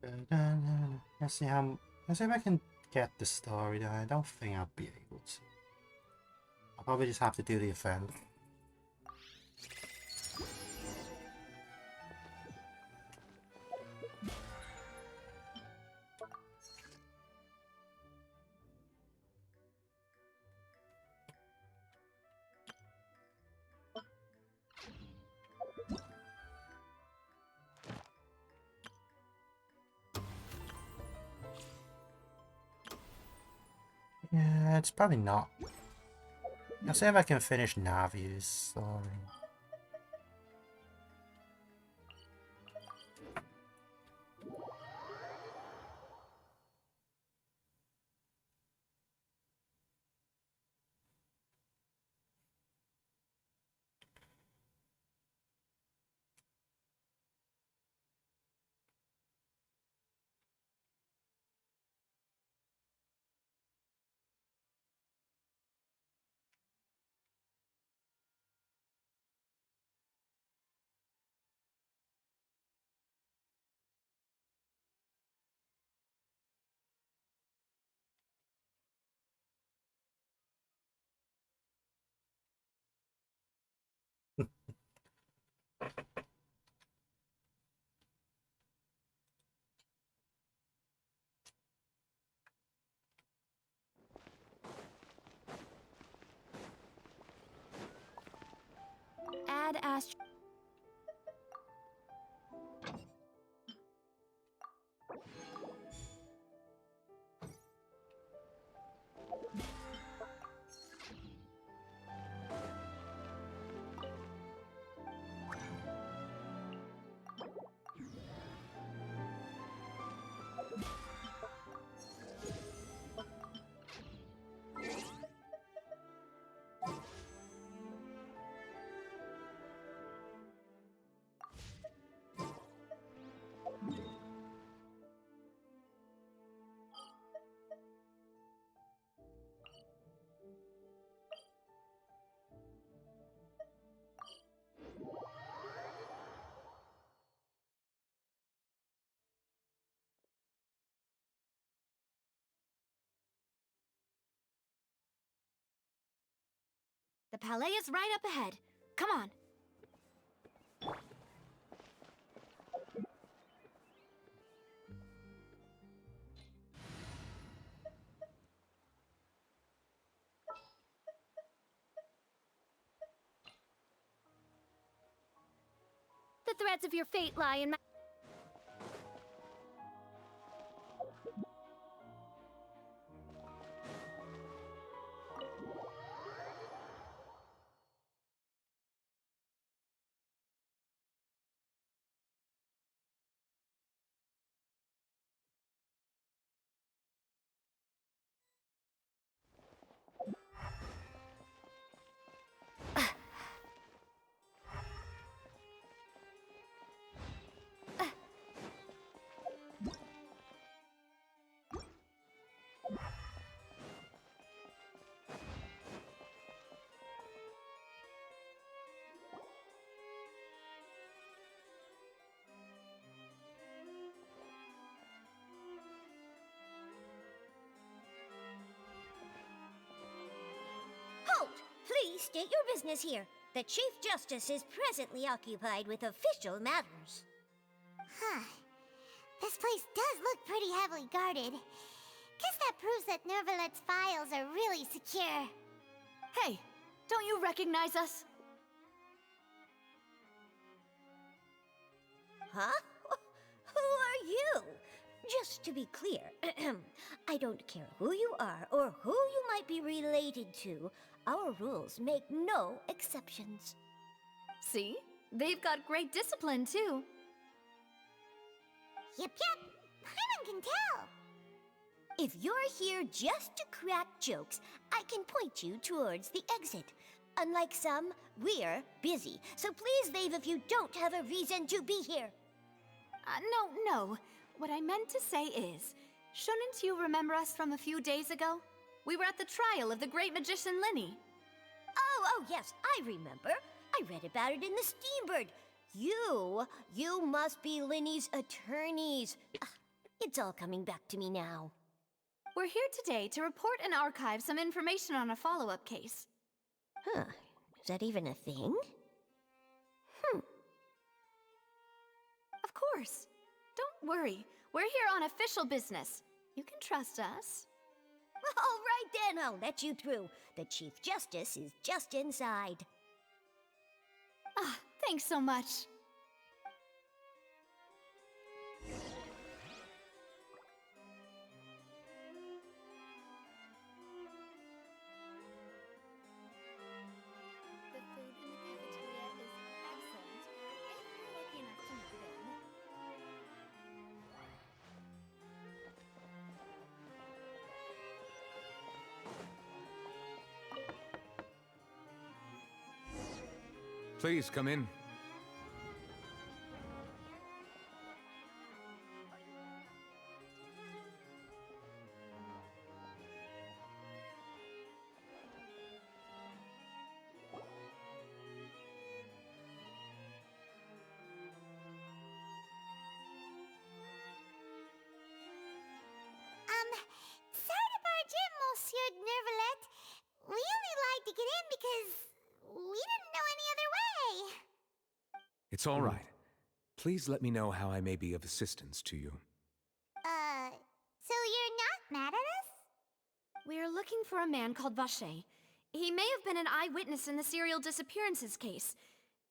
Let's see how. Let's see if I can get the story done. I don't think I'll be able to. I'll probably just have to do the event. Yeah, it's probably not. I'll see if I can finish Navi's story. Add Ast. The palais is right up ahead. Come on. The threads of your fate lie in my... Halt! Please state your business here. The Chief Justice is presently occupied with official matters. Huh. This place does look pretty heavily guarded. Guess that proves that Nervalet's files are really secure. Hey, don't you recognize us? Huh? Who are you? Just to be clear, I don't care who you are or who you might be related to. Our rules make no exceptions. See? They've got great discipline, too. Yep, Paimon can tell. If you're here just to crack jokes, I can point you towards the exit. Unlike some, we're busy, so please leave if you don't have a reason to be here. No. What I meant to say is, shouldn't you remember us from a few days ago? We were at the trial of the great magician Linny. Oh, yes, I remember. I read about it in the Steambird. You must be Linny's attorneys. It's all coming back to me now. We're here today to report and archive some information on a follow-up case. Huh. Is that even a thing? Of course. Don't worry. We're here on official business. You can trust us. All right then, I'll let you through. The Chief Justice is just inside. Ah, thanks so much. The food in the cafeteria is excellent, if you're lucky enough to make it in. Please come in. Sorry to barge in, Monsieur Nervalet. We only lied to get in because we didn't know any other way. It's all right. Please let me know how I may be of assistance to you. So you're not mad at us? We're looking for a man called Vacher. He may have been an eyewitness in the serial disappearances case.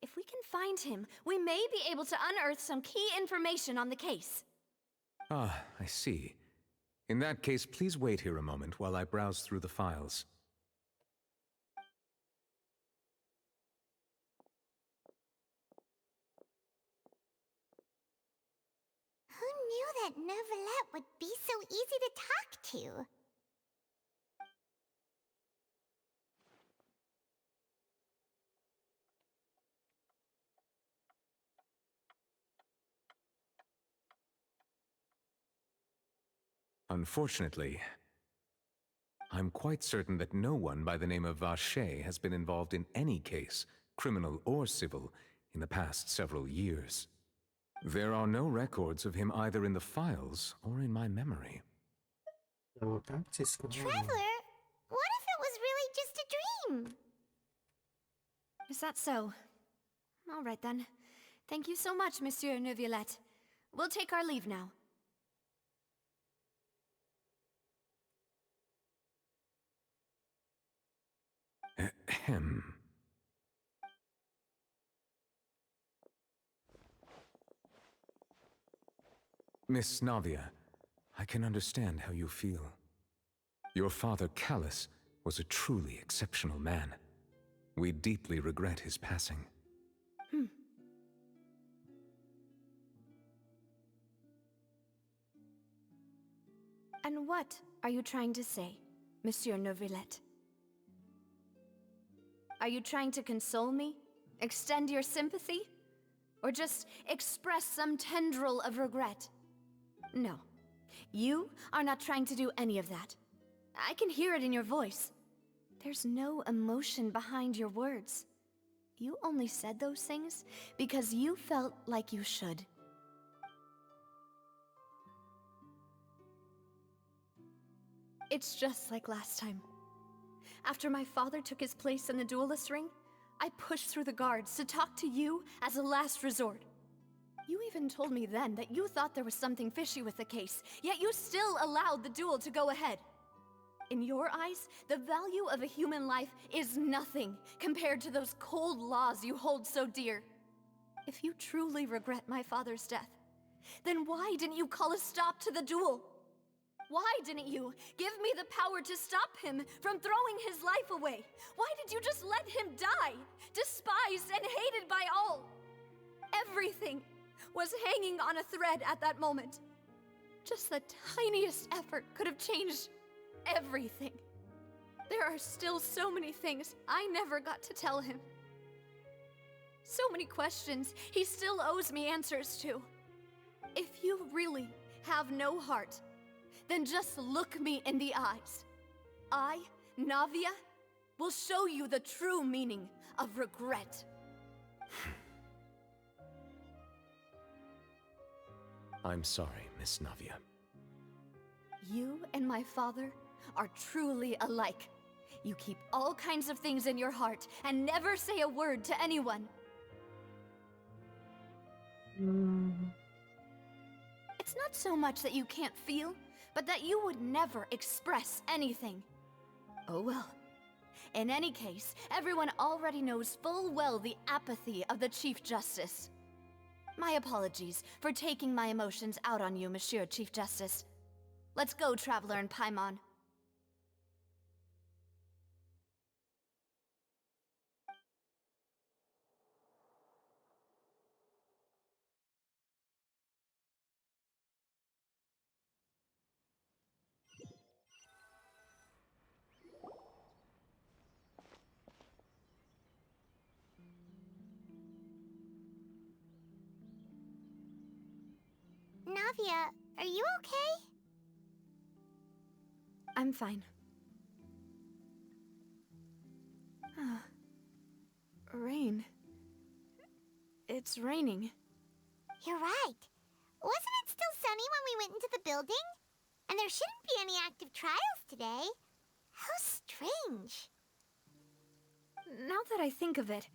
If we can find him, we may be able to unearth some key information on the case. Ah, I see. In that case, please wait here a moment while I browse through the files. Who knew that Nervalet would be so easy to talk to? Unfortunately, I'm quite certain that no one by the name of Vacher has been involved in any case, criminal or civil, in the past several years. There are no records of him either in the files or in my memory. So back to school. Traveler, what if it was really just a dream? Is that so? All right then. Thank you so much, Monsieur Neuvillette. We'll take our leave now. Ahem. Miss Navia, I can understand how you feel. Your father, Callus, was a truly exceptional man. We deeply regret his passing. And what are you trying to say, Monsieur Neuvillette? Are you trying to console me? Extend your sympathy? Or just express some tendril of regret? No. You are not trying to do any of that. I can hear it in your voice. There's no emotion behind your words. You only said those things because you felt like you should. It's just like last time. After my father took his place in the duelist ring, I pushed through the guards to talk to you as a last resort. You even told me then that you thought there was something fishy with the case, yet you still allowed the duel to go ahead. In your eyes, the value of a human life is nothing compared to those cold laws you hold so dear. If you truly regret my father's death, then why didn't you call a stop to the duel? Why didn't you give me the power to stop him from throwing his life away? Why did you just let him die, despised and hated by all? Everything was hanging on a thread at that moment. Just the tiniest effort could have changed everything. There are still so many things I never got to tell him. So many questions he still owes me answers to. If you really have no heart, then just look me in the eyes. I, Navia, will show you the true meaning of regret. I'm sorry, Miss Navia. You and my father are truly alike. You keep all kinds of things in your heart and never say a word to anyone. It's not so much that you can't feel, but that you would never express anything. Oh well. In any case, everyone already knows full well the apathy of the Chief Justice. My apologies for taking my emotions out on you, Monsieur Chief Justice. Let's go, Traveler and Paimon. Navia, are you okay? I'm fine. Rain. It's raining. You're right. Wasn't it still sunny when we went into the building? And there shouldn't be any active trials today. How strange. Now that I think of it,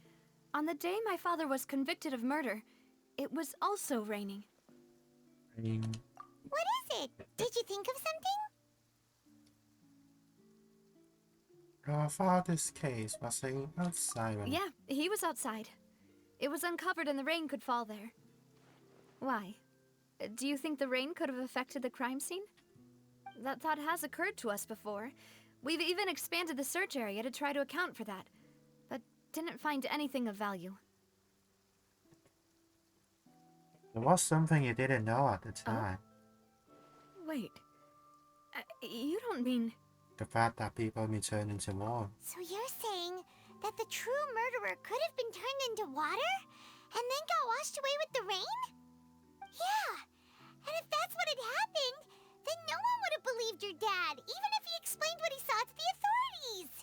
on the day my father was convicted of murder, it was also raining. What is it? Did you think of something? Our father's case was outside. Yeah, he was outside. It was uncovered and the rain could fall there. Why? Do you think the rain could have affected the crime scene? That thought has occurred to us before. We've even expanded the search area to try to account for that, but didn't find anything of value. There was something you didn't know at the time. Wait. You don't mean... The fact that people may turn into more. So you're saying that the true murderer could have been turned into water and then got washed away with the rain? Yeah, and if that's what had happened, then no one would have believed your dad, even if he explained what he saw to the authorities.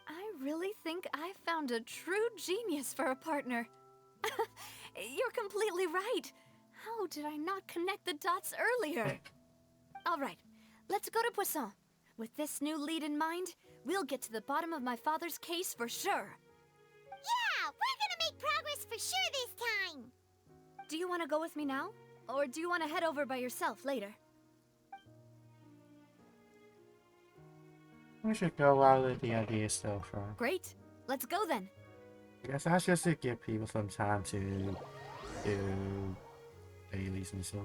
I really think I found a true genius for a partner. You're completely right. How did I not connect the dots earlier? All right, let's go to Poisson. With this new lead in mind, we'll get to the bottom of my father's case for sure. Yeah, we're gonna make progress for sure this time. Do you want to go with me now? Or do you want to head over by yourself later? We should go out with the idea still first. Great. Let's go then. I guess that's just to give people some time to do dailies and stuff.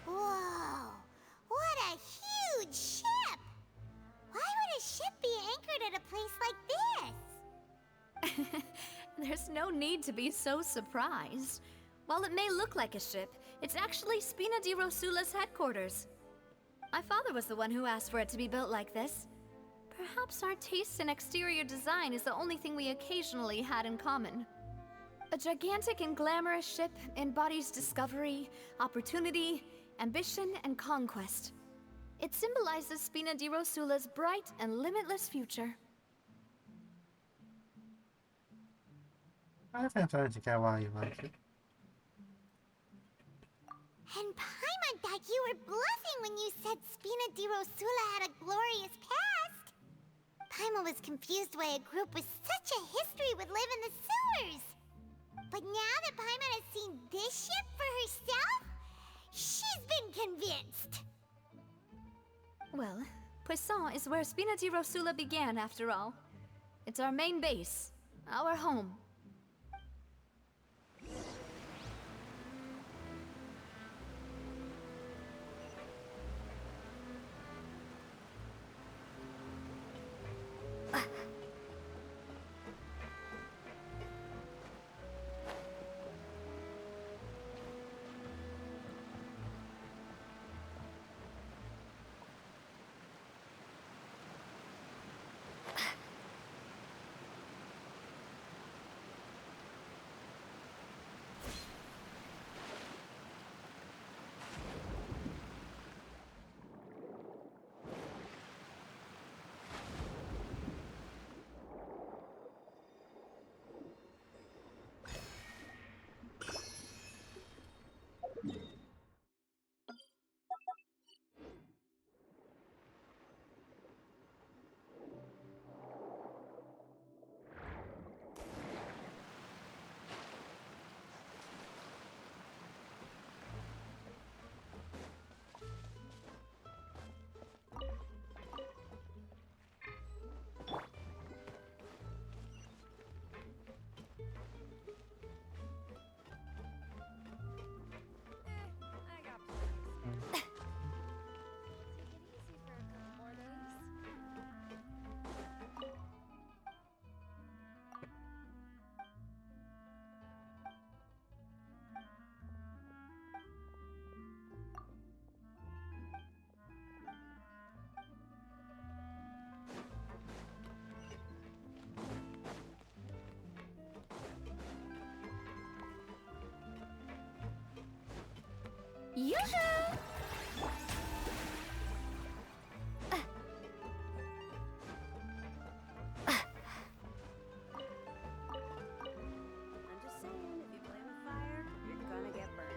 Whoa, what a huge ship! Why would a ship be anchored at a place like this? There's no need to be so surprised. While it may look like a ship, it's actually Spina di Rosula's headquarters. My father was the one who asked for it to be built like this. Perhaps our taste in exterior design is the only thing we occasionally had in common. A gigantic and glamorous ship embodies discovery, opportunity, ambition, and conquest. It symbolizes Spina di Rosula's bright and limitless future. I think I'm starting to get why you like it. And Paimon thought you were bluffing when you said Spina di Rosula had a glorious past. Paimon was confused why a group with such a history would live in the sewers. But now that Paimon has seen this ship for herself, she's been convinced. Well, Poisson is where Spina di Rosula began, after all. It's our main base, our home. Yoo-hoo! I'm just saying, if you play with fire, you're gonna get burned.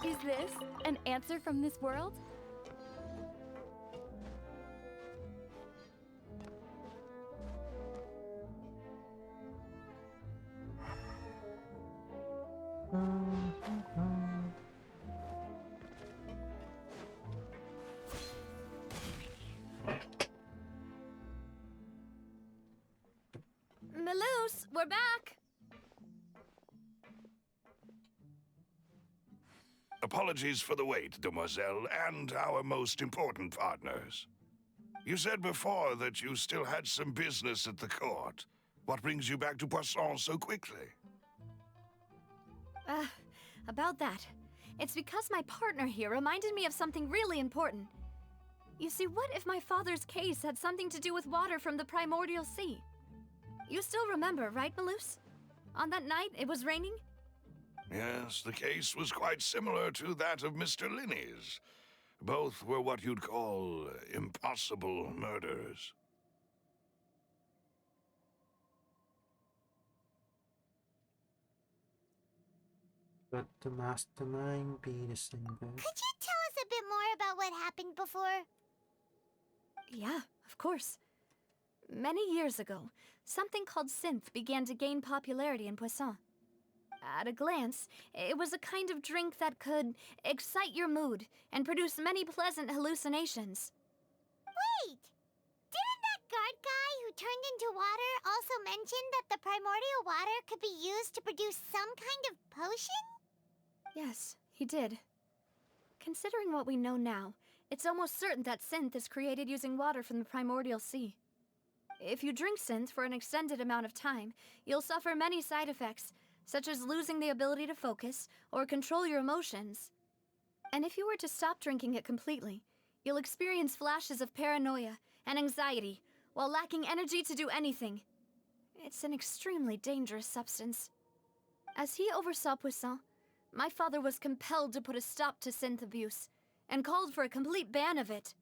Is this an answer from this world? Melus, we're back! Apologies for the wait, demoiselle, and our most important partners. You said before that you still had some business at the court. What brings you back to Poisson so quickly? About that. It's because my partner here reminded me of something really important. You see, what if my father's case had something to do with water from the primordial sea? You still remember, right, Melus? On that night, it was raining? Yes, the case was quite similar to that of Mr. Linney's. Both were what you'd call impossible murders. But the mastermind be the singer. Could you tell us a bit more about what happened before? Yeah, of course. Many years ago, something called synth began to gain popularity in Poisson. At a glance, it was a kind of drink that could excite your mood and produce many pleasant hallucinations. Wait! Didn't that guard guy who turned into water also mention that the primordial water could be used to produce some kind of potion? Yes, he did. Considering what we know now, it's almost certain that synth is created using water from the primordial sea. If you drink synth for an extended amount of time, you'll suffer many side effects, such as losing the ability to focus or control your emotions. And if you were to stop drinking it completely, you'll experience flashes of paranoia and anxiety while lacking energy to do anything. It's an extremely dangerous substance. As he oversaw Poisson, my father was compelled to put a stop to synth abuse and called for a complete ban of it.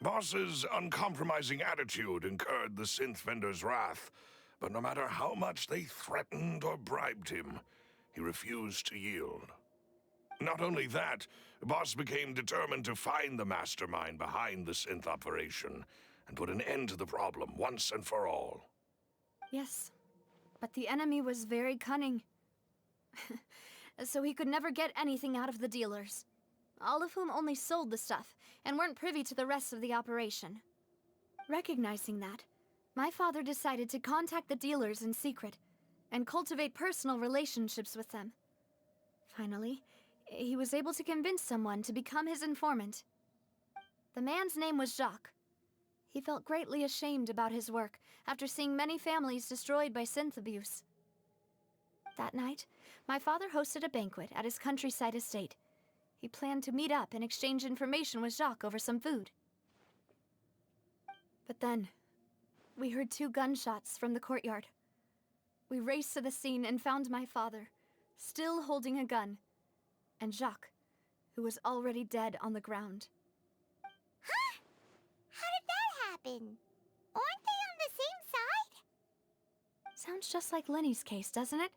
Boss's uncompromising attitude incurred the synth vendor's wrath, but no matter how much they threatened or bribed him, he refused to yield. Not only that, Boss became determined to find the mastermind behind the synth operation and put an end to the problem once and for all. Yes, but the enemy was very cunning. So he could never get anything out of the dealers, all of whom only sold the stuff and weren't privy to the rest of the operation. Recognizing that, my father decided to contact the dealers in secret and cultivate personal relationships with them. Finally, he was able to convince someone to become his informant. The man's name was Jacques. He felt greatly ashamed about his work after seeing many families destroyed by synth abuse. That night, my father hosted a banquet at his countryside estate. He planned to meet up and exchange information with Jacques over some food. But then, we heard 2 gunshots from the courtyard. We raced to the scene and found my father, still holding a gun, and Jacques, who was already dead on the ground. Huh? How did that happen? Aren't they on the same side? Sounds just like Lenny's case, doesn't it?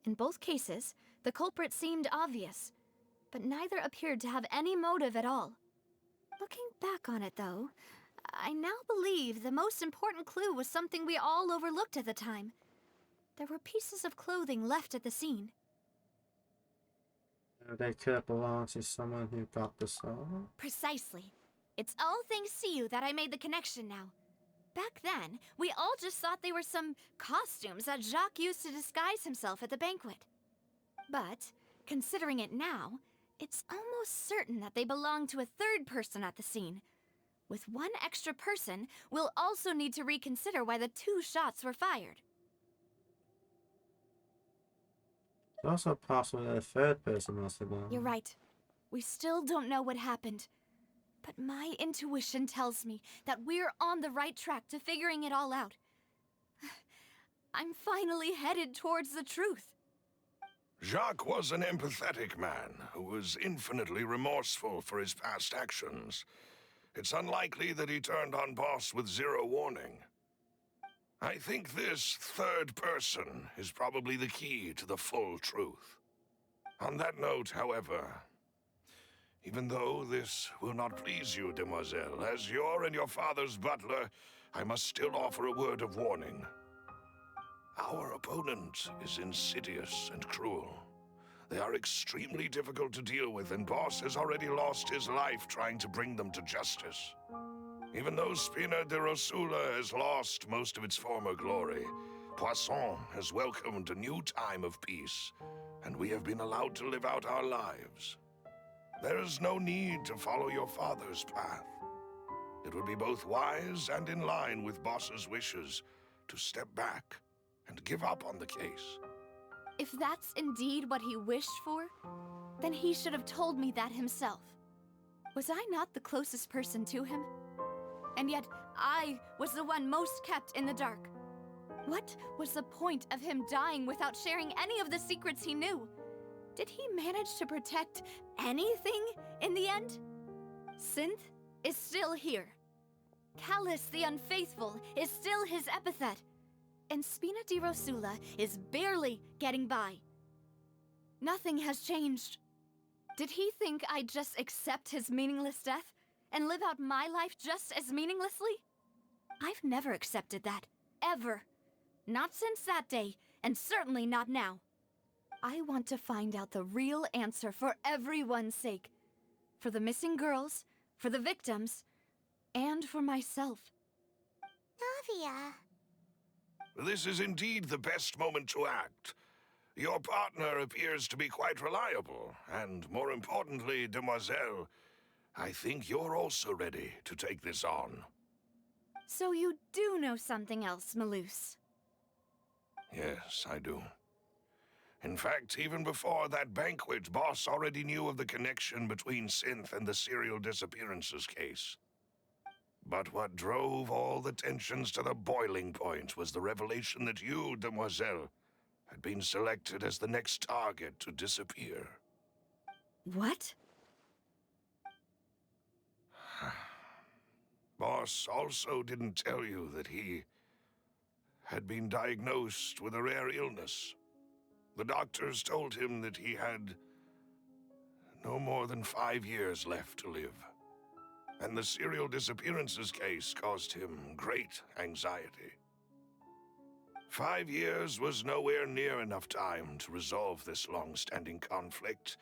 In both cases, the culprit seemed obvious, but neither appeared to have any motive at all. Looking back on it, though, I now believe the most important clue was something we all overlooked at the time. There were pieces of clothing left at the scene. They could belong to someone who got the soul. Precisely. It's all thanks to you that I made the connection now. Back then, we all just thought they were some costumes that Jacques used to disguise himself at the banquet. But, considering it now, it's almost certain that they belong to a third person at the scene. With one extra person, we'll also need to reconsider why the 2 shots were fired. It's also possible that a third person must have gone. You're right. We still don't know what happened. But my intuition tells me that we're on the right track to figuring it all out. I'm finally headed towards the truth. Jacques was an empathetic man who was infinitely remorseful for his past actions. It's unlikely that he turned on Boss with 0 warning. I think this third person is probably the key to the full truth. On that note, however, even though this will not please you, demoiselle, as your and your father's butler, I must still offer a word of warning. Our opponent is insidious and cruel. They are extremely difficult to deal with, and Boss has already lost his life trying to bring them to justice. Even though Spina de Rosula has lost most of its former glory, Poisson has welcomed a new time of peace, and we have been allowed to live out our lives. There is no need to follow your father's path. It would be both wise and in line with Boss's wishes to step back and give up on the case. If that's indeed what he wished for, then he should have told me that himself. Was I not the closest person to him? And yet, I was the one most kept in the dark. What was the point of him dying without sharing any of the secrets he knew? Did he manage to protect anything in the end? Synth is still here. Callus the Unfaithful is still his epithet. And Spina di Rosula is barely getting by. Nothing has changed. Did he think I'd just accept his meaningless death and live out my life just as meaninglessly? I've never accepted that, ever. Not since that day, and certainly not now. I want to find out the real answer for everyone's sake. For the missing girls, for the victims, and for myself. Navia. This is indeed the best moment to act. Your partner appears to be quite reliable, and more importantly, demoiselle, I think you're also ready to take this on. So you do know something else, Maloose? Yes, I do. In fact, even before that banquet, Boss already knew of the connection between Synth and the serial disappearances case. But what drove all the tensions to the boiling point was the revelation that you, demoiselle, had been selected as the next target to disappear. What? Boss also didn't tell you that he had been diagnosed with a rare illness. The doctors told him that he had no more than 5 years left to live. And the serial disappearances case caused him great anxiety. 5 years was nowhere near enough time to resolve this long-standing conflict.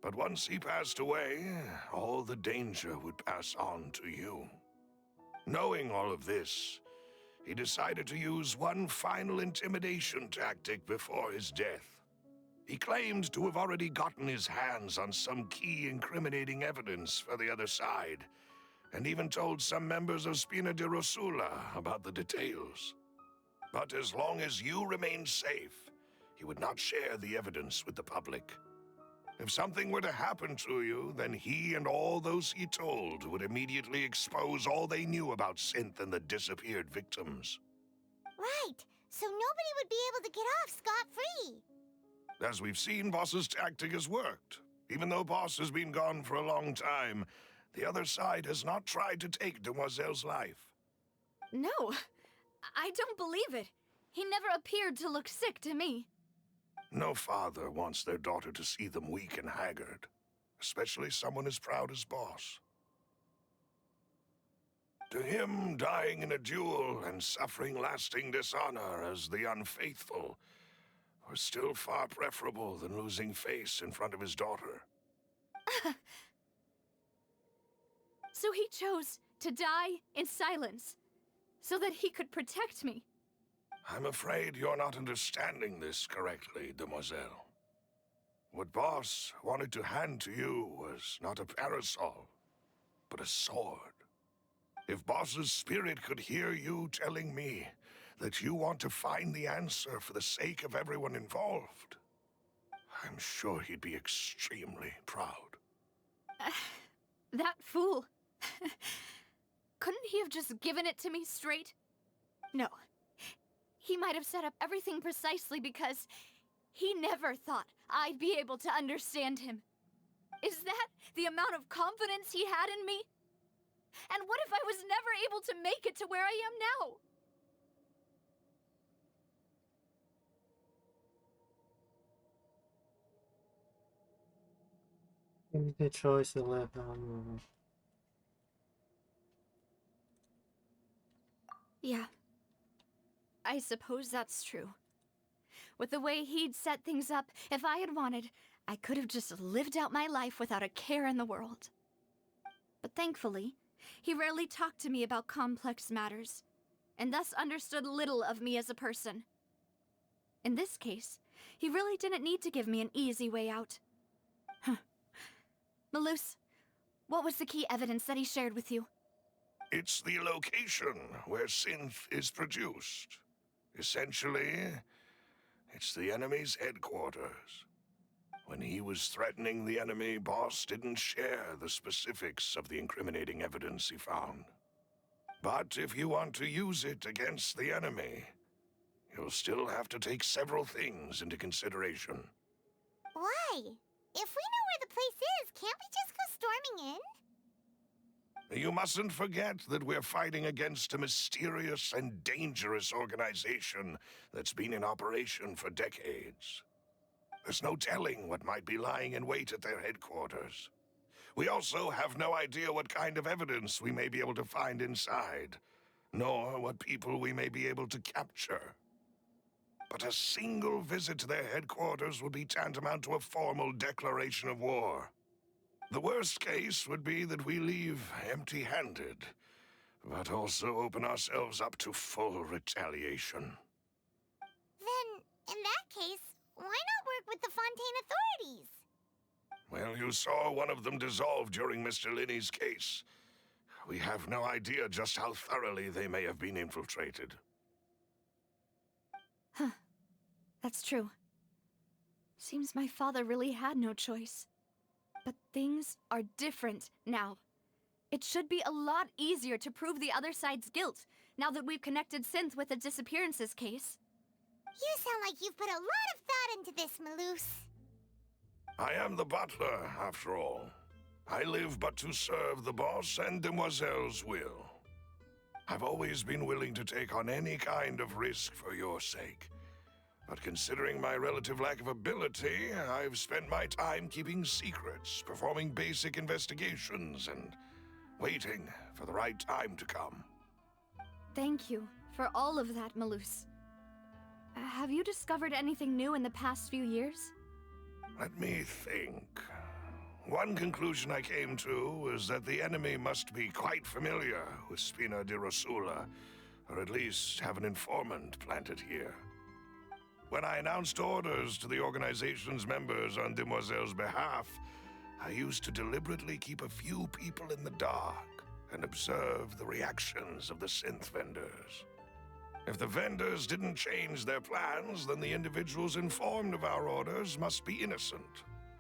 But once he passed away, all the danger would pass on to you. Knowing all of this, he decided to use one final intimidation tactic before his death. He claimed to have already gotten his hands on some key incriminating evidence for the other side, and even told some members of Spina di Rosula about the details. But as long as you remained safe, he would not share the evidence with the public. If something were to happen to you, then he and all those he told would immediately expose all they knew about Synth and the disappeared victims. Right, so nobody would be able to get off scot-free. As we've seen, Boss's tactic has worked. Even though Boss has been gone for a long time, the other side has not tried to take Demoiselle's life. No, I don't believe it. He never appeared to look sick to me. No father wants their daughter to see them weak and haggard, especially someone as proud as Boss. To him, dying in a duel and suffering lasting dishonor as the unfaithful was still far preferable than losing face in front of his daughter. So he chose to die in silence, so that he could protect me. I'm afraid you're not understanding this correctly, Demoiselle. What Boss wanted to hand to you was not a parasol, but a sword. If Boss's spirit could hear you telling me that you want to find the answer for the sake of everyone involved, I'm sure he'd be extremely proud. That fool. Couldn't he have just given it to me straight? No. He might have set up everything precisely because he never thought I'd be able to understand him. Is that the amount of confidence he had in me? And what if I was never able to make it to where I am now? Make the choice to live on. Yeah. I suppose that's true. With the way he'd set things up, if I had wanted, I could have just lived out my life without a care in the world. But thankfully, he rarely talked to me about complex matters, and thus understood little of me as a person. In this case, he really didn't need to give me an easy way out. Huh. Malus, what was the key evidence that he shared with you? It's the location where Synth is produced. Essentially, it's the enemy's headquarters. When he was threatening the enemy, Boss didn't share the specifics of the incriminating evidence he found. But if you want to use it against the enemy, you'll still have to take several things into consideration. Why? If we know where the place is, can't we just go storming in? You mustn't forget that we're fighting against a mysterious and dangerous organization that's been in operation for decades. There's no telling what might be lying in wait at their headquarters. We also have no idea what kind of evidence we may be able to find inside, nor what people we may be able to capture. But a single visit to their headquarters would be tantamount to a formal declaration of war. The worst case would be that we leave empty-handed, but also open ourselves up to full retaliation. Then, in that case, why not work with the Fontaine authorities? Well, you saw one of them dissolve during Mr. Linney's case. We have no idea just how thoroughly they may have been infiltrated. Huh. That's true. Seems my father really had no choice. But things are different now. It should be a lot easier to prove the other side's guilt, now that we've connected Synth with the disappearances case. You sound like you've put a lot of thought into this, Malus. I am the butler, after all. I live but to serve the boss and Demoiselle's will. I've always been willing to take on any kind of risk for your sake. But considering my relative lack of ability, I've spent my time keeping secrets, performing basic investigations, and waiting for the right time to come. Thank you for all of that, Malus. Have you discovered anything new in the past few years? Let me think. One conclusion I came to was that the enemy must be quite familiar with Spina di Rosula, or at least have an informant planted here. When I announced orders to the organization's members on Demoiselle's behalf, I used to deliberately keep a few people in the dark and observe the reactions of the synth vendors. If the vendors didn't change their plans, then the individuals informed of our orders must be innocent.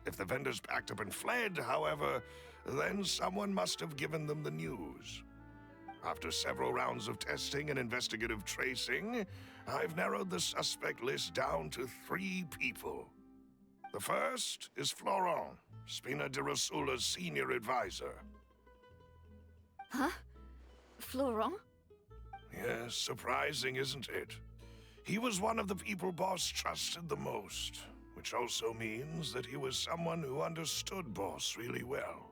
If the vendors packed up and fled, however, then someone must have given them the news. After several rounds of testing and investigative tracing, I've narrowed the suspect list down to 3 people. The first is Florent, Spina de Rosula's senior advisor. Huh? Florent? Yes, surprising, isn't it? He was one of the people Boss trusted the most, which also means that he was someone who understood Boss really well.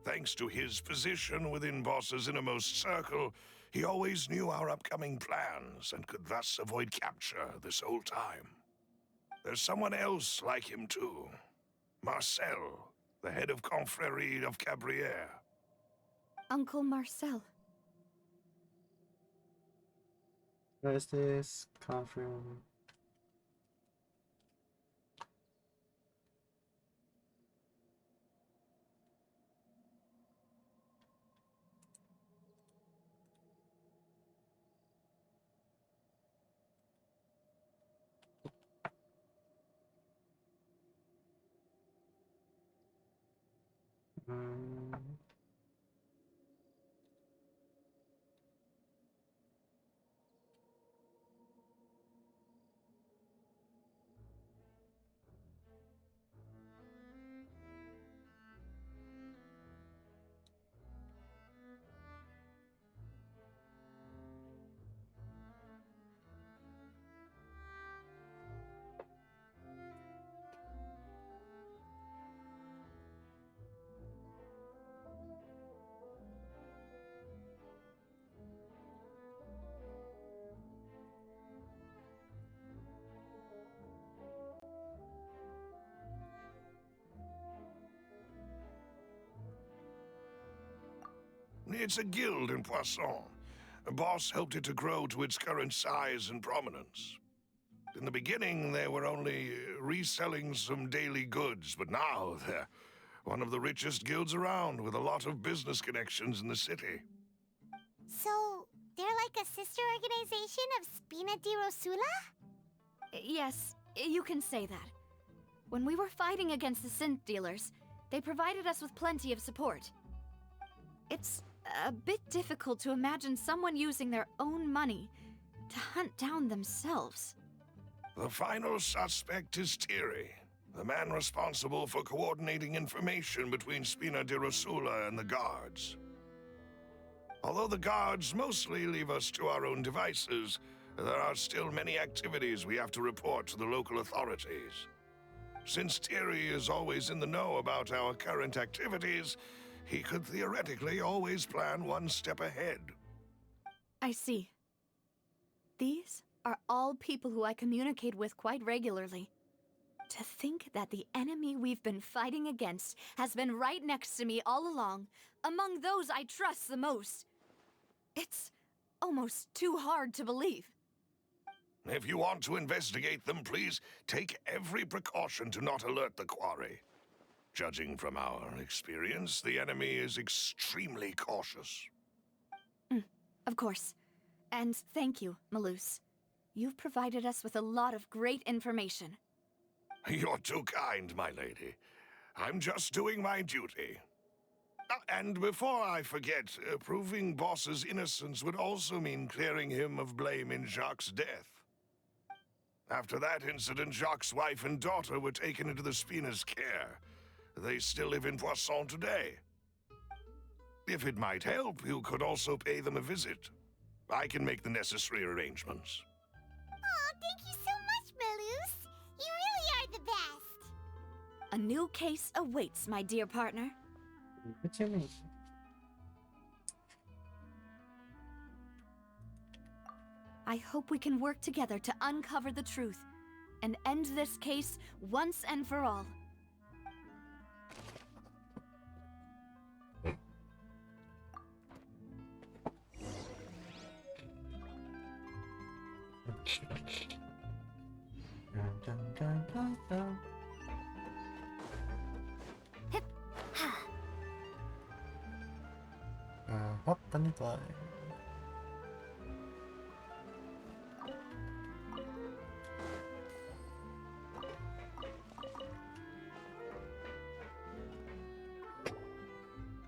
Thanks to his position within Boss's innermost circle, he always knew our upcoming plans and could thus avoid capture this whole time. There's someone else like him too. Marcel, the head of Confrérie of Cabrières. Uncle Marcel. Where is this? Confirm. It's a guild in Poisson. Boss helped it to grow to its current size and prominence. In the beginning, they were only reselling some daily goods, but now they're one of the richest guilds around with a lot of business connections in the city. So, they're like a sister organization of Spina di Rosula? Yes, you can say that. When we were fighting against the synth dealers, they provided us with plenty of support. It's a bit difficult to imagine someone using their own money to hunt down themselves. The final suspect is Thierry, the man responsible for coordinating information between Spina di Rosula and the guards. Although the guards mostly leave us to our own devices, there are still many activities we have to report to the local authorities. Since Thierry is always in the know about our current activities, he could theoretically always plan one step ahead. I see. These are all people who I communicate with quite regularly. To think that the enemy we've been fighting against has been right next to me all along, among those I trust the most. It's almost too hard to believe. If you want to investigate them, please take every precaution to not alert the quarry. Judging from our experience, the enemy is extremely cautious. Of course. And thank you, Malus. You've provided us with a lot of great information. You're too kind, my lady. I'm just doing my duty. And before I forget, proving Boss's innocence would also mean clearing him of blame in Jacques' death. After that incident, Jacques' wife and daughter were taken into the Spina's care. They still live in Poisson today. If it might help, you could also pay them a visit. I can make the necessary arrangements. Oh, thank you so much, Malus. You really are the best. A new case awaits, my dear partner. What do you mean? I hope we can work together to uncover the truth and end this case once and for all. Dun, dun, dun, dun. Hip. Ha. Hop and glide.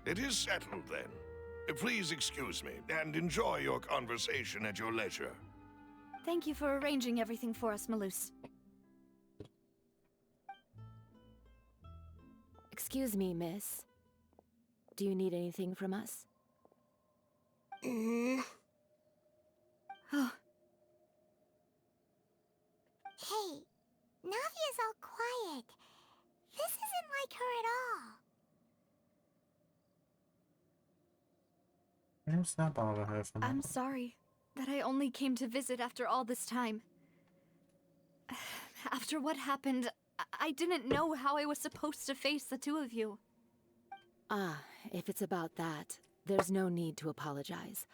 It is settled then. Please excuse me and enjoy your conversation at your leisure. Thank you for arranging everything for us, Malus. Excuse me, miss. Do you need anything from us? Oh, Hey, Navia's all quiet. This isn't like her at all. It's not bother her for I'm that. sorry that I only came to visit after all this time. After what happened, I didn't know how I was supposed to face the two of you. Ah, if it's about that, there's no need to apologize.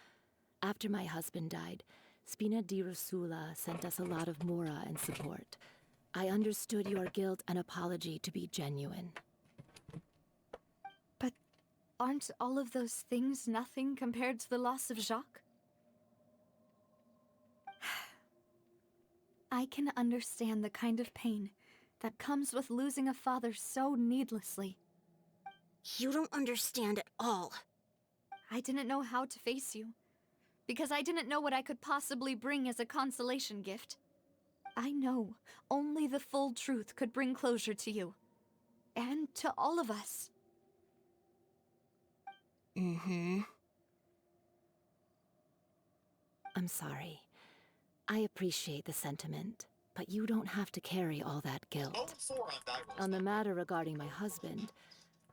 After my husband died, Spina di Rusula sent us a lot of mora and support. I understood your guilt and apology to be genuine. But aren't all of those things nothing compared to the loss of Jacques? I can understand the kind of pain that comes with losing a father so needlessly. You don't understand at all. I didn't know how to face you, because I didn't know what I could possibly bring as a consolation gift. I know only the full truth could bring closure to you, and to all of us. Mm-hmm. I'm sorry. I appreciate the sentiment, but you don't have to carry all that guilt. On the matter regarding my husband,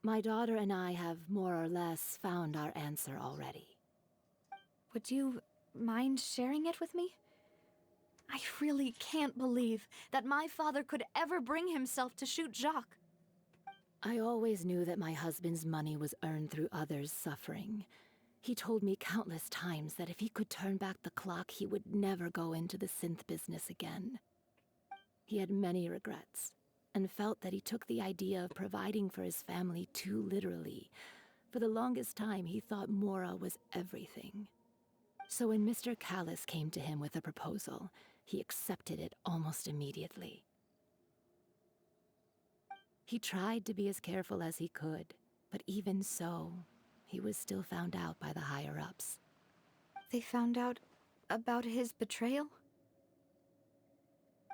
my daughter and I have more or less found our answer already. Would you mind sharing it with me? I really can't believe that my father could ever bring himself to shoot Jacques. I always knew that my husband's money was earned through others' suffering. He told me countless times that if he could turn back the clock, he would never go into the synth business again. He had many regrets, and felt that he took the idea of providing for his family too literally. For the longest time, he thought Mora was everything. So when Mr. Callis came to him with a proposal, he accepted it almost immediately. He tried to be as careful as he could, but even so, he was still found out by the higher-ups. They found out about his betrayal?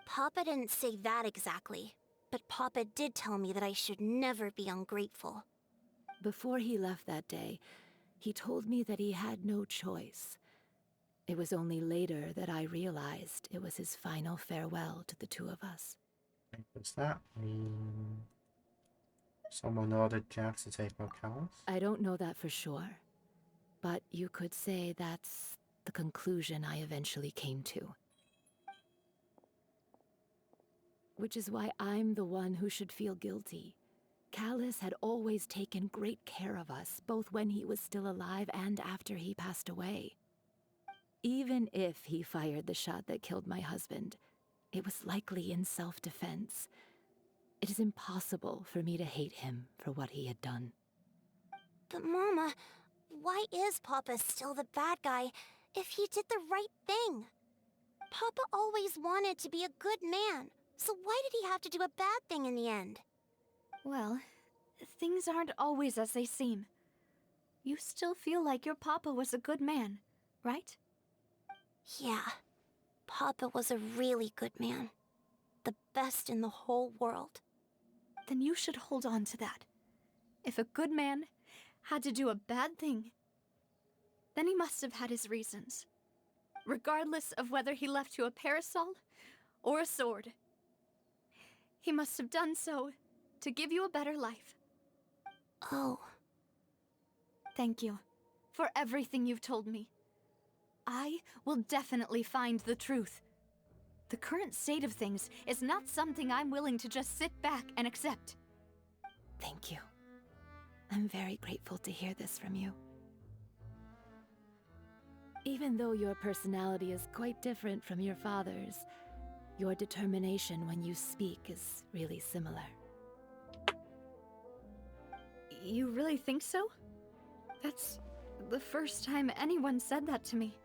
Papa didn't say that exactly, but Papa did tell me that I should never be ungrateful. Before he left that day, he told me that he had no choice. It was only later that I realized it was his final farewell to the two of us. Does that mean someone ordered Jax to take out Callus? I don't know that for sure, but you could say that's the conclusion I eventually came to. Which is why I'm the one who should feel guilty. Callus had always taken great care of us, both when he was still alive and after he passed away. Even if he fired the shot that killed my husband, it was likely in self-defense. It is impossible for me to hate him for what he had done. But Mama, why is Papa still the bad guy if he did the right thing? Papa always wanted to be a good man, so why did he have to do a bad thing in the end? Well, things aren't always as they seem. You still feel like your papa was a good man, right? Yeah, Papa was a really good man. The best in the whole world. Then you should hold on to that. If a good man had to do a bad thing, then he must have had his reasons. Regardless of whether he left you a parasol or a sword. He must have done so to give you a better life. Oh. Thank you for everything you've told me. I will definitely find the truth. The current state of things is not something I'm willing to just sit back and accept. Thank you. I'm very grateful to hear this from you. Even though your personality is quite different from your father's, Your determination when you speak is really similar. You really think so? That's the first time anyone said that to me.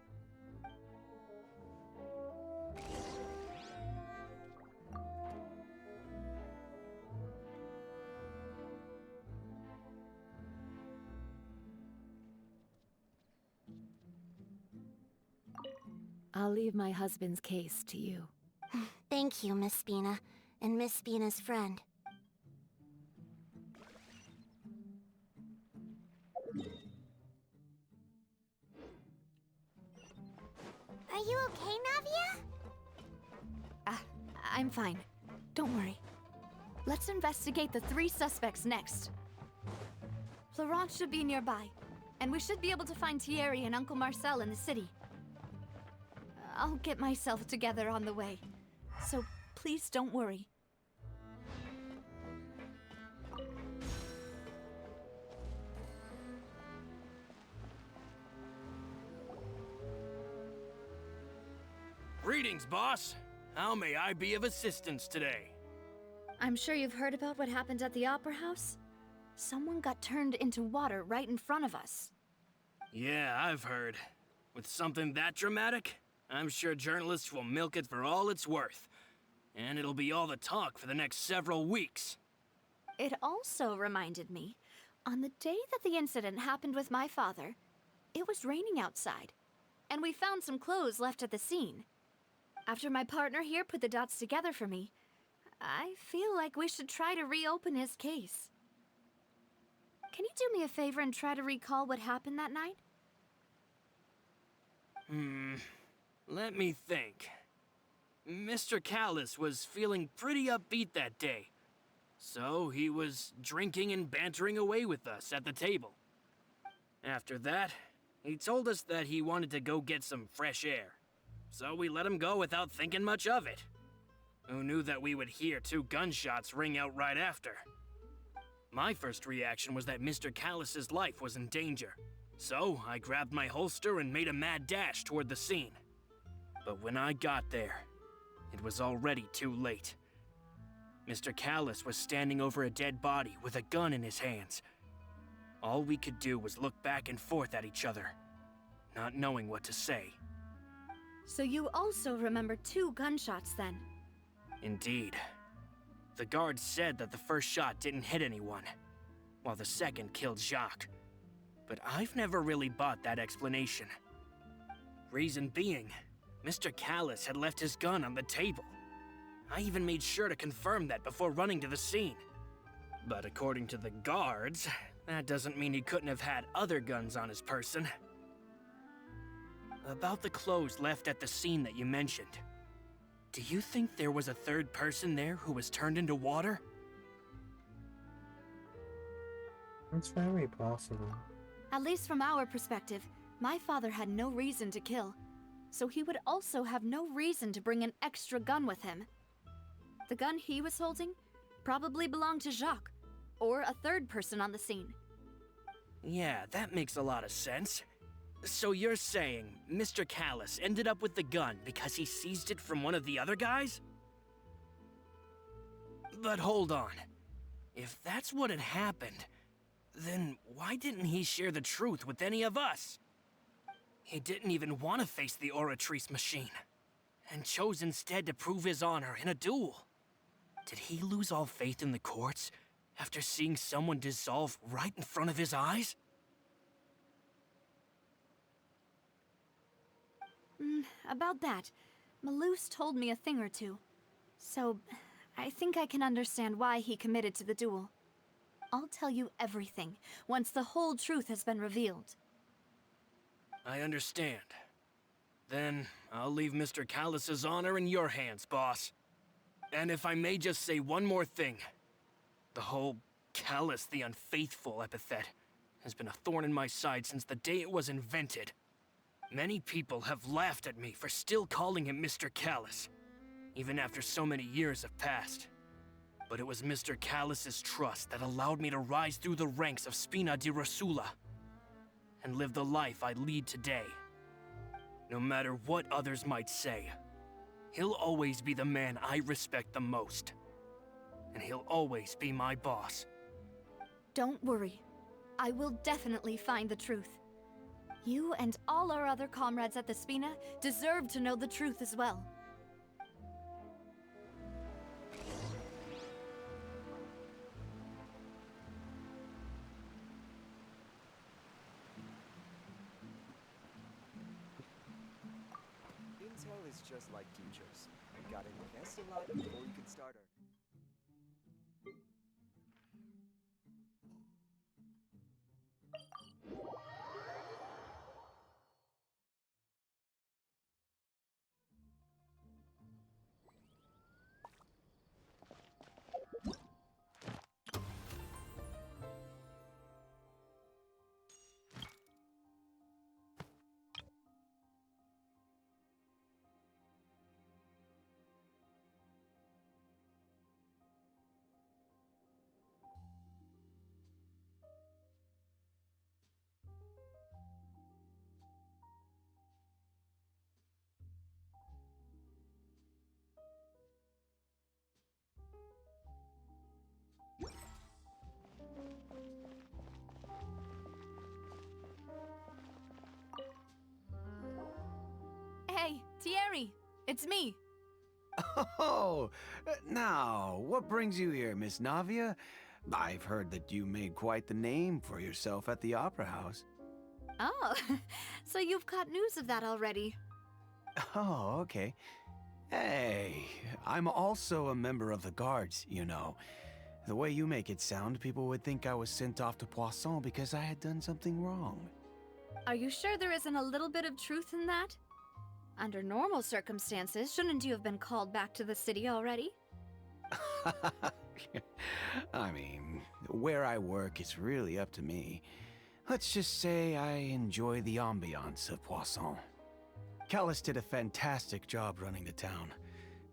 I'll leave my husband's case to you. Thank you, Miss Spina, and Miss Spina's friend. Are you okay, Navia? I'm fine. Don't worry. Let's investigate the 3 suspects next. Florence should be nearby, and we should be able to find Thierry and Uncle Marcel in the city. I'll get myself together on the way, so please don't worry. Greetings, boss. How may I be of assistance today? I'm sure you've heard about what happened at the Opera House. Someone got turned into water right in front of us. Yeah, I've heard. With something that dramatic, I'm sure journalists will milk it for all it's worth. And it'll be all the talk for the next several weeks. It also reminded me, on the day that the incident happened with my father, it was raining outside, and we found some clothes left at the scene. After my partner here put the dots together for me, I feel like we should try to reopen his case. Can you do me a favor and try to recall what happened that night? Let me think. Mr. Callis was feeling pretty upbeat that day, so he was drinking and bantering away with us at the table. After that, he told us that he wanted to go get some fresh air, so we let him go without thinking much of it. Who knew that we would hear 2 gunshots ring out right after? My first reaction was that Mr. Callis's life was in danger, so I grabbed my holster and made a mad dash toward the scene. But when I got there, it was already too late. Mr. Callis was standing over a dead body with a gun in his hands. All we could do was look back and forth at each other, not knowing what to say. So you also remember 2 gunshots then? Indeed. The guards said that the first shot didn't hit anyone, while the second killed Jacques. But I've never really bought that explanation. Reason being, Mr. Callis had left his gun on the table. I even made sure to confirm that before running to the scene. But according to the guards, that doesn't mean he couldn't have had other guns on his person. About the clothes left at the scene that you mentioned, do you think there was a 3rd person there who was turned into water? It's very possible. At least from our perspective, my father had no reason to kill, so he would also have no reason to bring an extra gun with him. The gun he was holding probably belonged to Jacques, or a 3rd person on the scene. Yeah, that makes a lot of sense. So you're saying Mr. Callis ended up with the gun because he seized it from one of the other guys? But hold on. If that's what had happened, then why didn't he share the truth with any of us? He didn't even want to face the Oratrice machine, and chose instead to prove his honor in a duel. Did he lose all faith in the courts after seeing someone dissolve right in front of his eyes? About that, Malouse told me a thing or two. So, I think I can understand why he committed to the duel. I'll tell you everything once the whole truth has been revealed. I understand. Then I'll leave Mr. Callis's honor in your hands, boss. And if I may just say one more thing. The whole Callis the Unfaithful epithet has been a thorn in my side since the day it was invented. Many people have laughed at me for still calling him Mr. Callis, even after so many years have passed. But it was Mr. Callis's trust that allowed me to rise through the ranks of Spina di Rosula and live the life I lead today. No matter what others might say, he'll always be the man I respect the most. And he'll always be my boss. Don't worry. I will definitely find the truth. You and all our other comrades at the Spina deserve to know the truth as well. Intel is just like teachers. You gotta invest a lot before you can start earning. Hey, Thierry! It's me! Oh, now, what brings you here, Miss Navia? I've heard that you made quite the name for yourself at the Opera House. Oh, so you've got news of that already. Oh, okay. Hey, I'm also a member of the Guards, you know. The way you make it sound, people would think I was sent off to Poisson because I had done something wrong. Are you sure there isn't a little bit of truth in that? Under normal circumstances, shouldn't you have been called back to the city already? I mean, where I work is really up to me. Let's just say I enjoy the ambiance of Poisson. Callis did a fantastic job running the town,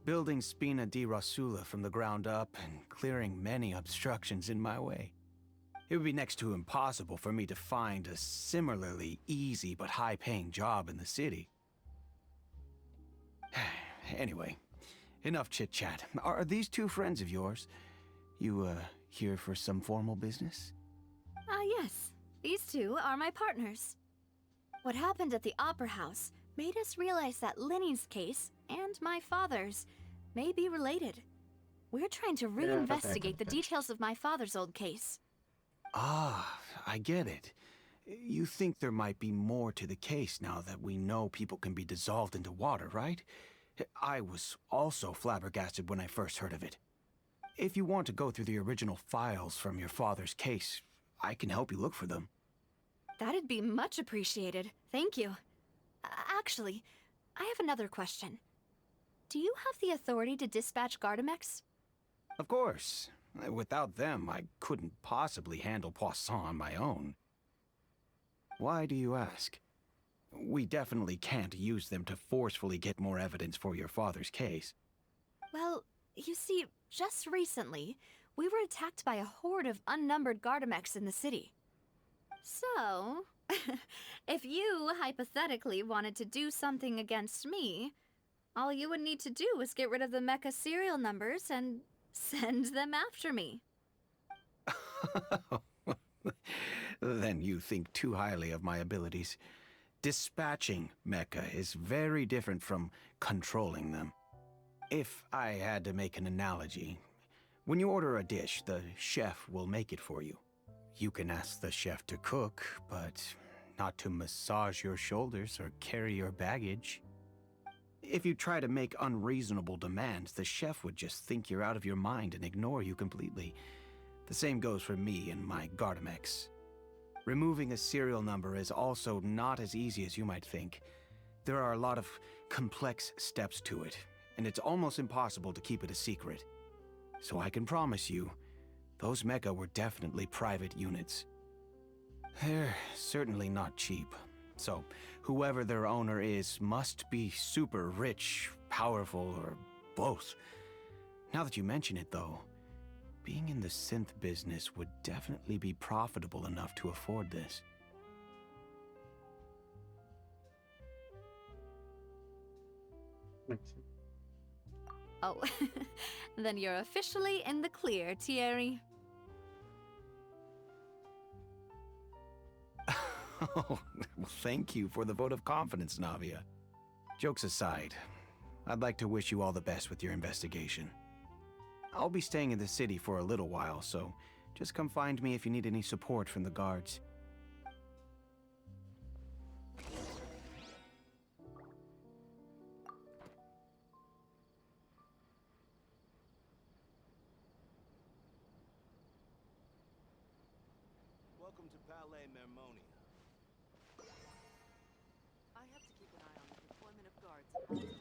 building Spina di Rosula from the ground up and clearing many obstructions in my way. It would be next to impossible for me to find a similarly easy but high-paying job in the city. Anyway, enough chit-chat. Are these two friends of yours? You, here for some formal business? Yes. These two are my partners. What happened at the Opera House made us realize that Linny's case and my father's may be related. We're trying to reinvestigate the details of my father's old case. Ah, I get it. You think there might be more to the case now that we know people can be dissolved into water, right? I was also flabbergasted when I first heard of it. If you want to go through the original files from your father's case, I can help you look for them. That'd be much appreciated. Thank you. Actually, I have another question. Do you have the authority to dispatch Gardamex? Of course. Without them, I couldn't possibly handle Poisson on my own. Why do you ask? We definitely can't use them to forcefully get more evidence for your father's case. Well, you see, just recently, we were attacked by a horde of unnumbered Gardamex in the city. So, if you hypothetically wanted to do something against me, all you would need to do is get rid of the mecha serial numbers and send them after me. Then you think too highly of my abilities. Dispatching mecha is very different from controlling them. If I had to make an analogy, when you order a dish, the chef will make it for you. You can ask the chef to cook, but not to massage your shoulders or carry your baggage. If you try to make unreasonable demands, the chef would just think you're out of your mind and ignore you completely. The same goes for me and my Gardamex. Removing a serial number is also not as easy as you might think. There are a lot of complex steps to it, and it's almost impossible to keep it a secret. So I can promise you, those mecha were definitely private units. They're certainly not cheap. So whoever their owner is must be super rich, powerful, or both. Now that you mention it, though, being in the synth business would definitely be profitable enough to afford this. Oh, then you're officially in the clear, Thierry. Oh, well, thank you for the vote of confidence, Navia. Jokes aside, I'd like to wish you all the best with your investigation. I'll be staying in the city for a little while, so just come find me if you need any support from the guards. Welcome to Palais Mermonia. I have to keep an eye on the deployment of guards at all times.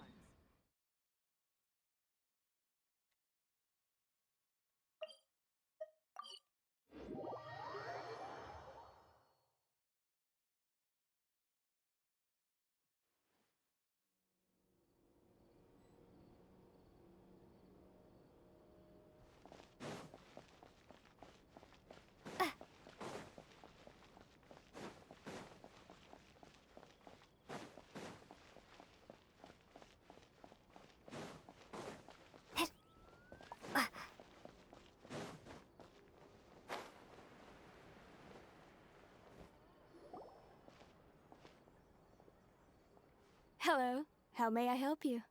Hello. How may I help you?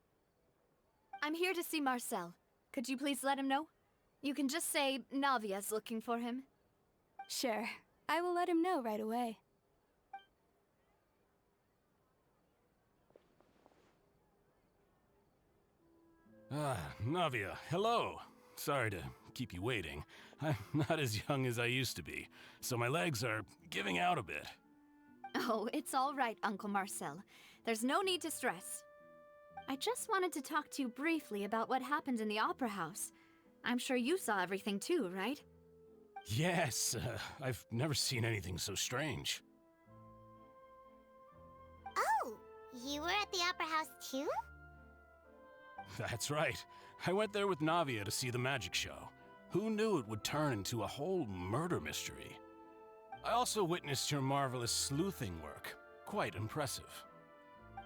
I'm here to see Marcel. Could you please let him know? You can just say Navia's looking for him. Sure. I will let him know right away. Navia, hello. Sorry to keep you waiting. I'm not as young as I used to be, so my legs are giving out a bit. Oh, it's all right, Uncle Marcel. There's no need to stress. I just wanted to talk to you briefly about what happened in the Opera House. I'm sure you saw everything too, right? Yes, I've never seen anything so strange. Oh, you were at the Opera House too? That's right. I went there with Navia to see the magic show. Who knew it would turn into a whole murder mystery? I also witnessed your marvelous sleuthing work. Quite impressive.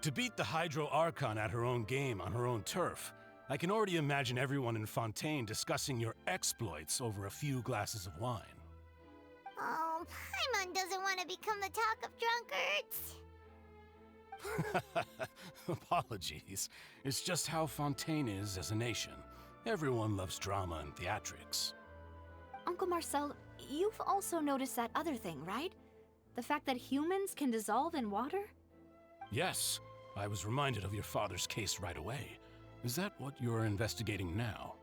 To beat the Hydro Archon at her own game on her own turf, I can already imagine everyone in Fontaine discussing your exploits over a few glasses of wine. Oh, Paimon doesn't want to become the talk of drunkards. Apologies. It's just how Fontaine is as a nation. Everyone loves drama and theatrics. Uncle Marcel, you've also noticed that other thing, right? The fact that humans can dissolve in water? Yes, I was reminded of your father's case right away. Is that what you're investigating now?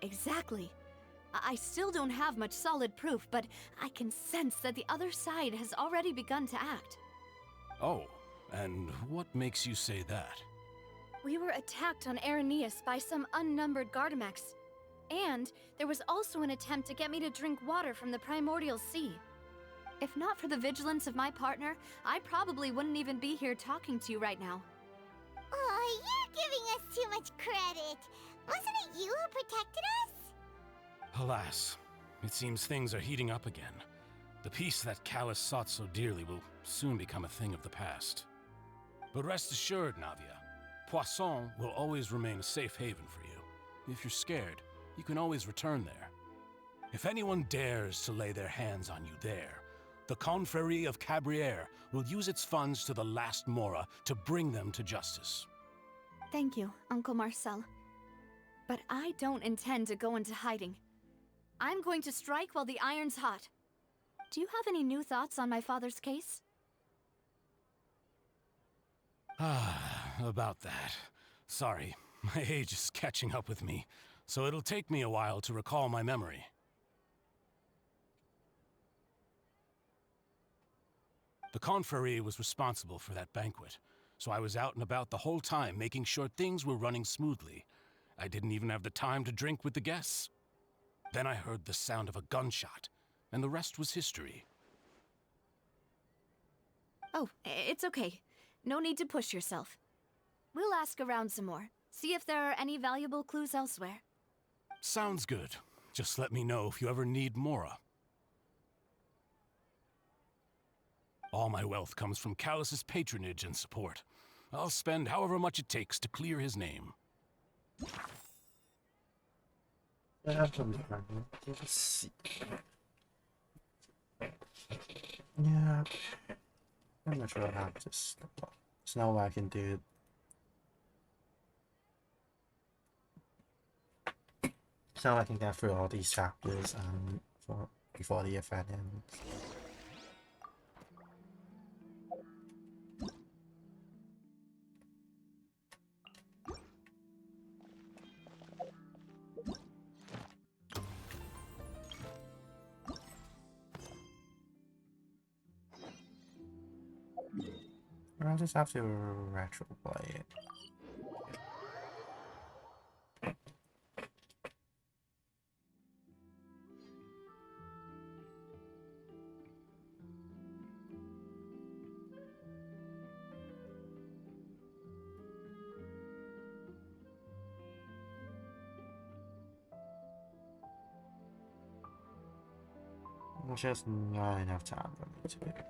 Exactly. I still don't have much solid proof, but I can sense that the other side has already begun to act. Oh, and what makes you say that? We were attacked on Araneus by some unnumbered Gardamex. And there was also an attempt to get me to drink water from the primordial sea. If not for the vigilance of my partner, I probably wouldn't even be here talking to you right now. Oh, you're giving us too much credit. Wasn't it you who protected us? Alas, it seems things are heating up again. The peace that Callus sought so dearly will soon become a thing of the past. But rest assured, Navia, Poisson will always remain a safe haven for you. If you're scared, you can always return there. If anyone dares to lay their hands on you there, the Confrérie of Cabrières will use its funds to the last Mora to bring them to justice. Thank you, Uncle Marcel. But I don't intend to go into hiding. I'm going to strike while the iron's hot. Do you have any new thoughts on my father's case? About that. Sorry, my age is catching up with me, so it'll take me a while to recall my memory. The Confrérie was responsible for that banquet, so I was out and about the whole time making sure things were running smoothly. I didn't even have the time to drink with the guests. Then I heard the sound of a gunshot, and the rest was history. Oh, it's okay. No need to push yourself. We'll ask around some more, see if there are any valuable clues elsewhere. Sounds good. Just let me know if you ever need Mora. All my wealth comes from Callus's patronage and support. I'll spend however much it takes to clear his name. Let's see. Yeah, I'm not sure how to stop. There's no way I can do it. So I can get through all these chapters before the event ends. I'll just have to retro play it. There's just not enough time for me to do it.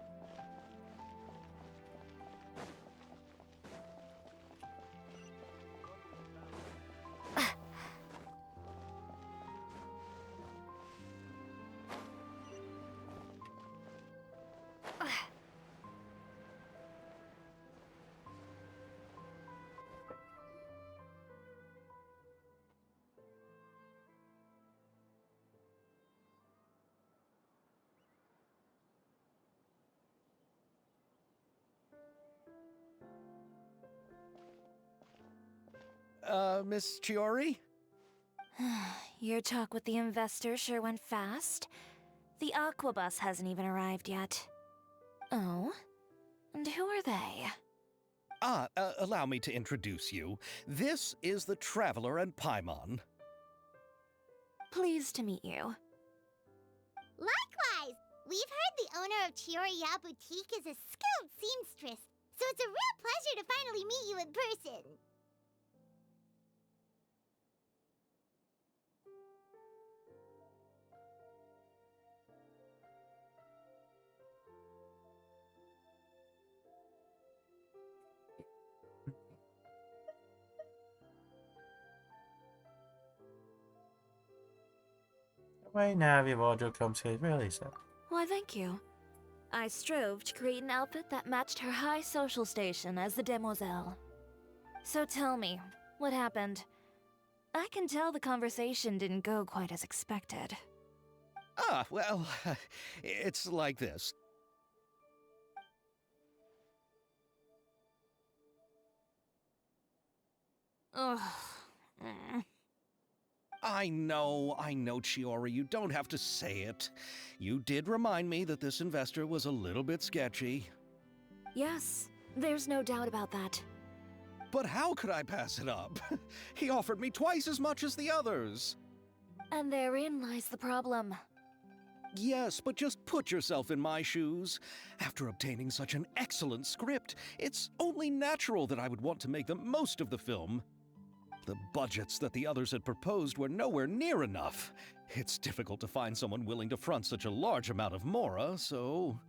Miss Chiori? Your talk with the investor sure went fast. The Aquabus hasn't even arrived yet. Oh? And who are they? Allow me to introduce you. This is the Traveler and Paimon. Pleased to meet you. Likewise! We've heard the owner of Chioriya Boutique is a skilled seamstress, so it's a real pleasure to finally meet you in person. The way Navi wardrobe comes here is really sad. Why, thank you. I strove to create an outfit that matched her high social station as the demoiselle. So tell me, what happened? I can tell the conversation didn't go quite as expected. Well, it's like this. Ugh. I know, Chiori, you don't have to say it. You did remind me that this investor was a little bit sketchy. Yes, there's no doubt about that. But how could I pass it up? He offered me twice as much as the others. And therein lies the problem. Yes, but just put yourself in my shoes. After obtaining such an excellent script, it's only natural that I would want to make the most of the film. The budgets that the others had proposed were nowhere near enough. It's difficult to find someone willing to front such a large amount of mora, so...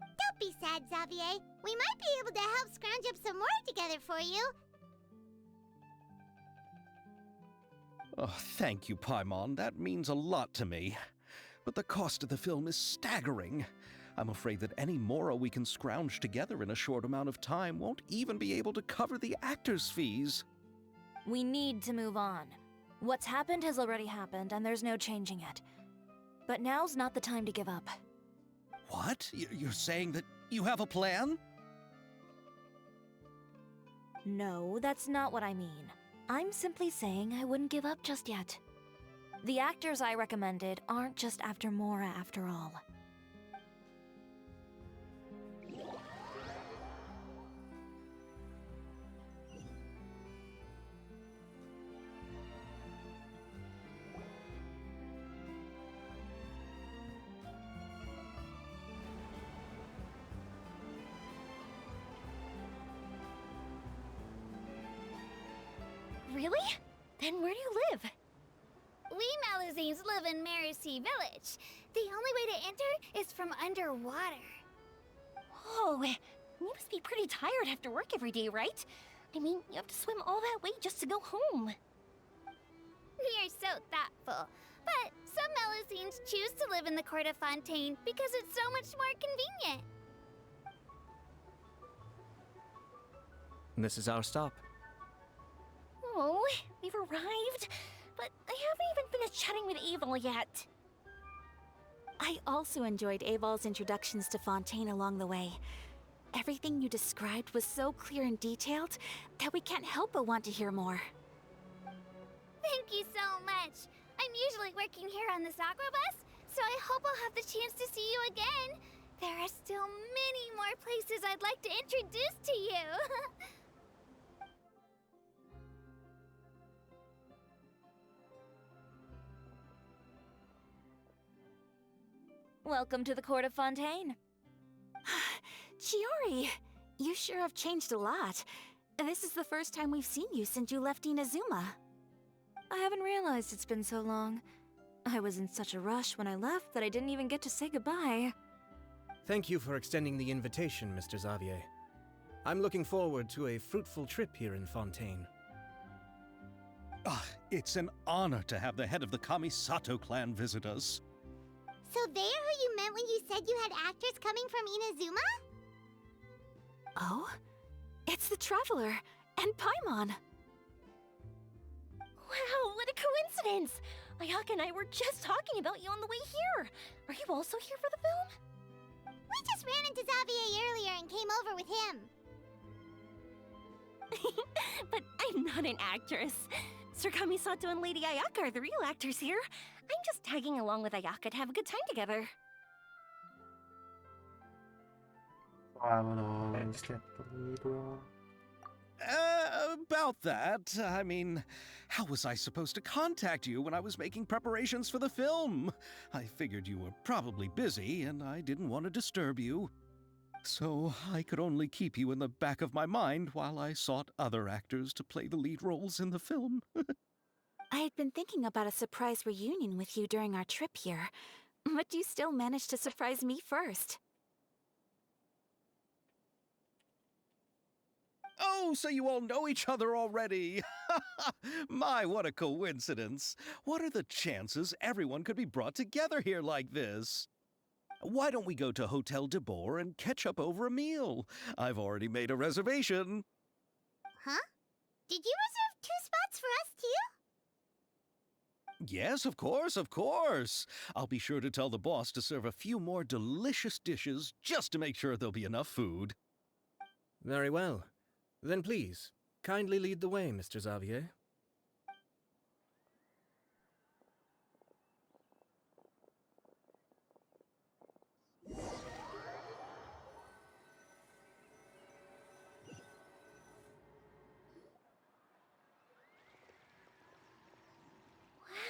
Don't be sad, Xavier. We might be able to help scrounge up some more together for you. Oh, thank you, Paimon. That means a lot to me. But the cost of the film is staggering. I'm afraid that any mora we can scrounge together in a short amount of time won't even be able to cover the actors' fees. We need to move on. What's happened has already happened, and there's no changing it. But now's not the time to give up. What? You're saying that you have a plan? No, that's not what I mean. I'm simply saying I wouldn't give up just yet. The actors I recommended aren't just after Mora after all. Really? Then where do you live? We Malazines live in Marcy Village. The only way to enter is from underwater. Oh, you must be pretty tired after work every day, right? I mean, you have to swim all that way just to go home. We are so thoughtful. But some Melusines choose to live in the court of Fontaine because it's so much more convenient. This is our stop. Oh, we've arrived. But I haven't even finished chatting with Aval yet. I also enjoyed Aval's introductions to Fontaine along the way. Everything you described was so clear and detailed that we can't help but want to hear more. Thank you so much. I'm usually working here on this aqua bus, so I hope I'll have the chance to see you again. There are still many more places I'd like to introduce to you. Welcome to the court of Fontaine. Chiori, you sure have changed a lot. This is the first time we've seen you since you left Inazuma. I haven't realized it's been so long. I was in such a rush when I left that I didn't even get to say goodbye. Thank you for extending the invitation, Mr. Xavier. I'm looking forward to a fruitful trip here in Fontaine. It's an honor to have the head of the Kamisato clan visit us. So they're who you meant when you said you had actors coming from Inazuma? Oh? It's the Traveler and Paimon. Wow, what a coincidence! Ayaka and I were just talking about you on the way here. Are you also here for the film? We just ran into Xavier earlier and came over with him. But I'm not an actress. Sir Kamisato and Lady Ayaka are the real actors here. I'm just tagging along with Ayaka to have a good time together. I would always get the lead role. About that, I mean, how was I supposed to contact you when I was making preparations for the film? I figured you were probably busy, and I didn't want to disturb you. So I could only keep you in the back of my mind while I sought other actors to play the lead roles in the film. I had been thinking about a surprise reunion with you during our trip here, but you still managed to surprise me first. Oh, so you all know each other already! My, what a coincidence! What are the chances everyone could be brought together here like this? Why don't we go to Hotel de Boer and catch up over a meal? I've already made a reservation. Huh? Did you reserve 2 spots for us too? Yes, of course, of course. I'll be sure to tell the boss to serve a few more delicious dishes just to make sure there'll be enough food. Very well. Then please, kindly lead the way, Mr. Xavier.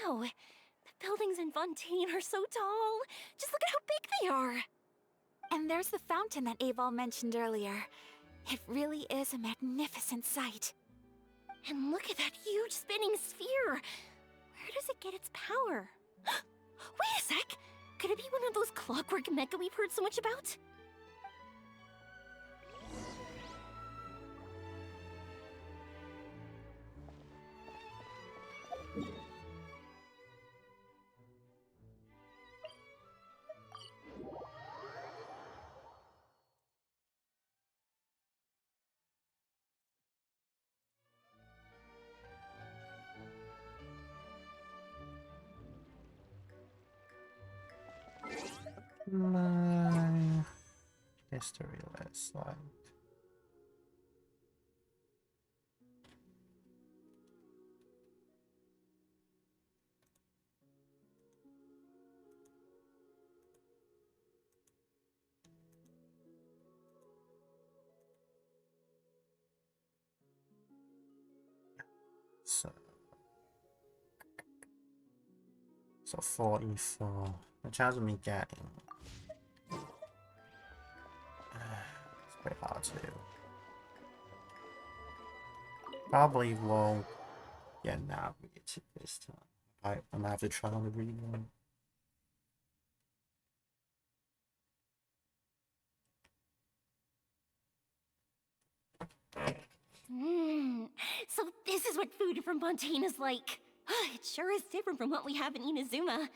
Wow, the buildings in Fontaine are so tall. Just look at how big they are. And there's the fountain that Aval mentioned earlier. It really is a magnificent sight. And look at that huge spinning sphere. Where does it get its power? Wait a sec! Could it be one of those clockwork mecha we've heard so much about? My history last slide. So 44, which has me getting. It's pretty hard to do. Probably won't get navigated this time. I'm gonna have to try on the reading. So this is what food from Fontaine is like. It sure is different from what we have in Inazuma.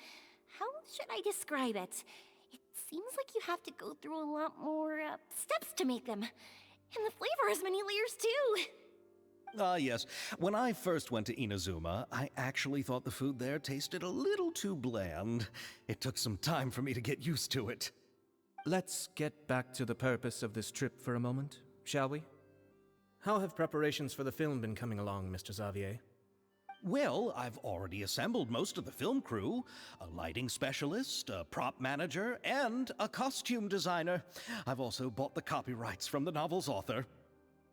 How should I describe it? It seems like you have to go through a lot more steps to make them. And the flavor has many layers too. Ah, yes. When I first went to Inazuma, I actually thought the food there tasted a little too bland. It took some time for me to get used to it. Let's get back to the purpose of this trip for a moment, shall we? How have preparations for the film been coming along, Mr. Xavier? Well, I've already assembled most of the film crew. A lighting specialist, a prop manager, and a costume designer. I've also bought the copyrights from the novel's author.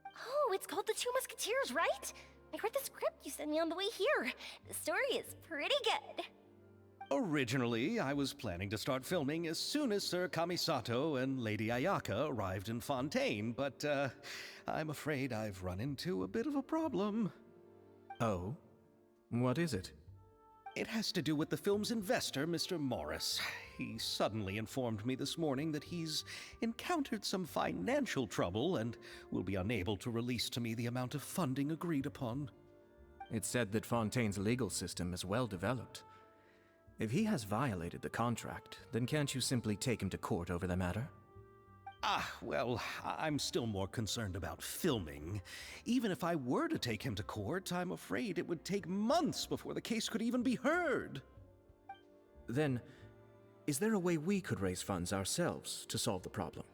Oh, it's called The Two Musketeers, right? I read the script you sent me on the way here. The story is pretty good. Originally, I was planning to start filming as soon as Sir Kamisato and Lady Ayaka arrived in Fontaine, but I'm afraid I've run into a bit of a problem. Oh? What is it? It has to do with the film's investor, Mr. Morris. He suddenly informed me this morning that he's encountered some financial trouble and will be unable to release to me the amount of funding agreed upon. It's said that Fontaine's legal system is well developed. If he has violated the contract, then can't you simply take him to court over the matter? Well, I'm still more concerned about filming. Even if I were to take him to court, I'm afraid it would take months before the case could even be heard. Then, is there a way we could raise funds ourselves to solve the problem?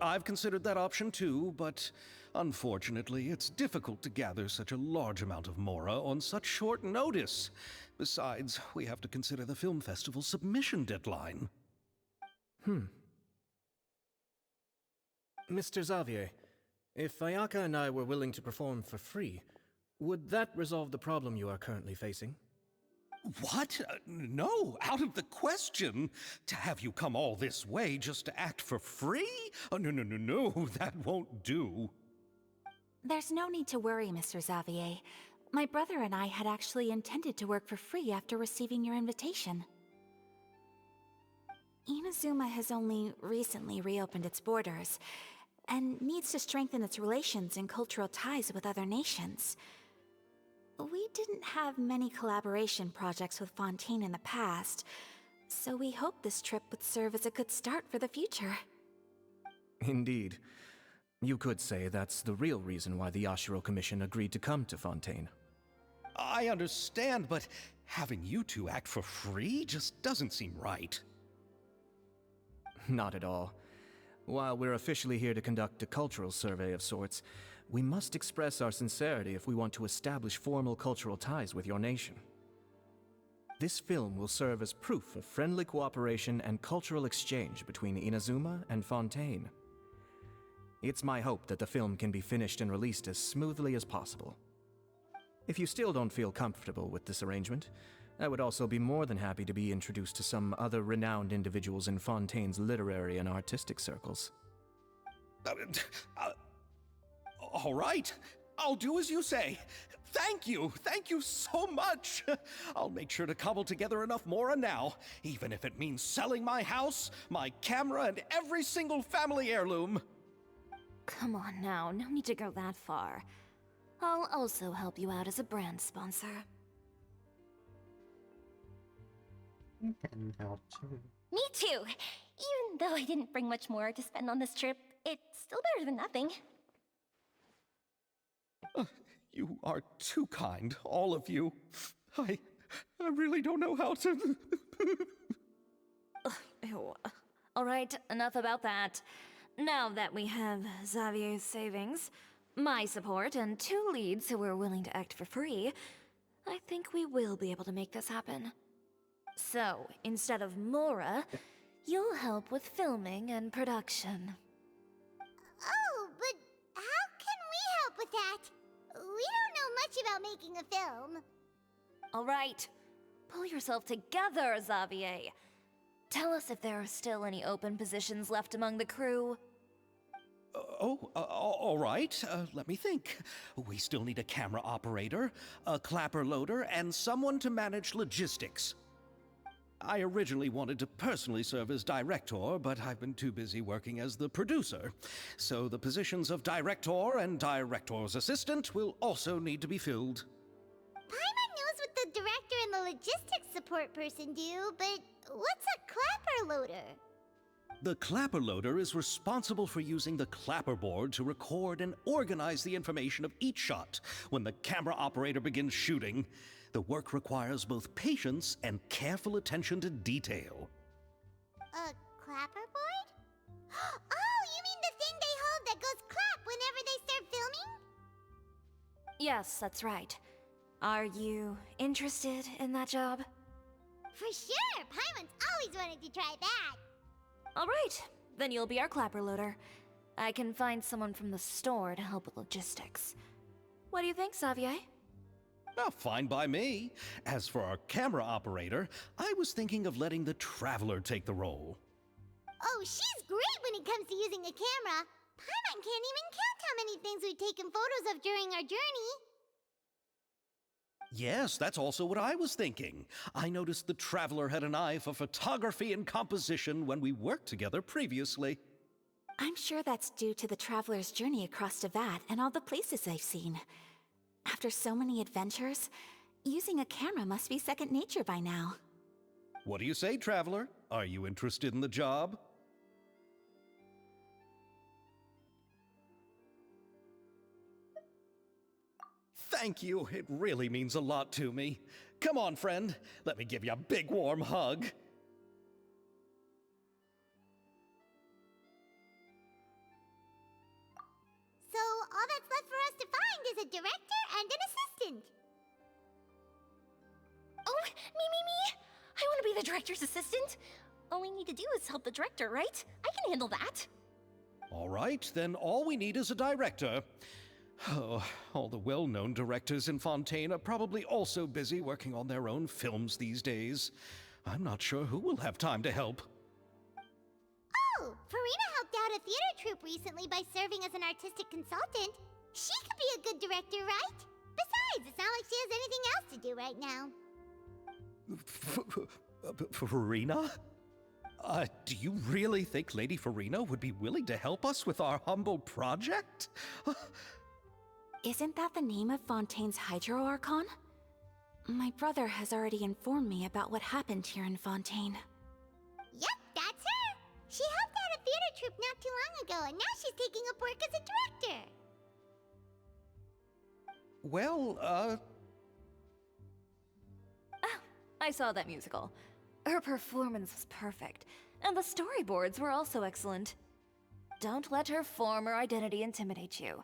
I've considered that option too, but unfortunately, it's difficult to gather such a large amount of mora on such short notice. Besides, we have to consider the film festival's submission deadline. Mr. Xavier, if Ayaka and I were willing to perform for free, would that resolve the problem you are currently facing? What? No, out of the question. To have you come all this way just to act for free? Oh, no, that won't do. There's no need to worry, Mr. Xavier. My brother and I had actually intended to work for free after receiving your invitation. Inazuma has only recently reopened its borders, and needs to strengthen its relations and cultural ties with other nations. We didn't have many collaboration projects with Fontaine in the past, so we hoped this trip would serve as a good start for the future. Indeed. You could say that's the real reason why the Yashiro Commission agreed to come to Fontaine. I understand, but having you two act for free just doesn't seem right. Not at all. While we're officially here to conduct a cultural survey of sorts, we must express our sincerity if we want to establish formal cultural ties with your nation. This film will serve as proof of friendly cooperation and cultural exchange between Inazuma and Fontaine. It's my hope that the film can be finished and released as smoothly as possible. If you still don't feel comfortable with this arrangement, I would also be more than happy to be introduced to some other renowned individuals in Fontaine's literary and artistic circles. All right, I'll do as you say. Thank you so much. I'll make sure to cobble together enough mora now, even if it means selling my house, my camera, and every single family heirloom. Come on now, no need to go that far. I'll also help you out as a brand sponsor. You can help too. Me too! Even though I didn't bring much more to spend on this trip, it's still better than nothing. You are too kind, all of you. I really don't know how to... Ew. Alright, enough about that. Now that we have Xavier's savings, my support, and 2 leads who are willing to act for free, I think we will be able to make this happen. So, instead of Mora, you'll help with filming and production. Oh, but how can we help with that? We don't know much about making a film. Alright, pull yourself together, Xavier. Tell us if there are still any open positions left among the crew. All right. Let me think. We still need a camera operator, a clapper loader, and someone to manage logistics. I originally wanted to personally serve as director, but I've been too busy working as the producer. So the positions of director and director's assistant will also need to be filled. Paimon knows what the director and the logistics support person do, but what's a clapper loader? The clapper loader is responsible for using the clapperboard to record and organize the information of each shot when the camera operator begins shooting. The work requires both patience and careful attention to detail. A clapperboard? Oh, you mean the thing they hold that goes clap whenever they start filming? Yes, that's right. Are you interested in that job? For sure! Paimon's always wanted to try that! All right, then you'll be our clapper loader. I can find someone from the store to help with logistics. What do you think, Xavier? Oh, fine by me. As for our camera operator, I was thinking of letting the Traveler take the role. Oh, she's great when it comes to using a camera. Paimon can't even count how many things we've taken photos of during our journey. Yes, that's also what I was thinking. I noticed the Traveler had an eye for photography and composition when we worked together previously. I'm sure that's due to the Traveler's journey across Devat and all the places they've seen. After so many adventures, using a camera must be second nature by now. What do you say, Traveler? Are you interested in the job? Thank you. It really means a lot to me. Come on, friend. Let me give you a big warm hug. So all that's left for us to find is a director and an assistant. Oh, me! I want to be the director's assistant. All we need to do is help the director, right? I can handle that. All right, then all we need is a director. Oh, all the well-known directors in Fontaine are probably also busy working on their own films these days. I'm not sure who will have time to help. Oh, Farina helped out a theater troupe recently by serving as an artistic consultant. She could be a good director, right? Besides, it's not like she has anything else to do right now. Farina? Do you really think Lady Farina would be willing to help us with our humble project? Isn't that the name of Fontaine's Hydro Archon? My brother has already informed me about what happened here in Fontaine. Yep, that's her! She helped out a theater troupe not too long ago, and now she's taking up work as a director. Well, Oh, I saw that musical. Her performance was perfect, and the storyboards were also excellent. Don't let her form or identity intimidate you.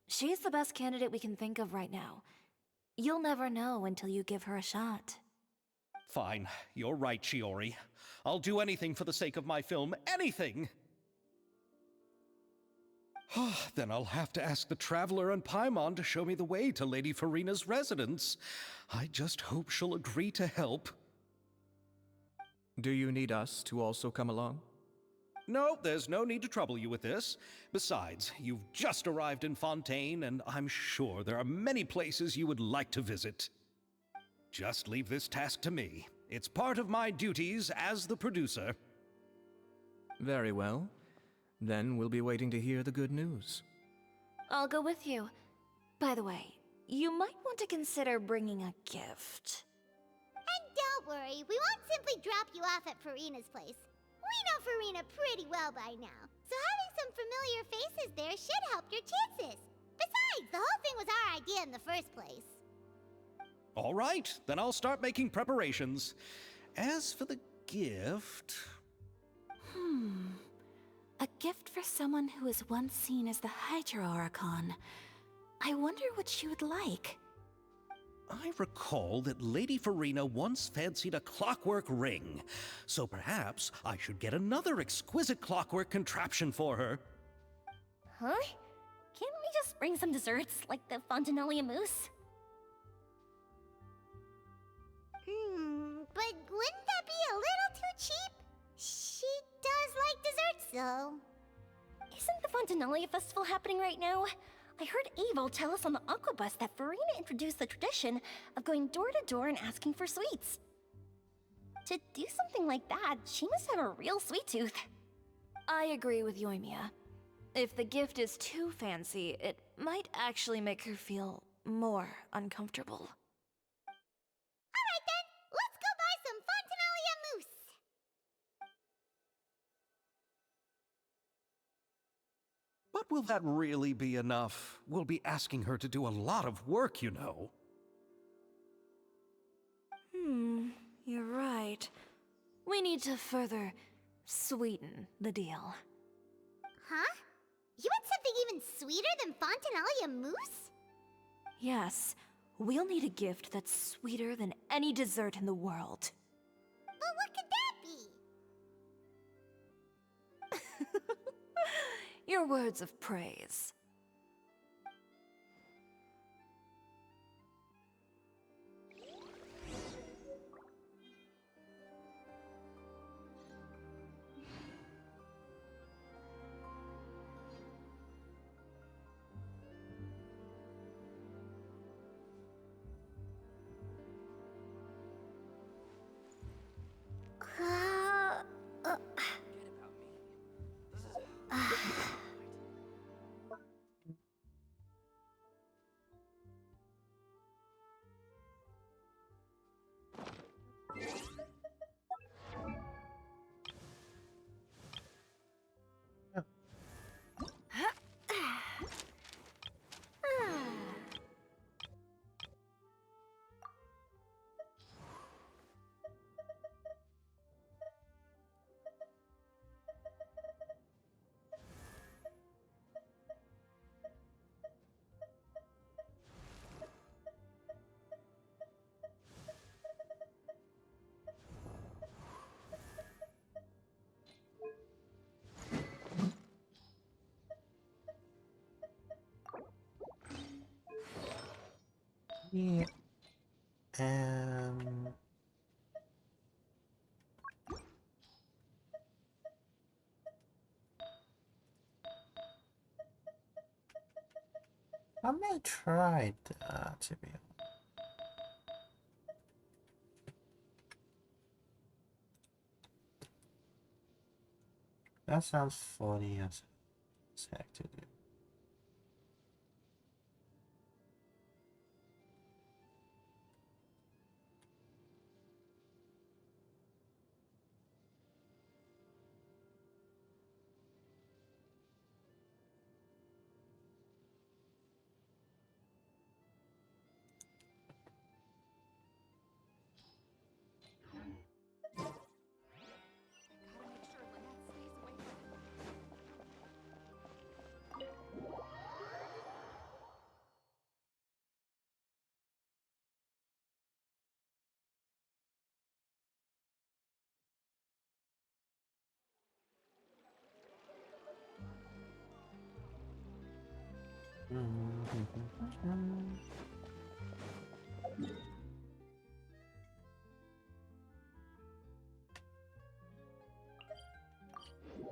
She's the best candidate we can think of right now. You'll never know until you give her a shot. fine. You're right, Shiori. I'll do anything for the sake of my film. Anything! Then I'll have to ask the Traveler and Paimon to show me the way to Lady Farina's residence. I just hope she'll agree to help. Do you need us to also come along? No, there's no need to trouble you with this. Besides, you've just arrived in Fontaine, and I'm sure there are many places you would like to visit. Just leave this task to me. It's part of my duties as the producer. Very well. Then we'll be waiting to hear the good news. I'll go with you. By the way, you might want to consider bringing a gift. And don't worry, we won't simply drop you off at Farina's place. We know Farina pretty well by now, so having some familiar faces there should help your chances. Besides, the whole thing was our idea in the first place. All right, then I'll start making preparations. As for the gift... A gift for someone who was once seen as the Hydro Archon. I wonder what she would like. I recall that Lady Farina once fancied a clockwork ring, so perhaps I should get another exquisite clockwork contraption for her. Huh? Can't we just bring some desserts, like the Fontinalia mousse? But wouldn't that be a little too cheap? She does like desserts, though. Isn't the Fontinalia festival happening right now? I heard Abel tell us on the Aquabus that Farina introduced the tradition of going door to door and asking for sweets. To do something like that, she must have a real sweet tooth. I agree with Yoimiya. If the gift is too fancy, it might actually make her feel more uncomfortable. Alright then, let's go buy some Fontinalia mousse! But will that really be enough? We'll be asking her to do a lot of work, you know. You're right. We need to further sweeten the deal. Huh? You want something even sweeter than Fontinalia mousse? Yes, we'll need a gift that's sweeter than any dessert in the world. But what could that be? Your words of praise. Yeah. I may try that, to be honest. That sounds funny as heck to do.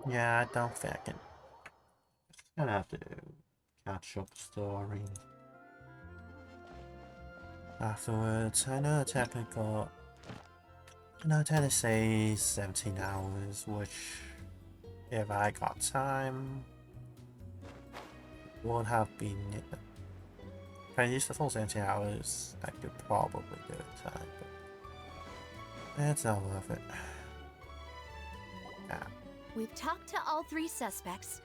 Yeah, I don't think I can. Just gonna have to catch up the story afterwards. I know technical. I know technically say 17 hours, which if I got time would have been. If I used the full 17 hours, I could probably do it in time, but it's not worth it. Yeah. We've talked to all three suspects,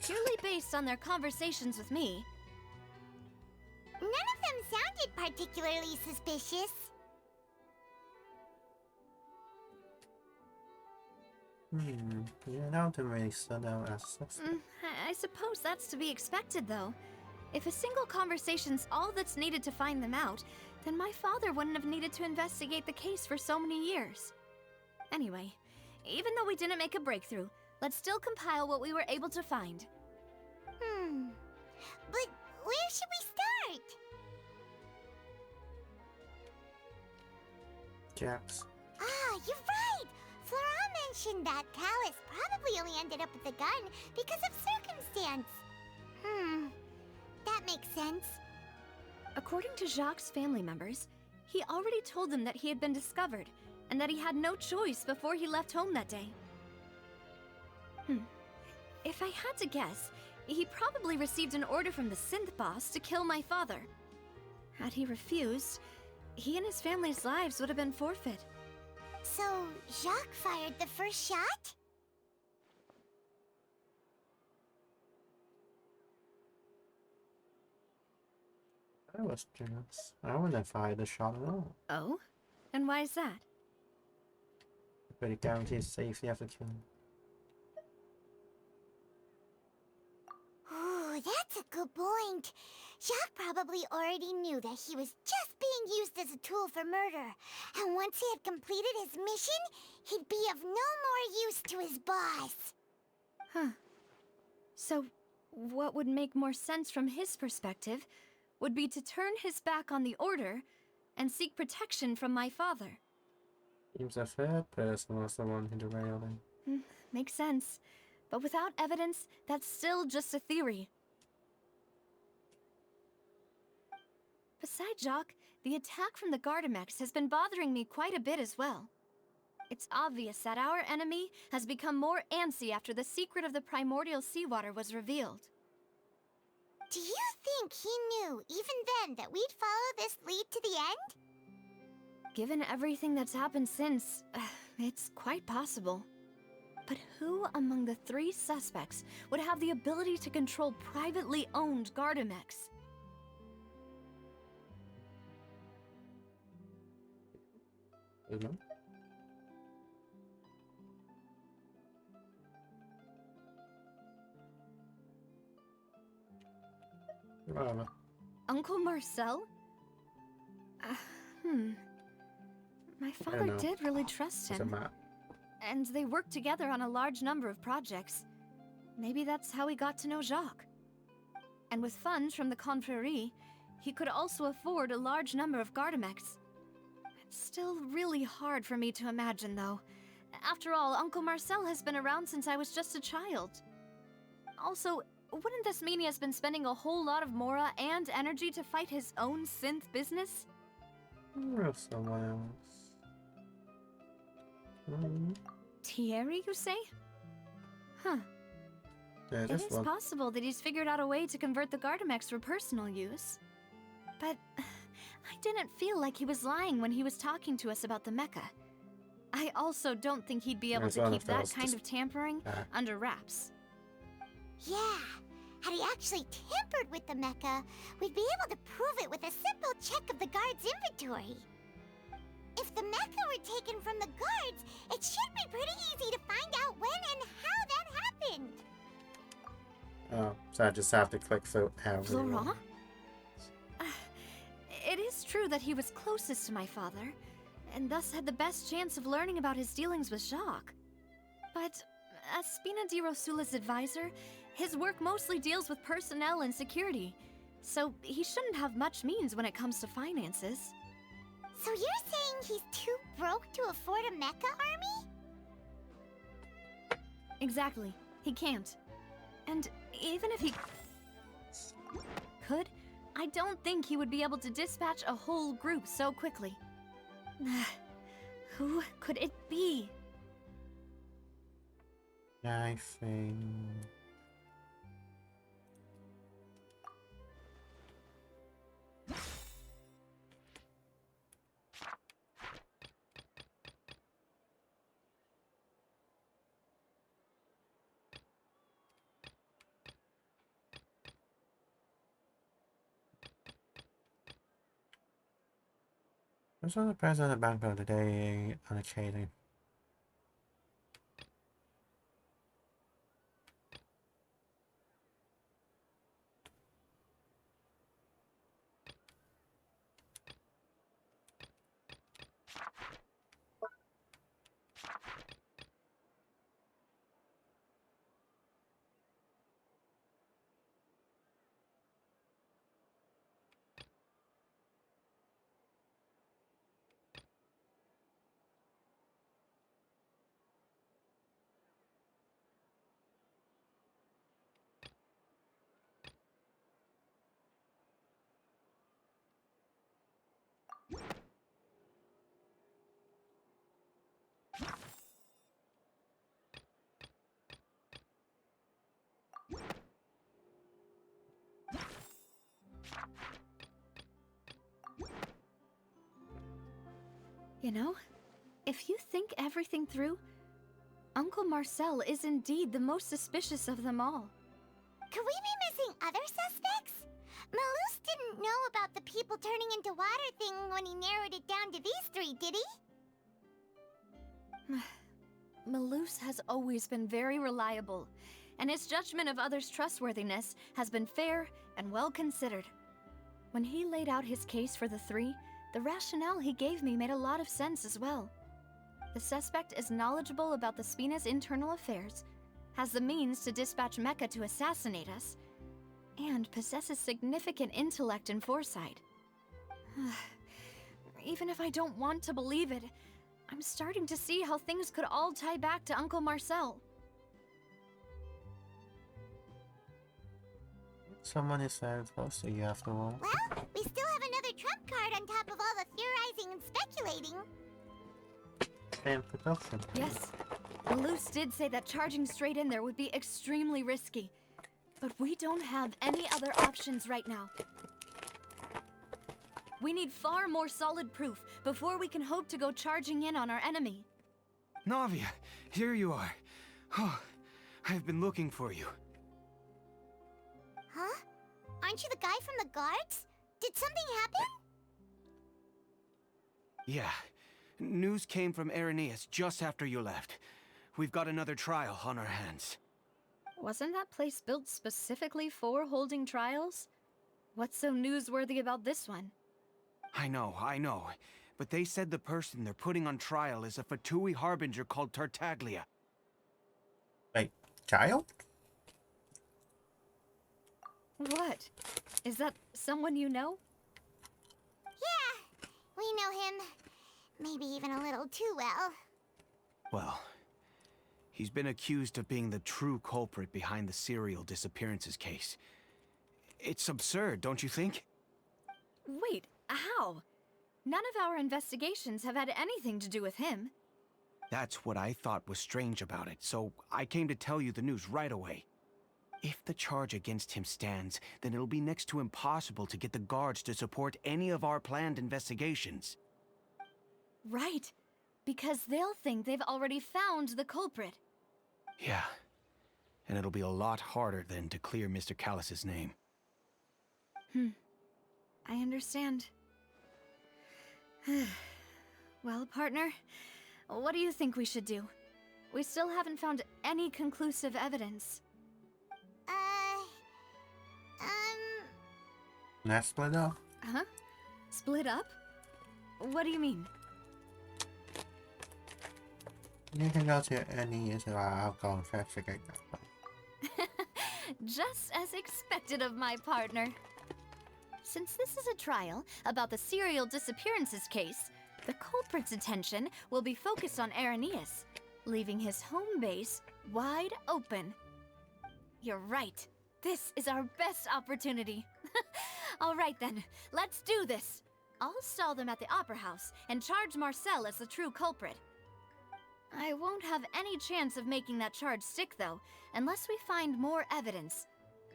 purely based on their conversations with me. None of them sounded particularly suspicious. You don't really stand out as suspect. I suppose that's to be expected, though. If a single conversation's all that's needed to find them out, then my father wouldn't have needed to investigate the case for so many years. Anyway, even though we didn't make a breakthrough, let's still compile what we were able to find. But where should we start? Jax. Ah, you're right! Flora mentioned that Callus probably only ended up with the gun because of circumstance. That makes sense. According to Jacques' family members, he already told them that he had been discovered, and that he had no choice before he left home that day. If I had to guess, he probably received an order from the synth boss to kill my father. Had he refused, he and his family's lives would have been forfeit. So, Jacques fired the first shot? I was generous. I wouldn't have fired the shot at all. Oh? And why is that? But it guarantees safety after killing. Ooh, that's a good point. Jacques probably already knew that he was just being used as a tool for murder. And once he had completed his mission, he'd be of no more use to his boss. Huh. So, what would make more sense from his perspective would be to turn his back on the Order and seek protection from my father. Seems a third person was the one who derailed him. Makes sense. But without evidence, that's still just a theory. Besides Jacques, the attack from the Gardamex has been bothering me quite a bit as well. It's obvious that our enemy has become more antsy after the secret of the primordial seawater was revealed. Do you think he knew, even then, that we'd follow this lead to the end? Given everything that's happened since, it's quite possible. But who among the 3 suspects would have the ability to control privately owned Gardamex? Isn't Whatever. Uncle Marcel? My father did really trust It's a him. map. And they worked together on a large number of projects. Maybe that's how he got to know Jacques. And with funds from the Confrérie, he could also afford a large number of Gardamex. It's still really hard for me to imagine, though. After all, Uncle Marcel has been around since I was just a child. Also, wouldn't this mean he has been spending a whole lot of mora and energy to fight his own synth business? Or someone else. Thierry, you say? Huh. Yeah, It is possible that he's figured out a way to convert the Gardamex for personal use. But I didn't feel like he was lying when he was talking to us about the mecha. I also don't think he'd be able to keep that kind of tampering under wraps. Yeah, had he actually tampered with the mecha, we'd be able to prove it with a simple check of the guard's inventory. If the mecha were taken from the guards, it should be pretty easy to find out when and how that happened. Oh, so I just have to click through everyone. Laurent? It is true that he was closest to my father, and thus had the best chance of learning about his dealings with Jacques. But as Spina di Rosula's advisor, his work mostly deals with personnel and security, so he shouldn't have much means when it comes to finances. So you're saying he's too broke to afford a mecha army? Exactly. He can't. And even if he could, I don't think he would be able to dispatch a whole group so quickly. Who could it be? I think... Who's on the president of the bank of the day on occasion? You know, if you think everything through, Uncle Marcel is indeed the most suspicious of them all. Could we be missing other suspects? Malus didn't know about the people turning into water thing when he narrowed it down to these three, did he? Malus has always been very reliable, and his judgment of others' trustworthiness has been fair and well considered. When he laid out his case for the three, the rationale he gave me made a lot of sense as well. The suspect is knowledgeable about the Spina's internal affairs, has the means to dispatch Mecha to assassinate us, and possesses significant intellect and foresight. Even if I don't want to believe it, I'm starting to see how things could all tie back to Uncle Marcel. Someone is very close to you after all. Well, we still have another trump card on top of all the theorizing and speculating. And production. Yes, Malus did say that charging straight in there would be extremely risky. But we don't have any other options right now. We need far more solid proof before we can hope to go charging in on our enemy. Navia, here you are. Oh, I've been looking for you. Huh? Aren't you the guy from the guards? Did something happen? Yeah. News came from Irenaeus just after you left. We've got another trial on our hands. Wasn't that place built specifically for holding trials? What's so newsworthy about this one? I know. But they said the person they're putting on trial is a Fatui harbinger called Tartaglia. Wait, child? What? Is that someone you know? Yeah, we know him. Maybe even a little too well. Well, he's been accused of being the true culprit behind the serial disappearances case. It's absurd, don't you think? Wait, how? None of our investigations have had anything to do with him. That's what I thought was strange about it, so I came to tell you the news right away. If the charge against him stands, then it'll be next to impossible to get the guards to support any of our planned investigations. Right, because they'll think they've already found the culprit. Yeah, and it'll be a lot harder then to clear Mr. Callus's name. I understand. Well, partner, what do you think we should do? We still haven't found any conclusive evidence. Let's split up. Huh? Split up? What do you mean? You can go to any so I'll go investigate that one. Just as expected of my partner. Since this is a trial about the serial disappearances case, the culprit's attention will be focused on Irenaeus, leaving his home base wide open. You're right. This is our best opportunity. All right then, let's do this. I'll stall them at the Opera House and charge Marcel as the true culprit. I won't have any chance of making that charge stick, though, unless we find more evidence.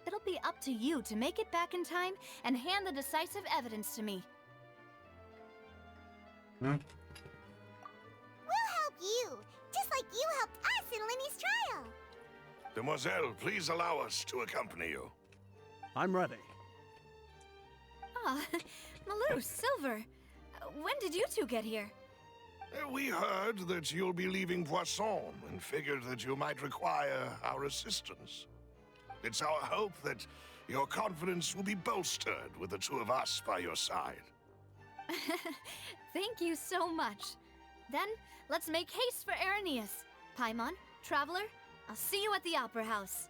It'll be up to you to make it back in time and hand the decisive evidence to me. We'll help you, just like you helped us in Linny's trial. Demoiselle, please allow us to accompany you. I'm ready. Ah, Malus, Silver, when did you two get here? We heard that you'll be leaving Poisson and figured that you might require our assistance. It's our hope that your confidence will be bolstered with the two of us by your side. Thank you so much. Then, let's make haste for Irenaeus. Paimon, Traveler, I'll see you at the Opera House.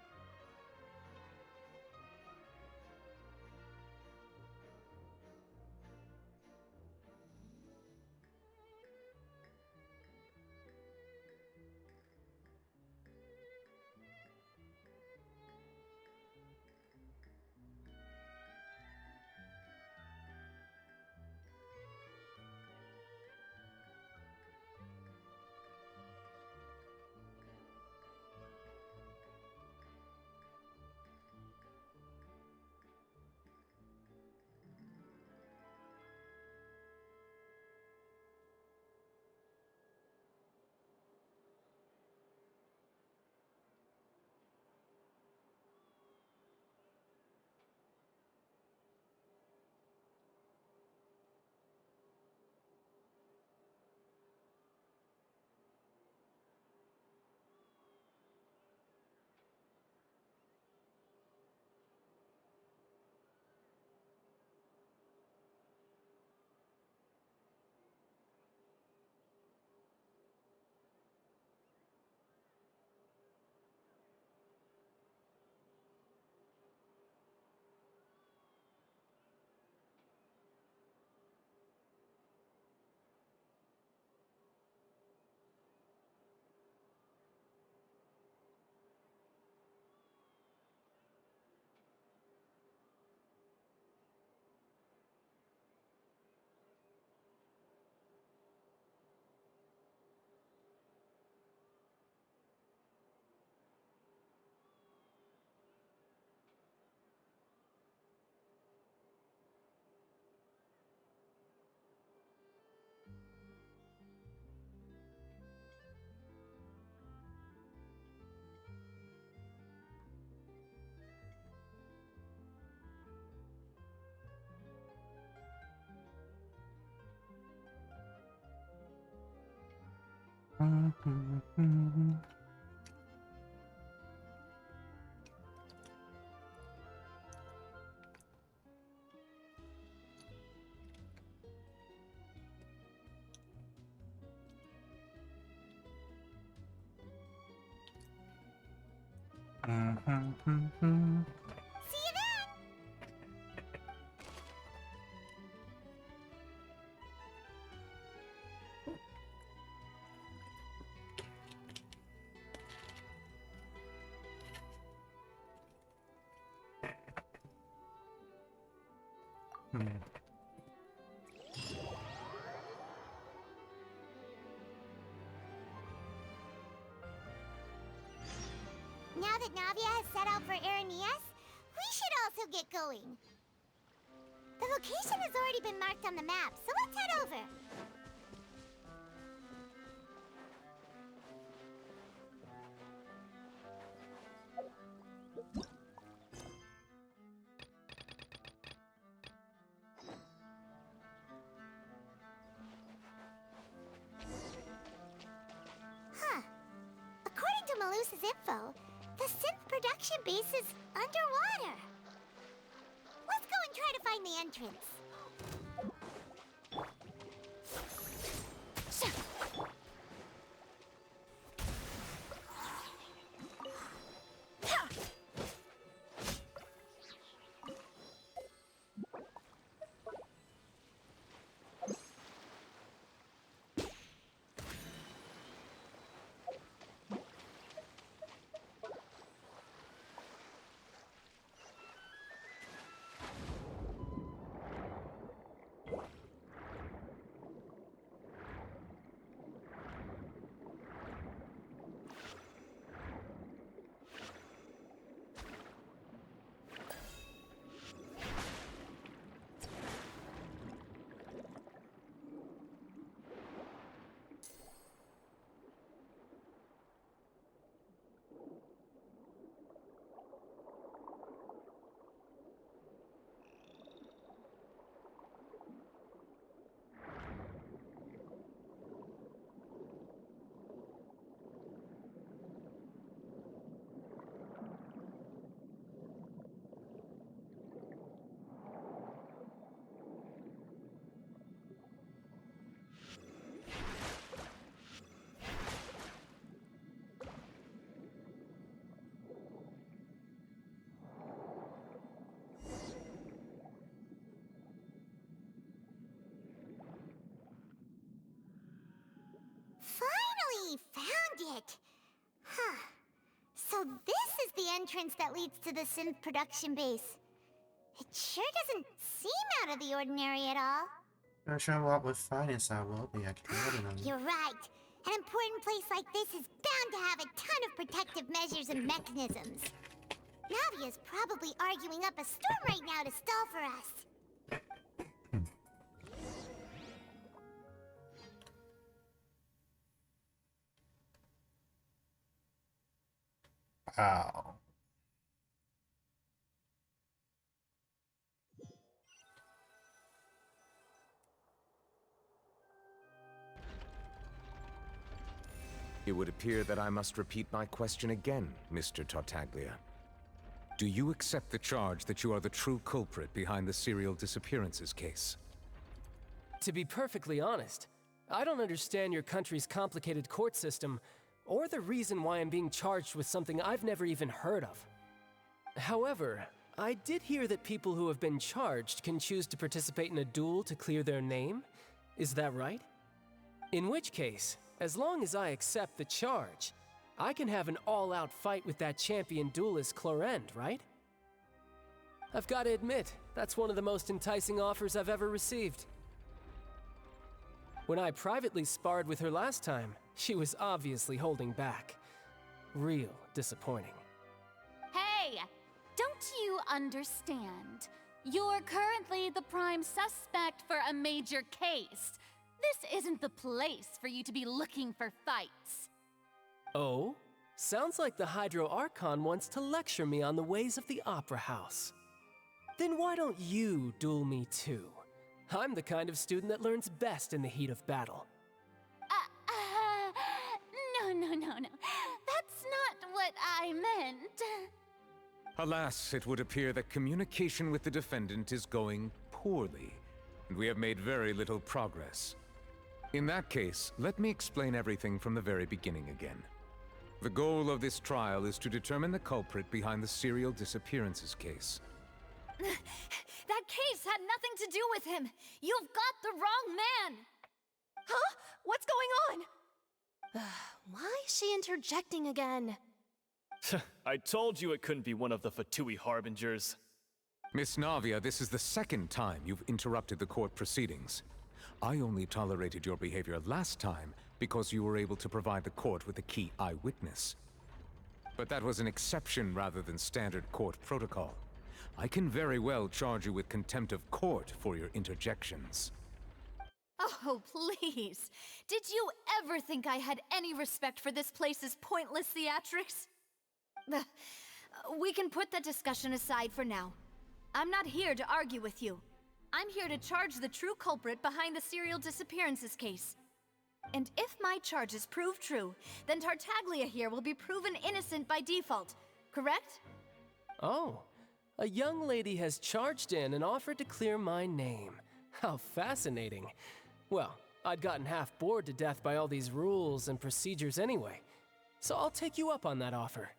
See you then! Now that Navia has set out for Aranias, we should also get going. The location has already been marked on the map, so let's head over. Huh. According to Malusa's info, the synth production base is underwater. Let's go and try to find the entrance. Finally found it! Huh. So this is the entrance that leads to the synth production base. It sure doesn't seem out of the ordinary at all. Not sure what we're finding, so I will be extraordinary. You're right. An important place like this is bound to have a ton of protective measures and mechanisms. Navia's probably arguing up a storm right now to stall for us. Ow. It would appear that I must repeat my question again, Mr. Tartaglia. Do you accept the charge that you are the true culprit behind the serial disappearances case? To be perfectly honest, I don't understand your country's complicated court system, or the reason why I'm being charged with something I've never even heard of. However, I did hear that people who have been charged can choose to participate in a duel to clear their name. Is that right? In which case, as long as I accept the charge, I can have an all-out fight with that champion duelist Clorend, right? I've got to admit, that's one of the most enticing offers I've ever received. When I privately sparred with her last time, she was obviously holding back. Real disappointing. Hey! Don't you understand? You're currently the prime suspect for a major case. This isn't the place for you to be looking for fights. Oh? Sounds like the Hydro Archon wants to lecture me on the ways of the Opera House. Then why don't you duel me too? I'm the kind of student that learns best in the heat of battle. no. That's not what I meant. Alas, it would appear that communication with the defendant is going poorly, and we have made very little progress. In that case, let me explain everything from the very beginning again. The goal of this trial is to determine the culprit behind the serial disappearances case. That case had nothing to do with him. You've got the wrong man. Huh? What's going on? Why is she interjecting again? I told you it couldn't be one of the Fatui Harbingers. Miss Navia, this is the second time you've interrupted the court proceedings. I only tolerated your behavior last time because you were able to provide the court with a key eyewitness. But that was an exception rather than standard court protocol. I can very well charge you with contempt of court for your interjections. Oh, please. Did you ever think I had any respect for this place's pointless theatrics? We can put that discussion aside for now. I'm not here to argue with you. I'm here to charge the true culprit behind the serial disappearances case. And if my charges prove true, then Tartaglia here will be proven innocent by default, correct? Oh, a young lady has charged in and offered to clear my name. How fascinating. Well, I'd gotten half bored to death by all these rules and procedures anyway, so I'll take you up on that offer.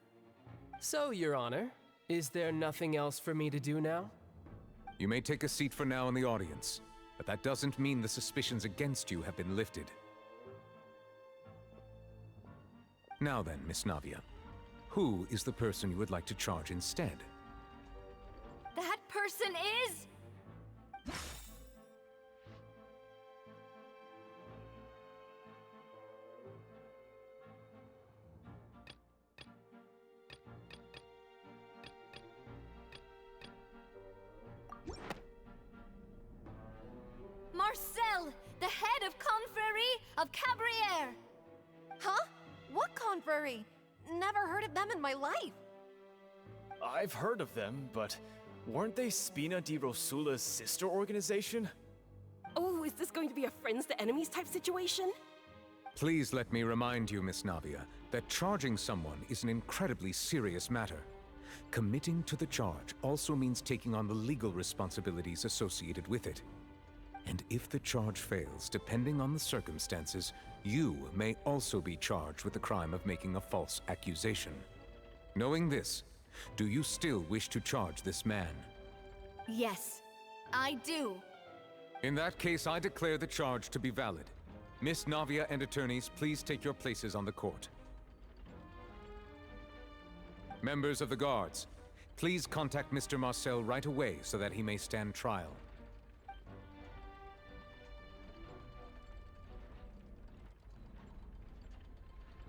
So, Your Honor, is there nothing else for me to do now? You may take a seat for now in the audience, but that doesn't mean the suspicions against you have been lifted. Now then, Miss Navia, who is the person you would like to charge instead? That person is... Marcel, the head of Confrérie of Cabrières! Huh? What confrérie? Never heard of them in my life. I've heard of them, but weren't they Spina di Rosula's sister organization? Oh, is this going to be a friends to enemies type situation? Please let me remind you, Miss Navia, that charging someone is an incredibly serious matter. Committing to the charge also means taking on the legal responsibilities associated with it. And if the charge fails, depending on the circumstances, you may also be charged with the crime of making a false accusation. Knowing this, do you still wish to charge this man? Yes, I do. In that case, I declare the charge to be valid. Miss Navia and attorneys, please take your places on the court. Members of the guards, please contact Mr. Marcel right away so that he may stand trial.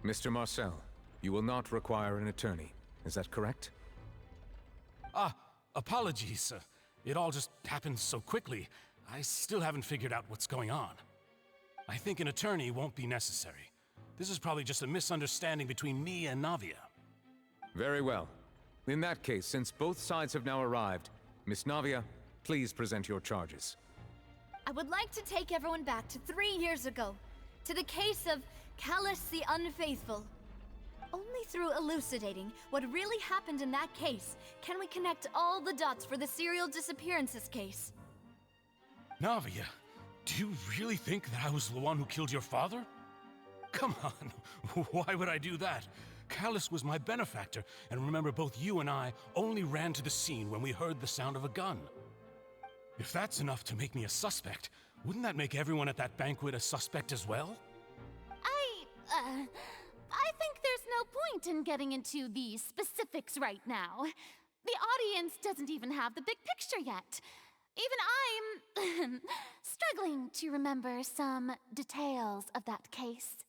Mr. Marcel, you will not require an attorney. Is that correct? Apologies. It all just happened so quickly. I still haven't figured out what's going on. I think an attorney won't be necessary. This is probably just a misunderstanding between me and Navia. Very well. In that case, since both sides have now arrived, Miss Navia, please present your charges. I would like to take everyone back to 3 years ago, to the case of Callus the Unfaithful. Only through elucidating what really happened in that case can we connect all the dots for the serial disappearances case. Navia, do you really think that I was the one who killed your father? Come on, why would I do that? Callus was my benefactor, and remember both you and I only ran to the scene when we heard the sound of a gun. If that's enough to make me a suspect, wouldn't that make everyone at that banquet a suspect as well? I think there's no point in getting into the specifics right now. The audience doesn't even have the big picture yet. Even I'm struggling to remember some details of that case.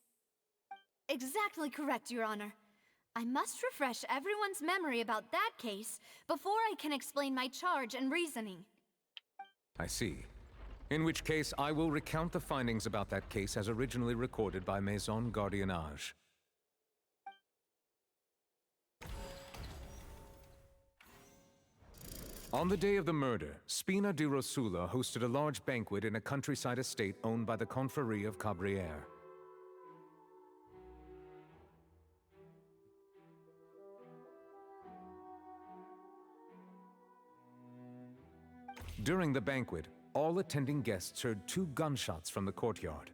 Exactly correct, Your Honor. I must refresh everyone's memory about that case before I can explain my charge and reasoning. I see. In which case, I will recount the findings about that case as originally recorded by Maison Gardiennage. On the day of the murder, Spina di Rosula hosted a large banquet in a countryside estate owned by the Confrérie of Cabrières. During the banquet, all attending guests heard 2 gunshots from the courtyard.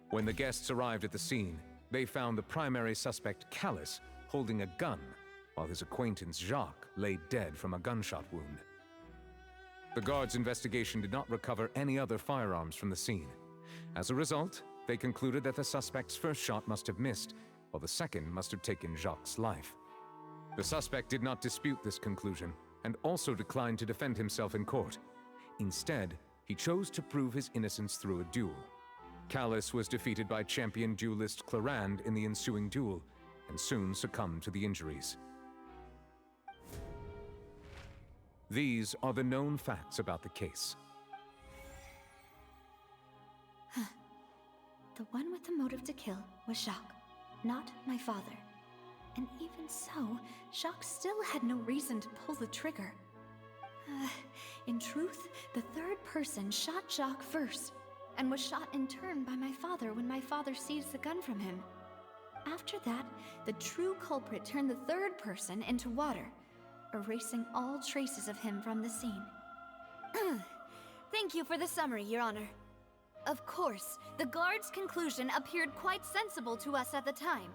When the guests arrived at the scene, they found the primary suspect, Callus, holding a gun, while his acquaintance, Jacques, lay dead from a gunshot wound. The guards' investigation did not recover any other firearms from the scene. As a result, they concluded that the suspect's first shot must have missed, while the second must have taken Jacques' life. The suspect did not dispute this conclusion, and also declined to defend himself in court. Instead, he chose to prove his innocence through a duel. Callus was defeated by champion duelist Clarand in the ensuing duel, and soon succumbed to the injuries. These are the known facts about the case. The one with the motive to kill was Jacques, not my father. And even so, Jacques still had no reason to pull the trigger. In truth, the third person shot Jacques first, and was shot in turn by my father when my father seized the gun from him. After that, the true culprit turned the third person into water, erasing all traces of him from the scene. Thank you for the summary, Your Honor. Of course, the guard's conclusion appeared quite sensible to us at the time.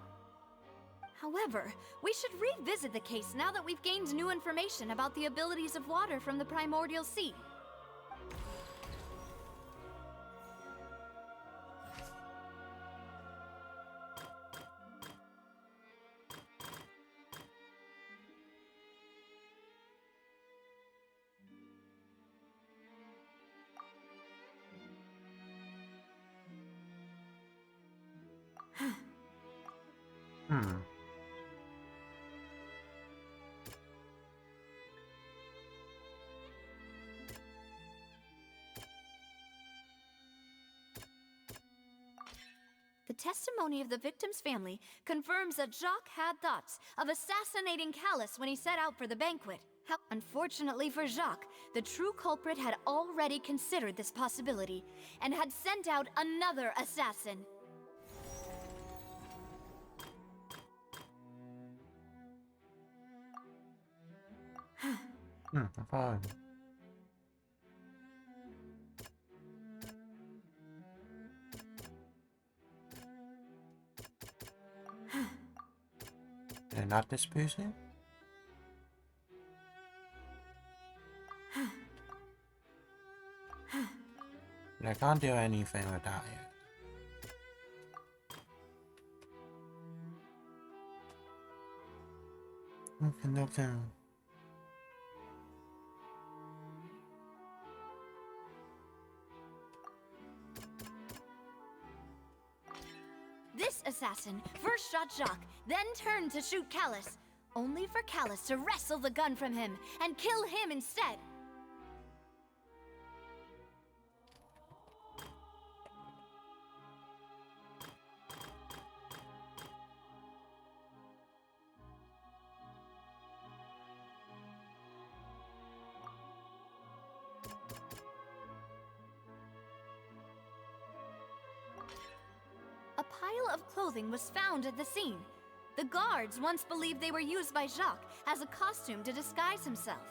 However, we should revisit the case now that we've gained new information about the abilities of water from the primordial sea. The testimony of the victim's family confirms that Jacques had thoughts of assassinating Callus when he set out for the banquet. Unfortunately for Jacques, the true culprit had already considered this possibility and had sent out another assassin. Fine. They're not disputing? But I can't do anything with that yet. Okay. This assassin first shot Jacques, then turned to shoot Callus, only for Callus to wrestle the gun from him and kill him instead. A pile of clothing was found at the scene. The guards once believed they were used by Jacques as a costume to disguise himself.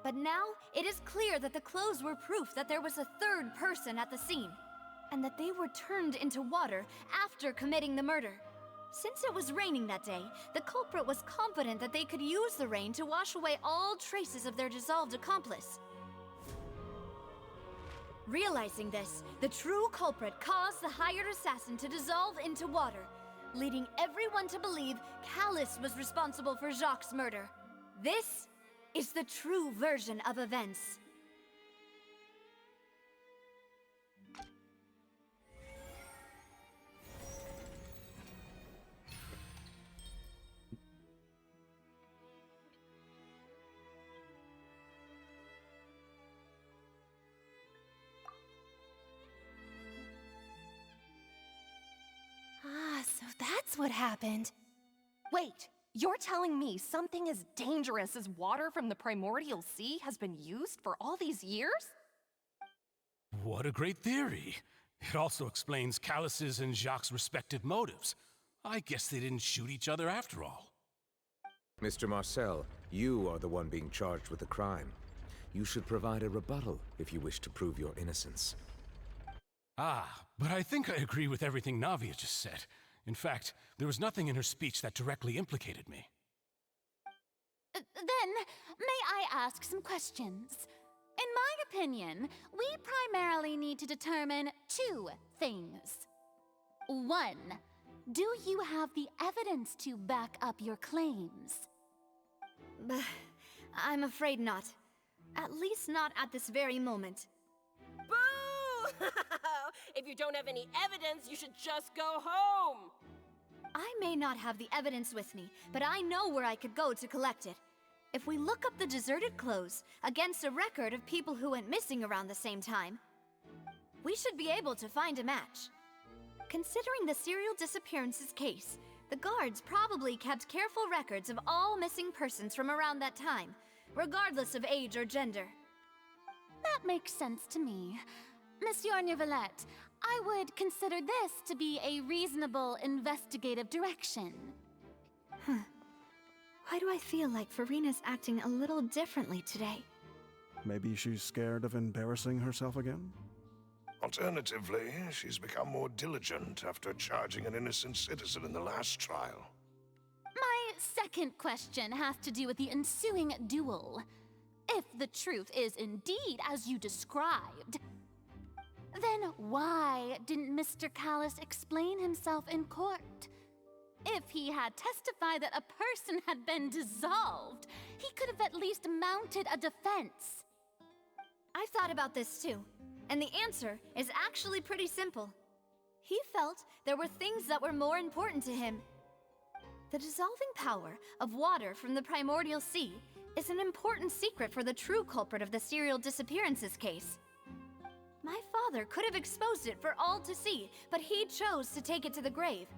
But now, it is clear that the clothes were proof that there was a third person at the scene, and that they were turned into water after committing the murder. Since it was raining that day, the culprit was confident that they could use the rain to wash away all traces of their dissolved accomplice. Realizing this, the true culprit caused the hired assassin to dissolve into water, leading everyone to believe Callus was responsible for Jacques' murder. This is the true version of events. Ah, so that's what happened. Wait, you're telling me something as dangerous as water from the primordial sea has been used for all these years? What a great theory! It also explains Callus's and Jacques' respective motives. I guess they didn't shoot each other after all. Mr. Marcel, you are the one being charged with the crime. You should provide a rebuttal if you wish to prove your innocence. Ah, but I think I agree with everything Navia just said. In fact, there was nothing in her speech that directly implicated me. Then, may I ask some questions? In my opinion, we primarily need to determine two things. One, do you have the evidence to back up your claims? I'm afraid not. At least not at this very moment. Boo! If you don't have any evidence, you should just go home! I may not have the evidence with me, but I know where I could go to collect it. If we look up the deserted clothes against a record of people who went missing around the same time, we should be able to find a match. Considering the serial disappearances case, the guards probably kept careful records of all missing persons from around that time, regardless of age or gender. That makes sense to me. Monsieur Neuvillette, I would consider this to be a reasonable investigative direction. Why do I feel like Farina's acting a little differently today? Maybe she's scared of embarrassing herself again? Alternatively, she's become more diligent after charging an innocent citizen in the last trial. My second question has to do with the ensuing duel. If the truth is indeed as you described, then why didn't Mr. Callus explain himself in court? If he had testified that a person had been dissolved, he could have at least mounted a defense. I've thought about this too, and the answer is actually pretty simple. He felt there were things that were more important to him. The dissolving power of water from the primordial sea is an important secret for the true culprit of the serial disappearances case. My father could have exposed it for all to see, but he chose to take it to the grave.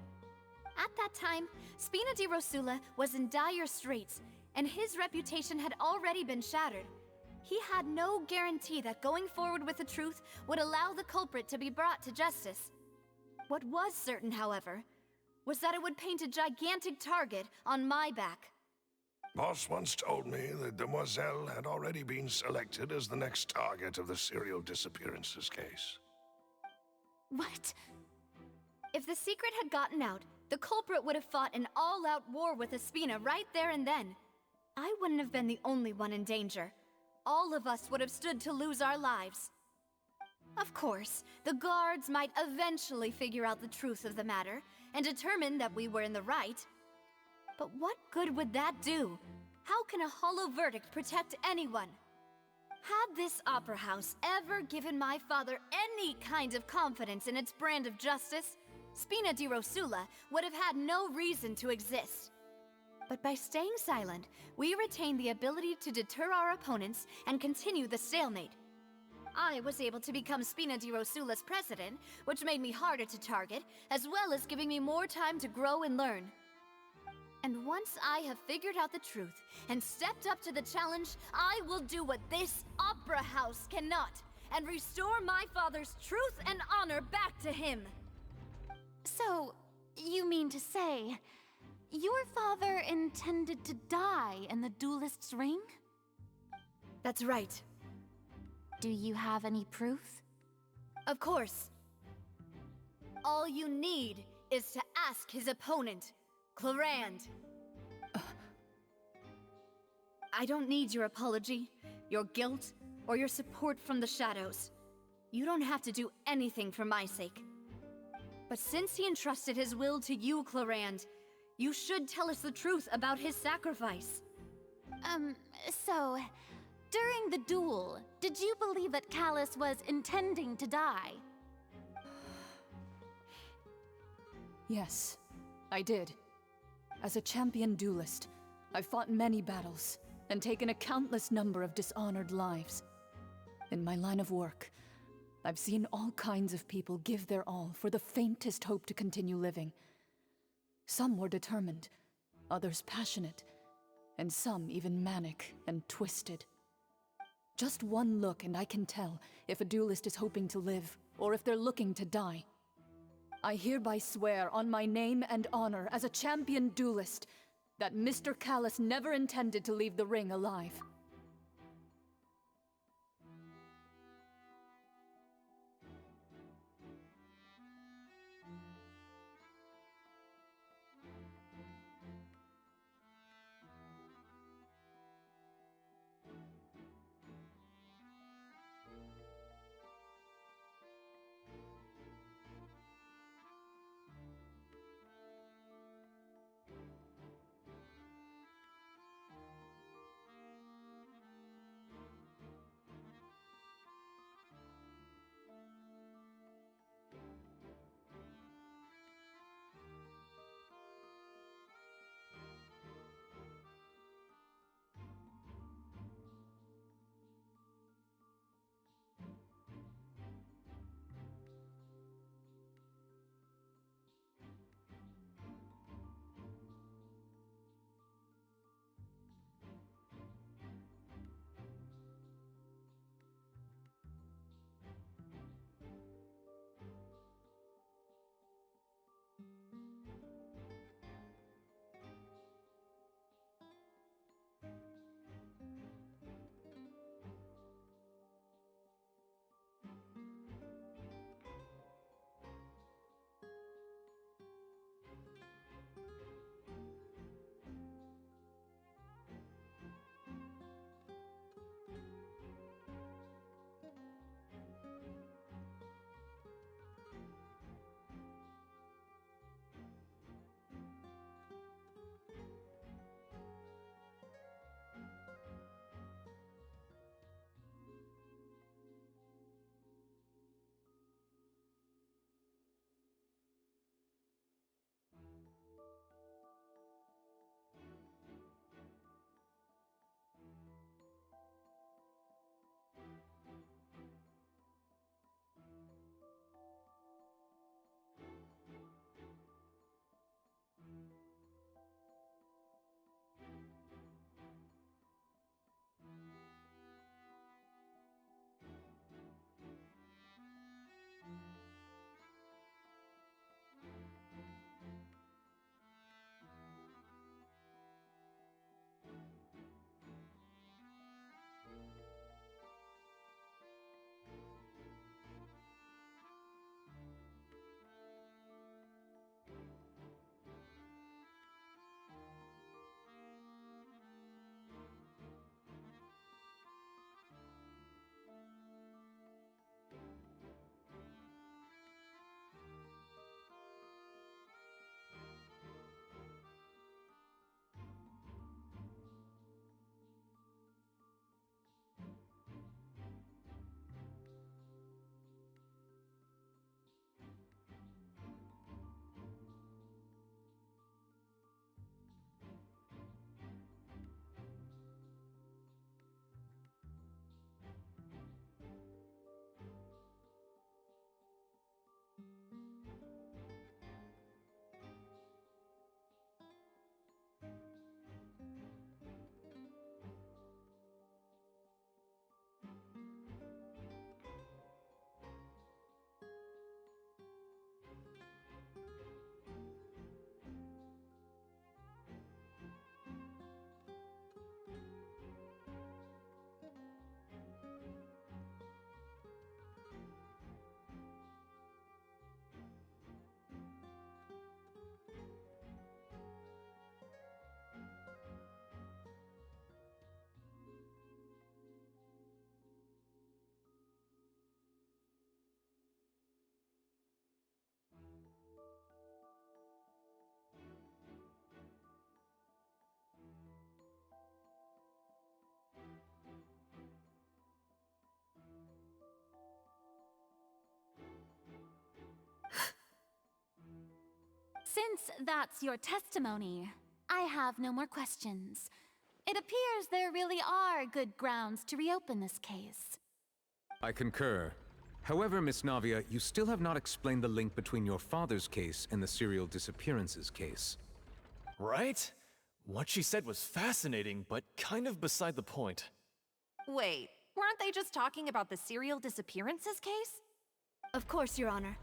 At that time, Spina di Rosula was in dire straits, and his reputation had already been shattered. He had no guarantee that going forward with the truth would allow the culprit to be brought to justice. What was certain, however, was that it would paint a gigantic target on my back. Boss once told me that Demoiselle had already been selected as the next target of the serial disappearances case. What? If the secret had gotten out, the culprit would have fought an all-out war with Espina right there and then. I wouldn't have been the only one in danger. All of us would have stood to lose our lives. Of course, the guards might eventually figure out the truth of the matter and determine that we were in the right. But what good would that do? How can a hollow verdict protect anyone? Had this opera house ever given my father any kind of confidence in its brand of justice, Spina di Rosula would have had no reason to exist. But by staying silent, we retain the ability to deter our opponents and continue the stalemate. I was able to become Spina di Rosula's president, which made me harder to target, as well as giving me more time to grow and learn. And once I have figured out the truth and stepped up to the challenge, I will do what this opera house cannot, and restore my father's truth and honor back to him. So, you mean to say, your father intended to die in the duelist's ring? That's right. Do you have any proof? Of course. All you need is to ask his opponent, Clarand. I don't need your apology, your guilt, or your support from the shadows. You don't have to do anything for my sake. But since he entrusted his will to you, Clarand, you should tell us the truth about his sacrifice. So, during the duel, did you believe that Callus was intending to die? Yes, I did. As a champion duelist, I've fought many battles and taken a countless number of dishonored lives. In my line of work, I've seen all kinds of people give their all for the faintest hope to continue living. Some were determined, others passionate, and some even manic and twisted. Just one look and I can tell if a duelist is hoping to live or if they're looking to die. I hereby swear on my name and honor as a champion duelist that Mr. Callus never intended to leave the ring alive. Since that's your testimony, I have no more questions. It appears there really are good grounds to reopen this case. I concur. However, Miss Navia, you still have not explained the link between your father's case and the serial disappearances case. Right? What she said was fascinating, but kind of beside the point. Wait, weren't they just talking about the serial disappearances case? Of course, Your Honor.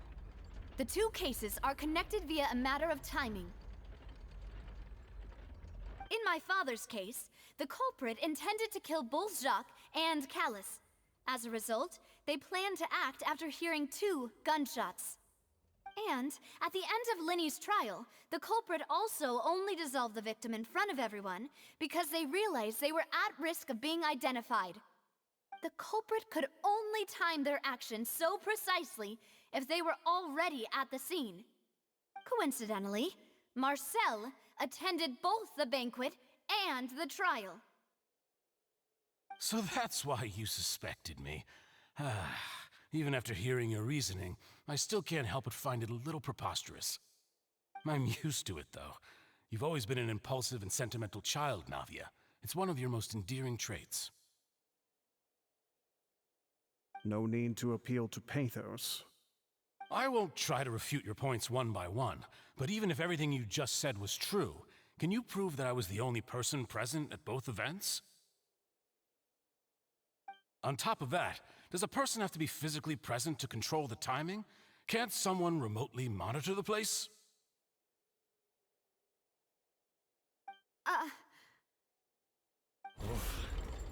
The two cases are connected via a matter of timing. In my father's case, the culprit intended to kill both Jacques and Callus. As a result, they planned to act after hearing 2 gunshots. And, at the end of Linny's trial, the culprit also only dissolved the victim in front of everyone because they realized they were at risk of being identified. The culprit could only time their actions so precisely if they were already at the scene. Coincidentally, Marcel attended both the banquet and the trial. So that's why you suspected me. Even after hearing your reasoning, I still can't help but find it a little preposterous. I'm used to it, though. You've always been an impulsive and sentimental child, Navia. It's one of your most endearing traits. No need to appeal to pathos. I won't try to refute your points one by one, but even if everything you just said was true, can you prove that I was the only person present at both events? On top of that, does a person have to be physically present to control the timing? Can't someone remotely monitor the place?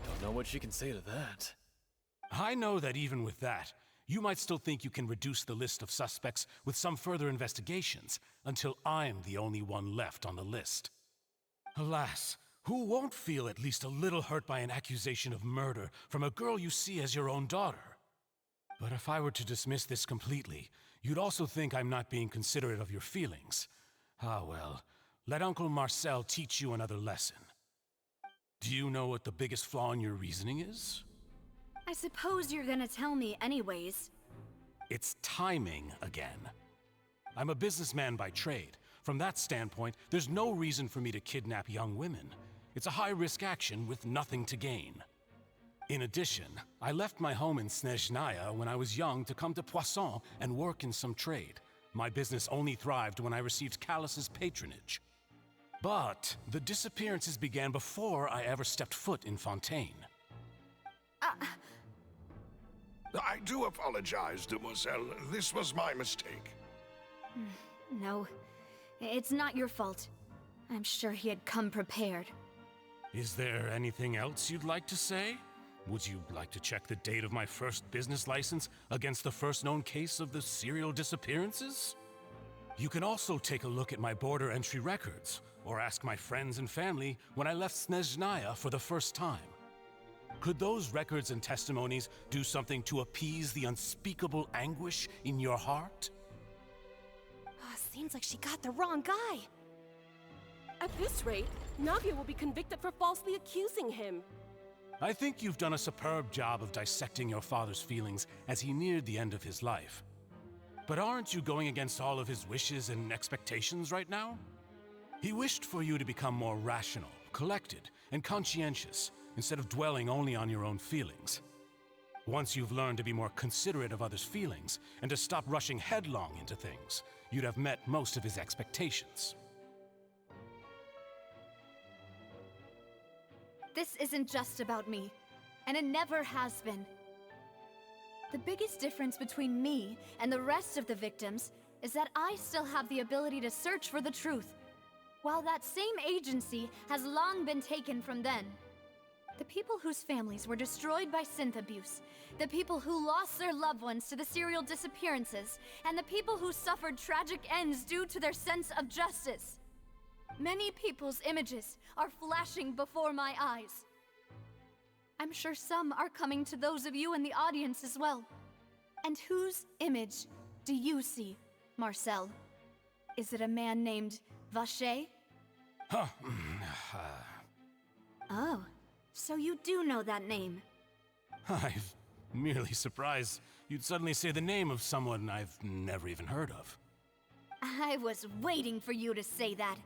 Don't know what she can say to that. I know that even with that, you might still think you can reduce the list of suspects with some further investigations, until I'm the only one left on the list. Alas, who won't feel at least a little hurt by an accusation of murder from a girl you see as your own daughter? But if I were to dismiss this completely, you'd also think I'm not being considerate of your feelings. Ah well, let Uncle Marcel teach you another lesson. Do you know what the biggest flaw in your reasoning is? I suppose you're gonna tell me anyways. It's timing again. I'm a businessman by trade. From that standpoint, there's no reason for me to kidnap young women. It's a high-risk action with nothing to gain. In addition, I left my home in Snezhnaya when I was young to come to Poisson and work in some trade. My business only thrived when I received Callus's patronage. But the disappearances began before I ever stepped foot in Fontaine. I do apologize, Demoiselle. This was my mistake. No, it's not your fault. I'm sure he had come prepared. Is there anything else you'd like to say? Would you like to check the date of my first business license against the first known case of the serial disappearances? You can also take a look at my border entry records, or ask my friends and family when I left Snezhnaya for the first time. Could those records and testimonies do something to appease the unspeakable anguish in your heart? Seems like she got the wrong guy. At this rate, Navia will be convicted for falsely accusing him. I think you've done a superb job of dissecting your father's feelings as he neared the end of his life. But aren't you going against all of his wishes and expectations right now? He wished for you to become more rational, collected, and conscientious, instead of dwelling only on your own feelings. Once you've learned to be more considerate of others' feelings, and to stop rushing headlong into things, you'd have met most of his expectations. This isn't just about me, and it never has been. The biggest difference between me and the rest of the victims is that I still have the ability to search for the truth, while that same agency has long been taken from them. The people whose families were destroyed by synth abuse, the people who lost their loved ones to the serial disappearances, and the people who suffered tragic ends due to their sense of justice. Many people's images are flashing before my eyes. I'm sure some are coming to those of you in the audience as well. And whose image do you see, Marcel? Is it a man named Vacher? Huh. Oh, so you do know that name. I'm merely surprised you'd suddenly say the name of someone I've never even heard of. I was waiting for you to say that.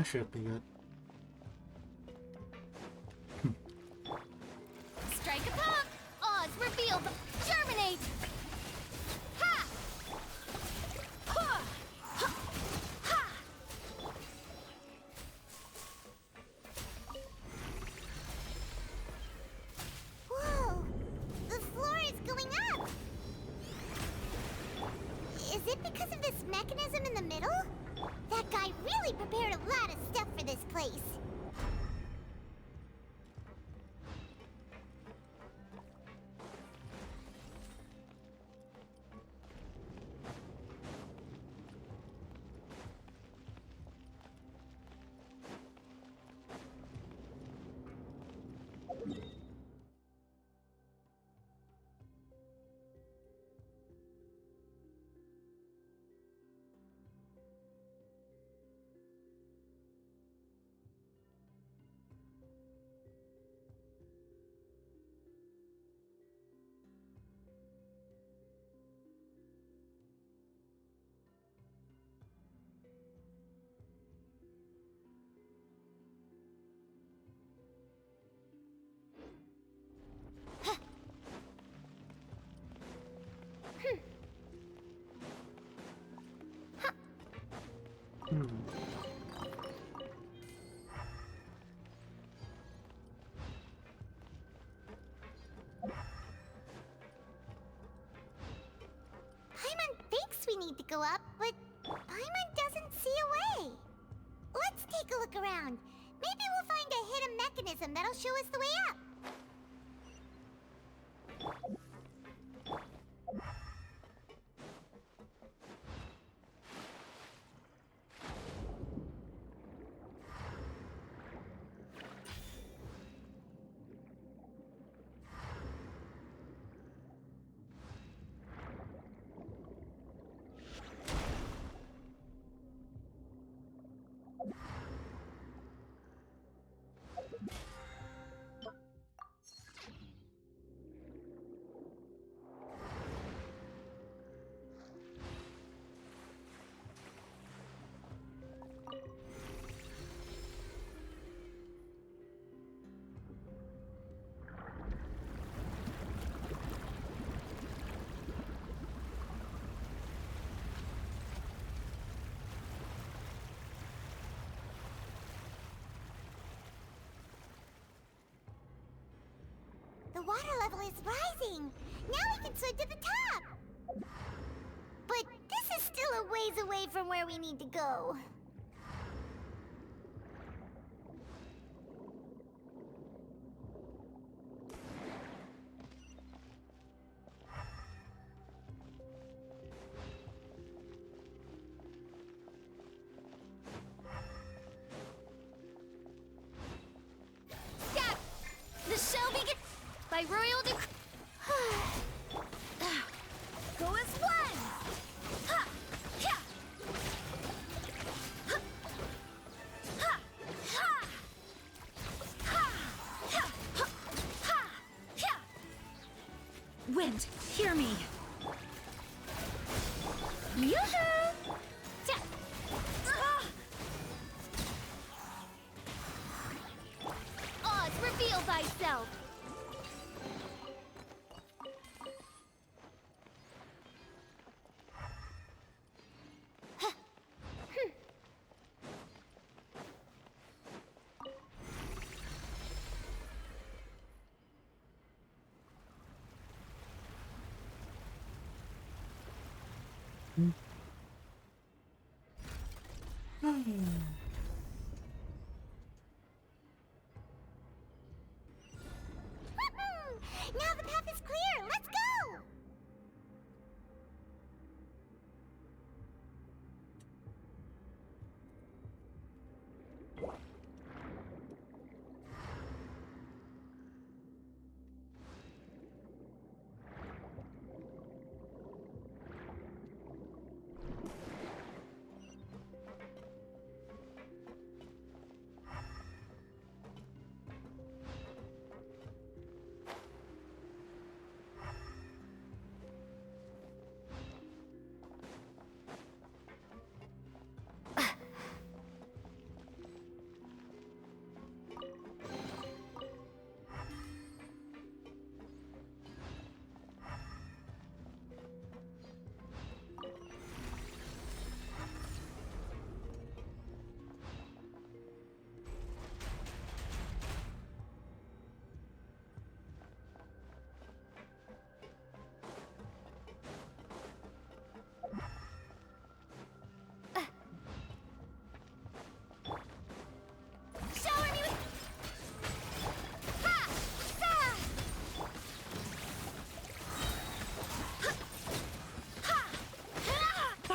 That should be good. Strike a pop! Oz, reveal the germinate! Ha! Ha! Ha! Ha! Whoa! The floor is going up! Is it because of this mechanism in the middle? That guy really prepared a lot of stuff for this place. Paimon thinks we need to go up, but Paimon doesn't see a way. Let's take a look around. Maybe we'll find a hidden mechanism that'll show us the way up. The water level is rising. Now we can swim to the top. But this is still a ways away from where we need to go. Stop! The shall begin by royal decree. Go as one! Ha! Ha! Ha! Ha! Ha! Ha! Ha! Ha! Ha! Wind, hear me. Yoo-hoo! Ta- Ah! Oz, reveal thyself! Now the path is clear. Let's go.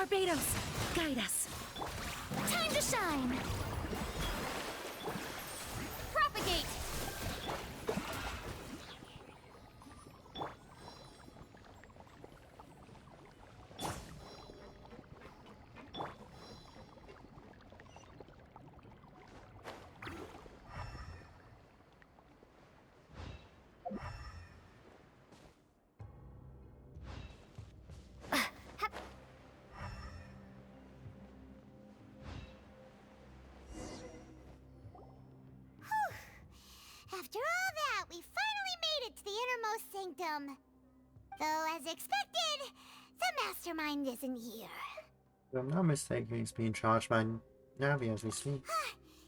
Barbados, guide us. Time to shine! Propagate! After all that, we finally made it to the innermost sanctum. Though, as expected, the mastermind isn't here. If I'm not mistaken, he's being charged by Navi as we speak.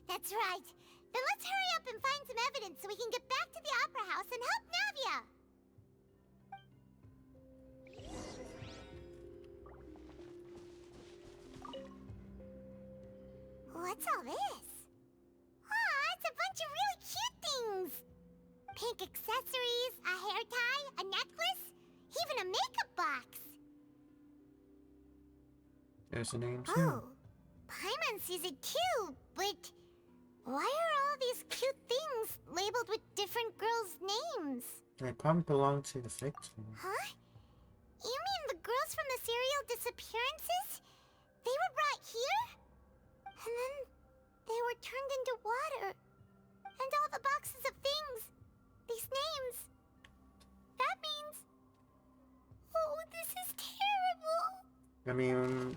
That's right. Then let's hurry up and find some evidence so we can get back to the Opera House and help Navia. What's all this? Aw, it's a bunch of really cute things. Pink accessories, a hair tie, a necklace, even a makeup box. There's a name too. Oh, Paimon sees it too, but why are all these cute things labeled with different girls' names? They probably belong to the victim. Huh? You mean the girls from the serial disappearances? They were brought here? And then they were turned into water. And all the boxes of things, these names. That means... Oh, this is terrible. I mean...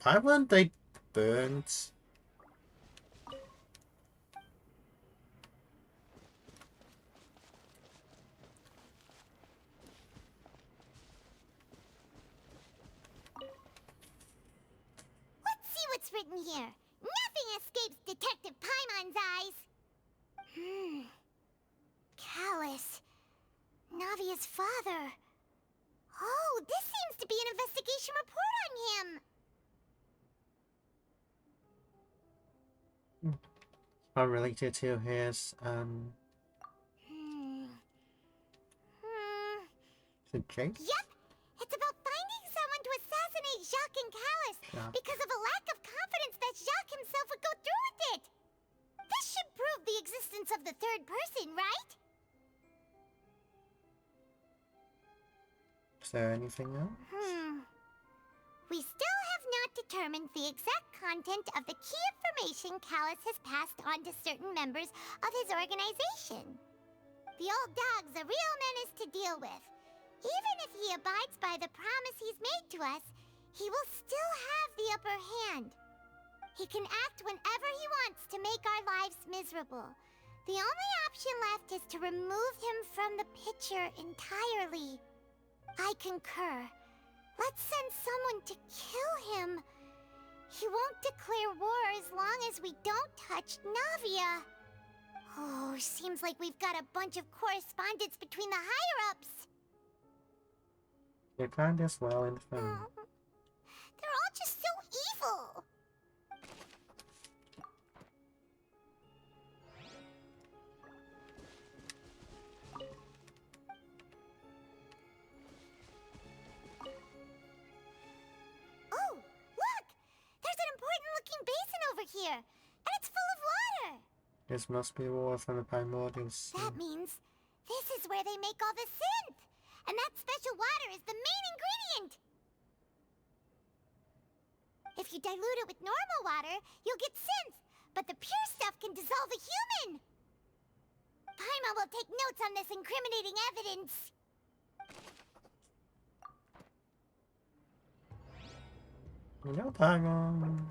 why weren't they burnt? Let's see what's written here. Nothing escapes Detective Paimon's eyes. Callus. Navia's father. Oh, this seems to be an investigation report on him. Are related to his is it Jake? Yep! It's about finding someone to assassinate Jacques and Callus because of a lack of confidence that Jacques himself would go through with it. This should prove the existence of the third person, right? Is there anything else? We still have not determined the exact content of the key information Callus has passed on to certain members of his organization. The old dog's a real menace to deal with. Even if he abides by the promise he's made to us, he will still have the upper hand. He can act whenever he wants to make our lives miserable. The only option left is to remove him from the picture entirely. I concur. Let's send someone to kill him. He won't declare war as long as we don't touch Navia. Oh, seems like we've got a bunch of correspondence between the higher-ups. They planned this well in the film. They're all just so evil. Oh, look! There's an important-looking basin over here, and it's full of water. This must be water from the primordial sea. That means this is where they make all the synth. And that special water is the main ingredient! If you dilute it with normal water, you'll get synth, but the pure stuff can dissolve a human! Paimon will take notes on this incriminating evidence. You know, Paimon.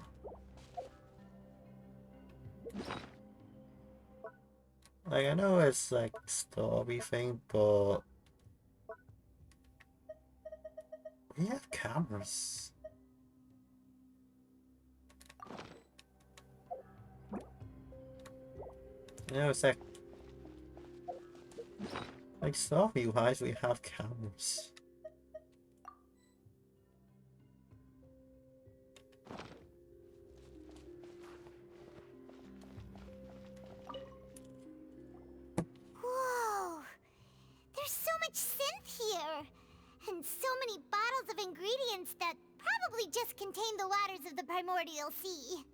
Like, I know it's like story thing, but we have cameras. You know, it's like story-wise, we have cameras. Whoa! There's so much synth here! And so many bottles of ingredients that probably just contain the waters of the primordial sea.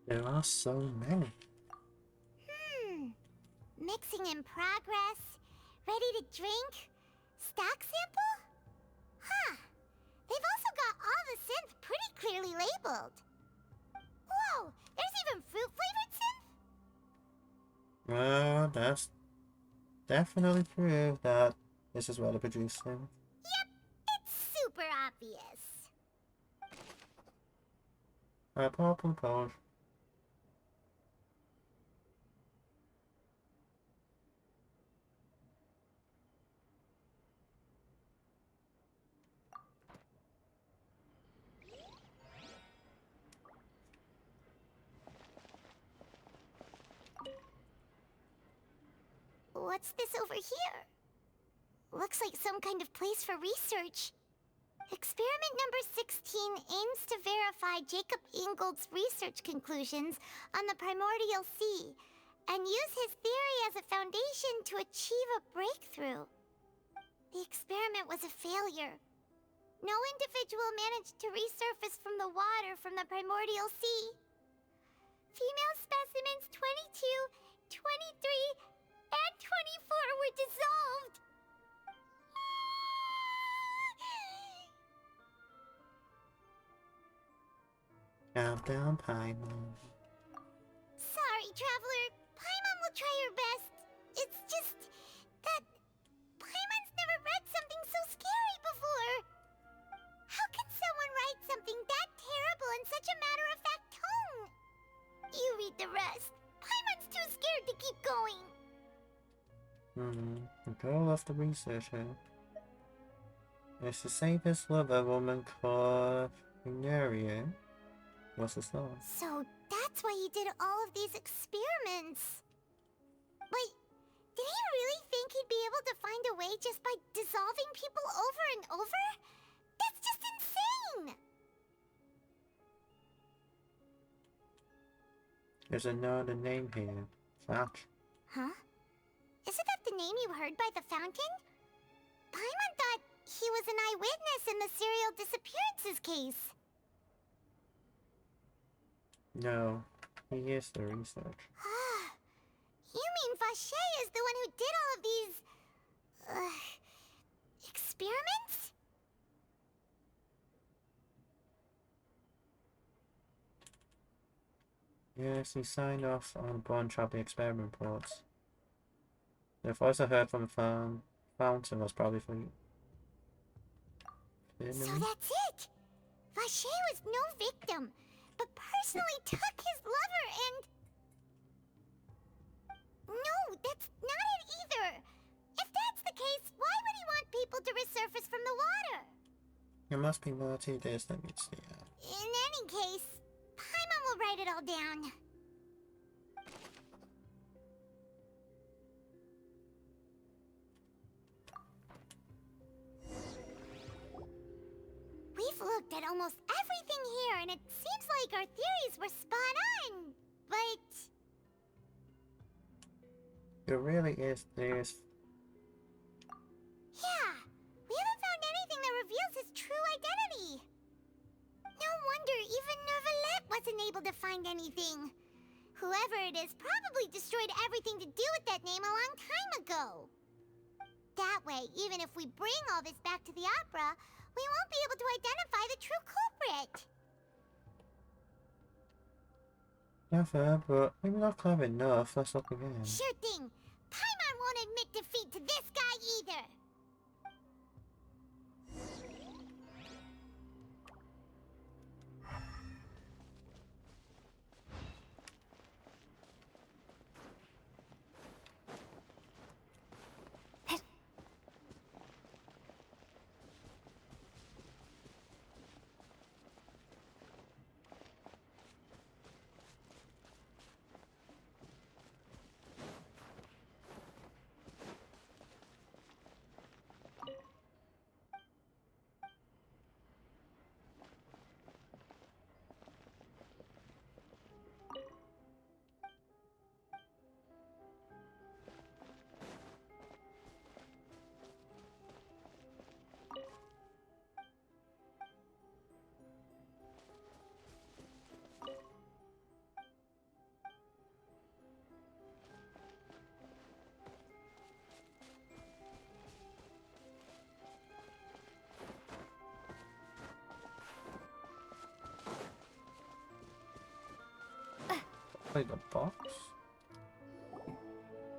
There are so many. Mixing in progress. Ready to drink? Stock sample? Huh. They've also got all the synth pretty clearly labeled. Whoa! There's even fruit-flavored synth? Well, that's definitely proof that this is what they're producing. Yep, it's super obvious. Purple. What's this over here? Looks like some kind of place for research. Experiment number 16 aims to verify Jacob Ingold's research conclusions on the primordial sea and use his theory as a foundation to achieve a breakthrough. The experiment was a failure. No individual managed to resurface from the water from the primordial sea. Female specimens 22, 23, and 24 were dissolved. Countdown Paimon. Sorry, Traveler. Paimon will try her best. It's just that Paimon's never read something so scary before. How can someone write something that terrible in such a matter-of-fact tone? You read the rest. Paimon's too scared to keep going. The goal of the researcher is to save his lover, woman called Veneria. What's the song? So that's why he did all of these experiments. Wait, did he really think he'd be able to find a way just by dissolving people over and over? That's just insane! There's another name here. Flash. Huh? Isn't that the name you heard by the fountain? Paimon thought he was an eyewitness in the serial disappearances case. No, he is the research. You mean Vache is the one who did all of these... experiments? Yes, he signed off on a bunch of the experiment reports. The voice I heard from the fountain was probably for you. So that's it! Vache was no victim, but personally took his lover and... No, that's not it either! If that's the case, why would he want people to resurface from the water? There must be more to this than meets the eye. In any case, Paimon will write it all down. We've looked at almost everything here, and it seems like our theories were spot on, but... There really is this. Yeah, we haven't found anything that reveals his true identity. No wonder even Neuvillette wasn't able to find anything. Whoever it is probably destroyed everything to do with that name a long time ago. That way, even if we bring all this back to the opera, we won't be able to identify the true culprit. Never, but maybe not clever enough. Let's look again. Sure thing. Paimon won't admit defeat to this guy either. complete the box.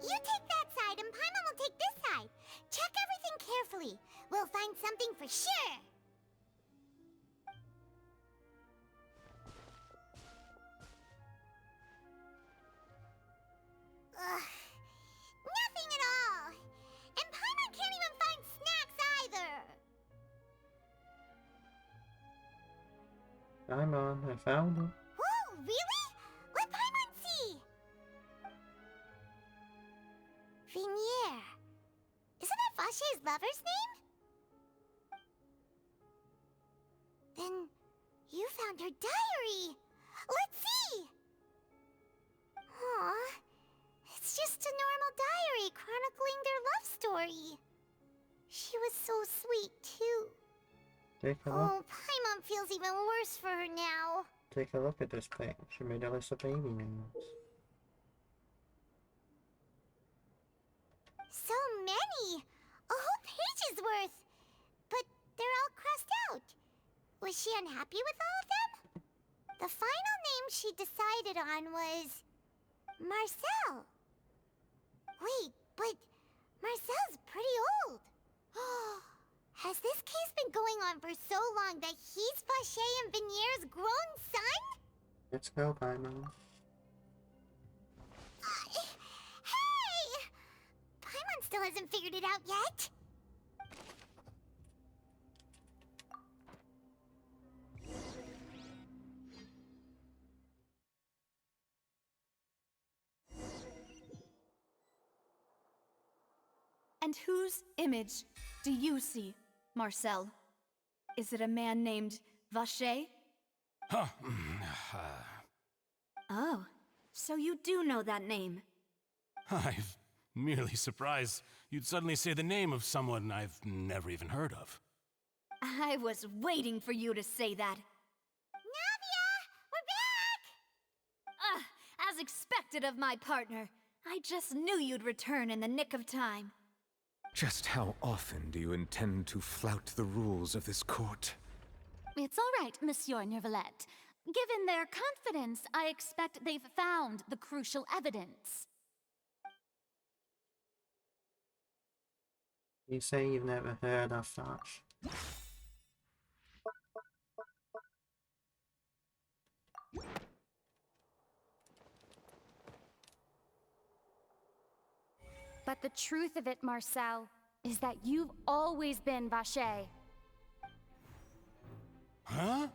You take that side and Paimon will take this side. Check everything carefully. We'll find something for sure. Ugh. Nothing at all. And Paimon can't even find snacks either. Paimon, I found him. Whoa, really? Let Paimon see. Vinier. Isn't that Vache's lover's name? Then you found her diary. Let's see. Aw, it's just a normal diary chronicling their love story. She was so sweet too. Take a look. Oh, Paimon feels even worse for her now. Take a look at this page. She made a list of baby names. So many! A whole page's worth! But they're all crossed out. Was she unhappy with all of them? The final name she decided on was... Marcel. Wait, but Marcel's pretty old. Has this case been going on for so long that he's Vache and Vinier's grown son? Let's go, Paimon. Hey! Paimon still hasn't figured it out yet. And whose image do you see, Marcel? Is it a man named Vache? Huh. Oh, so you do know that name. I'm merely surprised you'd suddenly say the name of someone I've never even heard of. I was waiting for you to say that. Navia! We're back! As expected of my partner. I just knew you'd return in the nick of time. Just how often do you intend to flout the rules of this court? It's all right, Monsieur Nervalette. Given their confidence, I expect they've found the crucial evidence. You say you've never heard of Vache. But the truth of it, Marcel, is that you've always been Vache. Huh?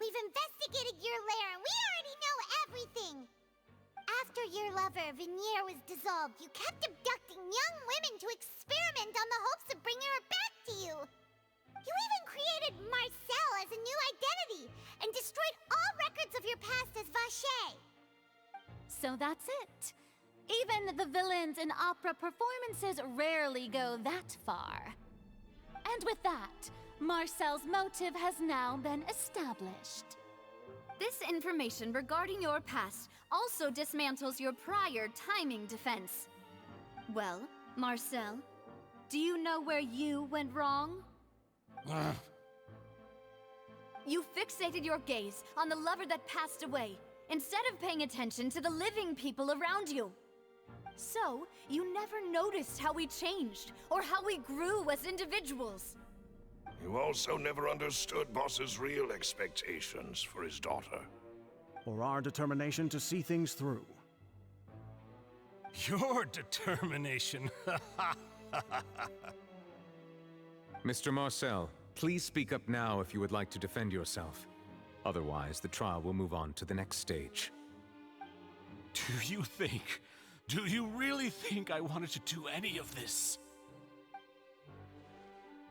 We've investigated your lair and we already know everything! After your lover, Vinier, was dissolved, you kept abducting young women to experiment on the hopes of bringing her back to you! You even created Marcel as a new identity and destroyed all records of your past as Vache! So that's it. Even the villains in opera performances rarely go that far. And with that, Marcel's motive has now been established. This information regarding your past also dismantles your prior timing defense. Well, Marcel, do you know where you went wrong? You fixated your gaze on the lover that passed away, instead of paying attention to the living people around you. So, you never noticed how we changed, or how we grew as individuals. You also never understood Boss's real expectations for his daughter. Or our determination to see things through. Your determination. Mr. Marcel, please speak up now if you would like to defend yourself. Otherwise, the trial will move on to the next stage. Do you really think I wanted to do any of this?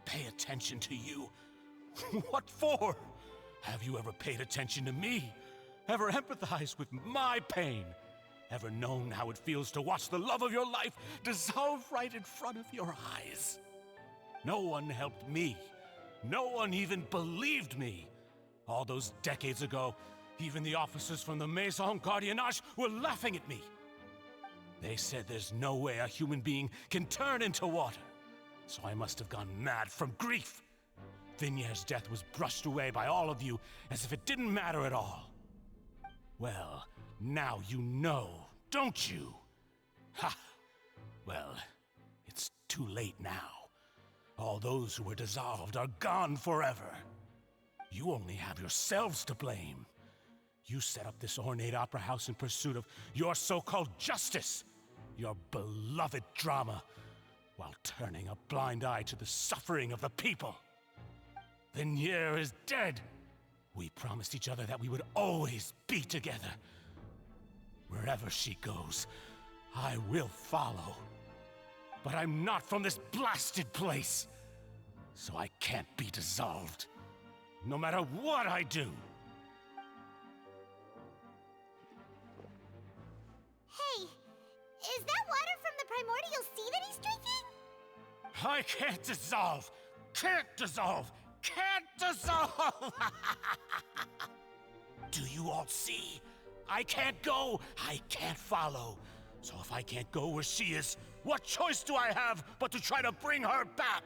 Pay attention to you? What for? Have you ever paid attention to me? Ever empathized with my pain? Ever known how it feels to watch the love of your life dissolve right in front of your eyes? No one helped me. No one even believed me. All those decades ago, even the officers from the Maison Gardiennage were laughing at me. They said there's no way a human being can turn into water. So I must have gone mad from grief. Vinier's death was brushed away by all of you as if it didn't matter at all. Well, now you know, don't you? Ha! Well, it's too late now. All those who were dissolved are gone forever. You only have yourselves to blame. You set up this ornate opera house in pursuit of your so-called justice, your beloved drama, while turning a blind eye to the suffering of the people. Vignier is dead. We promised each other that we would always be together. Wherever she goes, I will follow. But I'm not from this blasted place, so I can't be dissolved, no matter what I do. Hey, is that water from the primordial sea that he's drinking? I can't dissolve! Can't dissolve! Can't dissolve! Do you all see? I can't go, I can't follow. So if I can't go where she is, what choice do I have but to try to bring her back?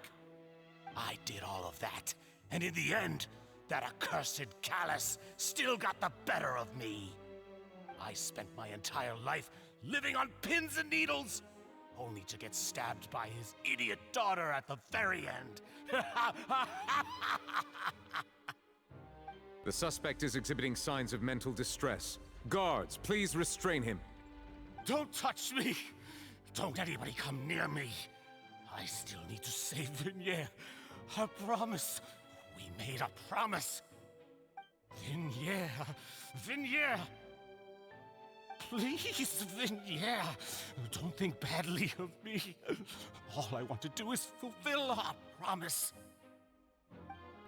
I did all of that, and in the end, that accursed Callus still got the better of me. I spent my entire life living on pins and needles, only to get stabbed by his idiot daughter at the very end. The suspect is exhibiting signs of mental distress. Guards, please restrain him. Don't touch me! Don't anybody come near me! I still need to save Vignier. I promise. We made a promise. Vignier. Vignier. Please, Vignier. Don't think badly of me. All I want to do is fulfill our promise.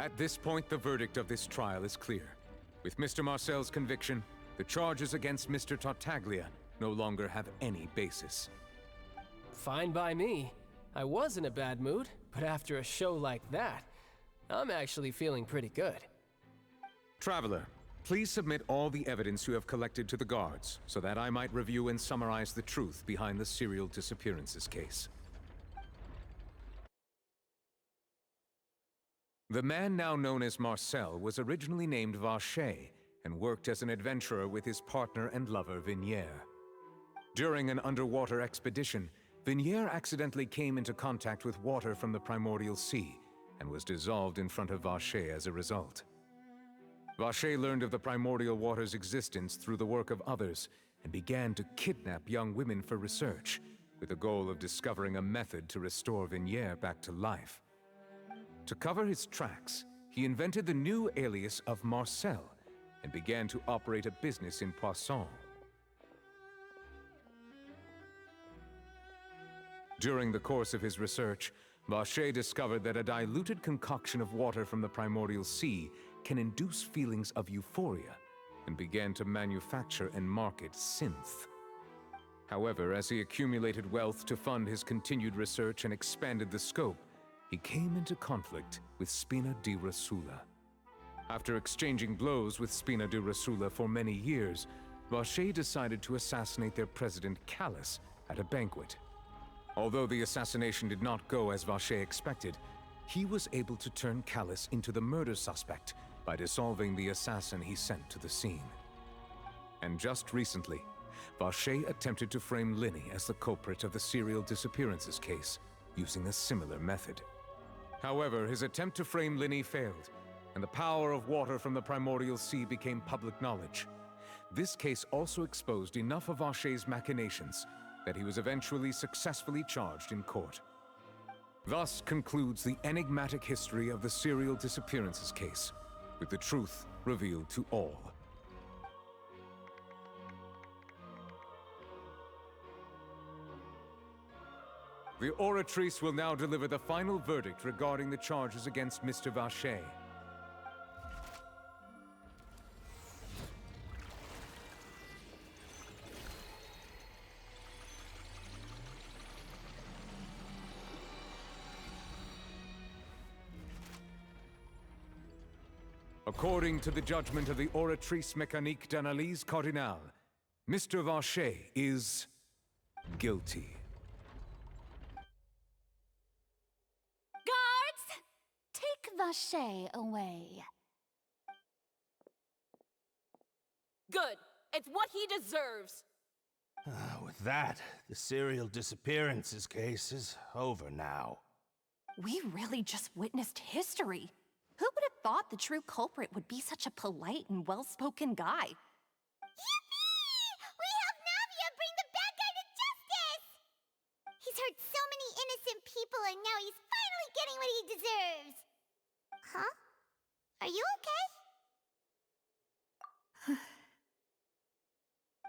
At this point, the verdict of this trial is clear. With Mr. Marcel's conviction, the charges against Mr. Tartaglia no longer have any basis. Fine by me. I was in a bad mood, but after a show like that, I'm actually feeling pretty good. Traveler, please submit all the evidence you have collected to the guards, so that I might review and summarize the truth behind the serial disappearances case. The man now known as Marcel was originally named Vacher and worked as an adventurer with his partner and lover Vignier. During an underwater expedition, Vignier accidentally came into contact with water from the primordial sea and was dissolved in front of Vacher as a result. Vacher learned of the primordial water's existence through the work of others and began to kidnap young women for research, with the goal of discovering a method to restore Vignier back to life. To cover his tracks, he invented the new alias of Marcel and began to operate a business in Poisson. During the course of his research, Vacher discovered that a diluted concoction of water from the primordial sea can induce feelings of euphoria, and began to manufacture and market synth. However, as he accumulated wealth to fund his continued research and expanded the scope, he came into conflict with Spina di Rosula. After exchanging blows with Spina di Rosula for many years, Vacher decided to assassinate their president Callus at a banquet. Although the assassination did not go as Vacher expected, he was able to turn Callus into the murder suspect by dissolving the assassin he sent to the scene. And just recently, Vacher attempted to frame Linny as the culprit of the serial disappearances case, using a similar method. However, his attempt to frame Linny failed, and the power of water from the primordial sea became public knowledge. This case also exposed enough of Vacher's machinations that he was eventually successfully charged in court. Thus concludes the enigmatic history of the serial disappearances case, with the truth revealed to all. The Oratrice will now deliver the final verdict regarding the charges against Mr. Vacher. According to the judgment of the Oratrice Mécanique d'Analyse Cardinale, Mr. Vacher is guilty. Guards! Take Vacher away. Good. It's what he deserves! With that, the serial disappearances case is over now. We really just witnessed history. Who would have thought the true culprit would be such a polite and well-spoken guy? Yippee! We helped Navia bring the bad guy to justice! He's hurt so many innocent people and now he's finally getting what he deserves! Huh? Are you okay?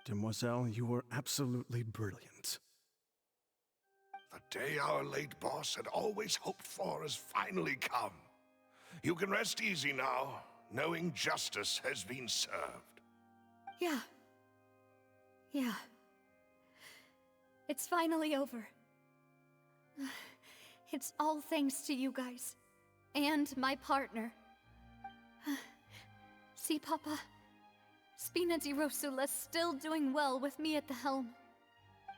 Demoiselle, you were absolutely brilliant. The day our late boss had always hoped for has finally come. You can rest easy now, knowing justice has been served. Yeah. Yeah. It's finally over. It's all thanks to you guys. And my partner. See, Papa? Spina di Rosula's still doing well with me at the helm.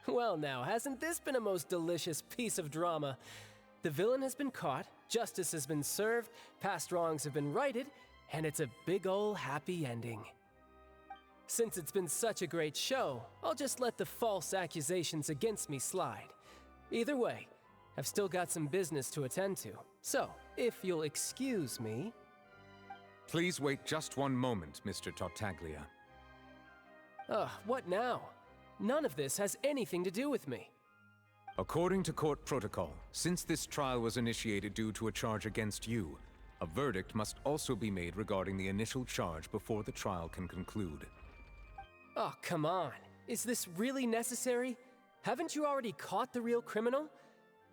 Well now, hasn't this been a most delicious piece of drama? The villain has been caught, justice has been served, past wrongs have been righted, and it's a big ol' happy ending. Since it's been such a great show, I'll just let the false accusations against me slide. Either way, I've still got some business to attend to, so if you'll excuse me... Please wait just one moment, Mr. Tartaglia. What now? None of this has anything to do with me. According to court protocol, since this trial was initiated due to a charge against you, a verdict must also be made regarding the initial charge before the trial can conclude. Oh, come on. Is this really necessary? Haven't you already caught the real criminal?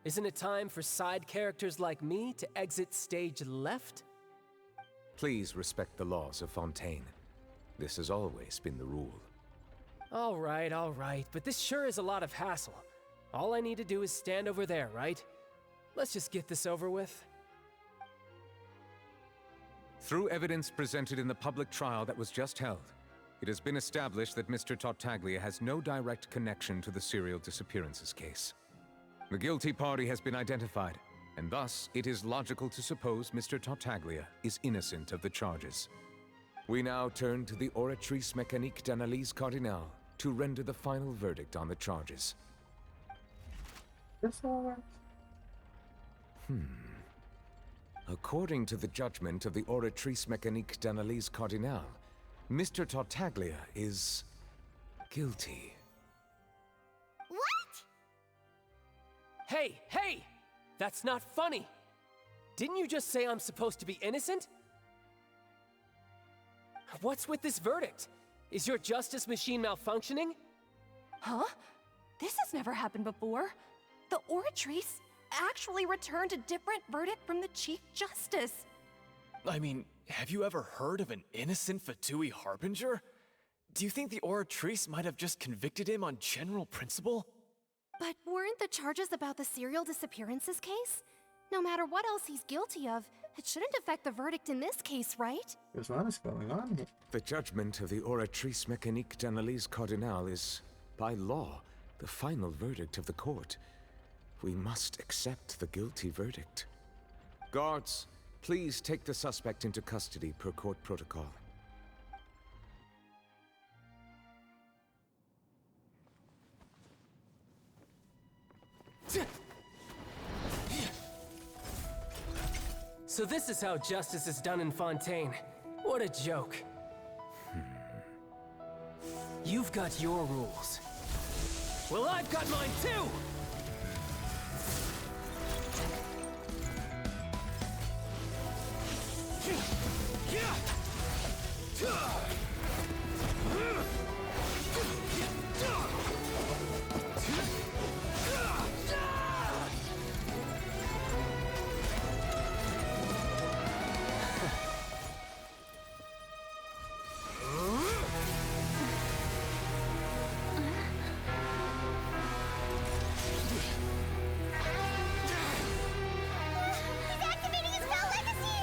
Isn't it time for side characters like me to exit stage left? Please respect the laws of Fontaine. This has always been the rule. All right, but this sure is a lot of hassle. All I need to do is stand over there, right? Let's just get this over with. Through evidence presented in the public trial that was just held, it has been established that Mr. Tartaglia has no direct connection to the serial disappearances case. The guilty party has been identified, and thus it is logical to suppose Mr. Tartaglia is innocent of the charges. We now turn to the Oratrice Mécanique d'Analyse Cardinale to render the final verdict on the charges. According to the judgment of the Oratrice Mécanique d'Analyse Cardinale, Mr. Tartaglia is... guilty. What? Hey! That's not funny! Didn't you just say I'm supposed to be innocent? What's with this verdict? Is your justice machine malfunctioning? Huh? This has never happened before. The Oratrice actually returned a different verdict from the Chief Justice. I mean, have you ever heard of an innocent Fatui Harbinger? Do you think the Oratrice might have just convicted him on general principle? But weren't the charges about the serial disappearances case? No matter what else he's guilty of, it shouldn't affect the verdict in this case, right? What is going on here? The judgment of the Oratrice Mécanique d'Analyse Cardinale is, by law, the final verdict of the court. We must accept the guilty verdict. Guards, please take the suspect into custody per court protocol. So this is how justice is done in Fontaine. What a joke. You've got your rules. Well, I've got mine too! He's activating his spell legacy!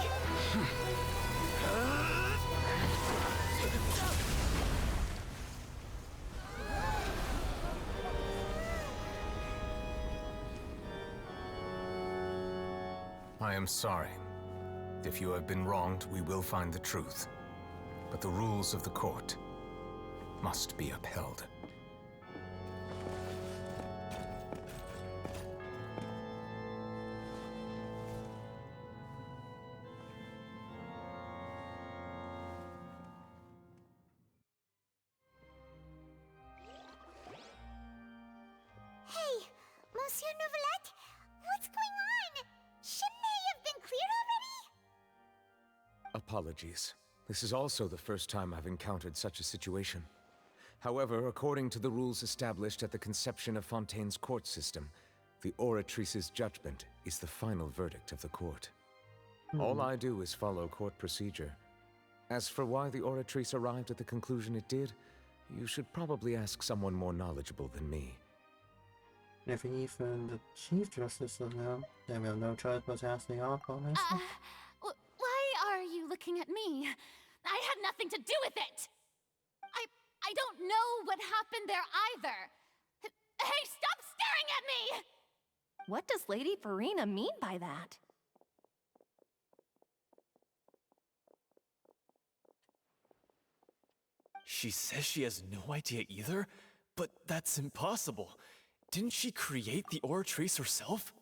I am sorry. If you have been wronged, we will find the truth. But the rules of the court must be upheld. Hey, Monsieur Nouvelette, what's going on? Shouldn't they have been cleared already? Apologies. This is also the first time I've encountered such a situation. However, according to the rules established at the conception of Fontaine's court system, the Oratrice's judgment is the final verdict of the court. All I do is follow court procedure. As for why the Oratrice arrived at the conclusion it did, you should probably ask someone more knowledgeable than me. If even the Chief Justice doesn't know, then we have no choice but to ask the Archonist. Why are you looking at me? I had nothing to do with it! I don't know what happened there either! Hey, stop staring at me! What does Lady Farina mean by that? She says she has no idea either? But that's impossible. Didn't she create the Oratrice herself?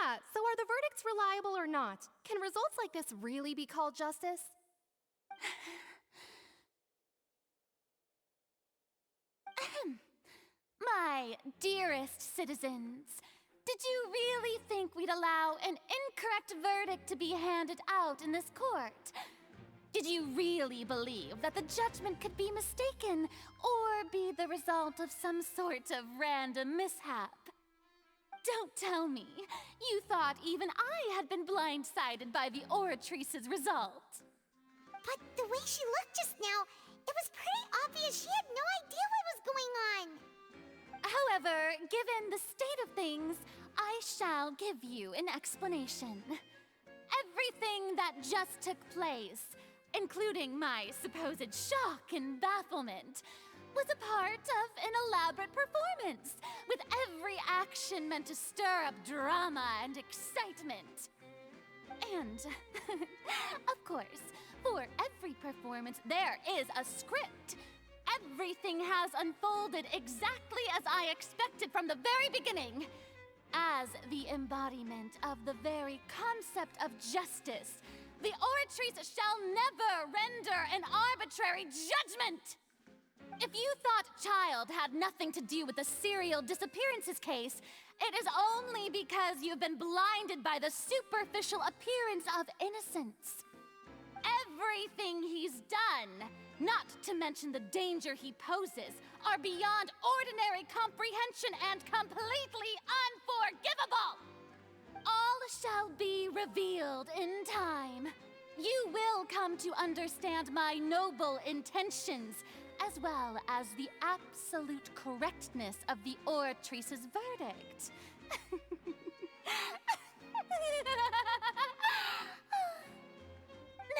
Yeah, so are the verdicts reliable or not? Can results like this really be called justice? My dearest citizens, did you really think we'd allow an incorrect verdict to be handed out in this court? Did you really believe that the judgment could be mistaken or be the result of some sort of random mishap? Don't tell me you thought even I had been blindsided by the Oratrice's result. But the way she looked just now, it was pretty obvious she had no idea what was going on. However, given the state of things, I shall give you an explanation. Everything that just took place, including my supposed shock and bafflement, was a part of an elaborate performance, with every action meant to stir up drama and excitement. And, of course, for every performance, there is a script. Everything has unfolded exactly as I expected from the very beginning. As the embodiment of the very concept of justice, The Oratrice shall never render an arbitrary judgment! If you thought Child had nothing to do with the serial disappearances case, it is only because you've been blinded by the superficial appearance of innocence. Everything he's done, not to mention the danger he poses, are beyond ordinary comprehension and completely unforgivable! All shall be revealed in time. You will come to understand my noble intentions, as well as the absolute correctness of the Oratrice's verdict.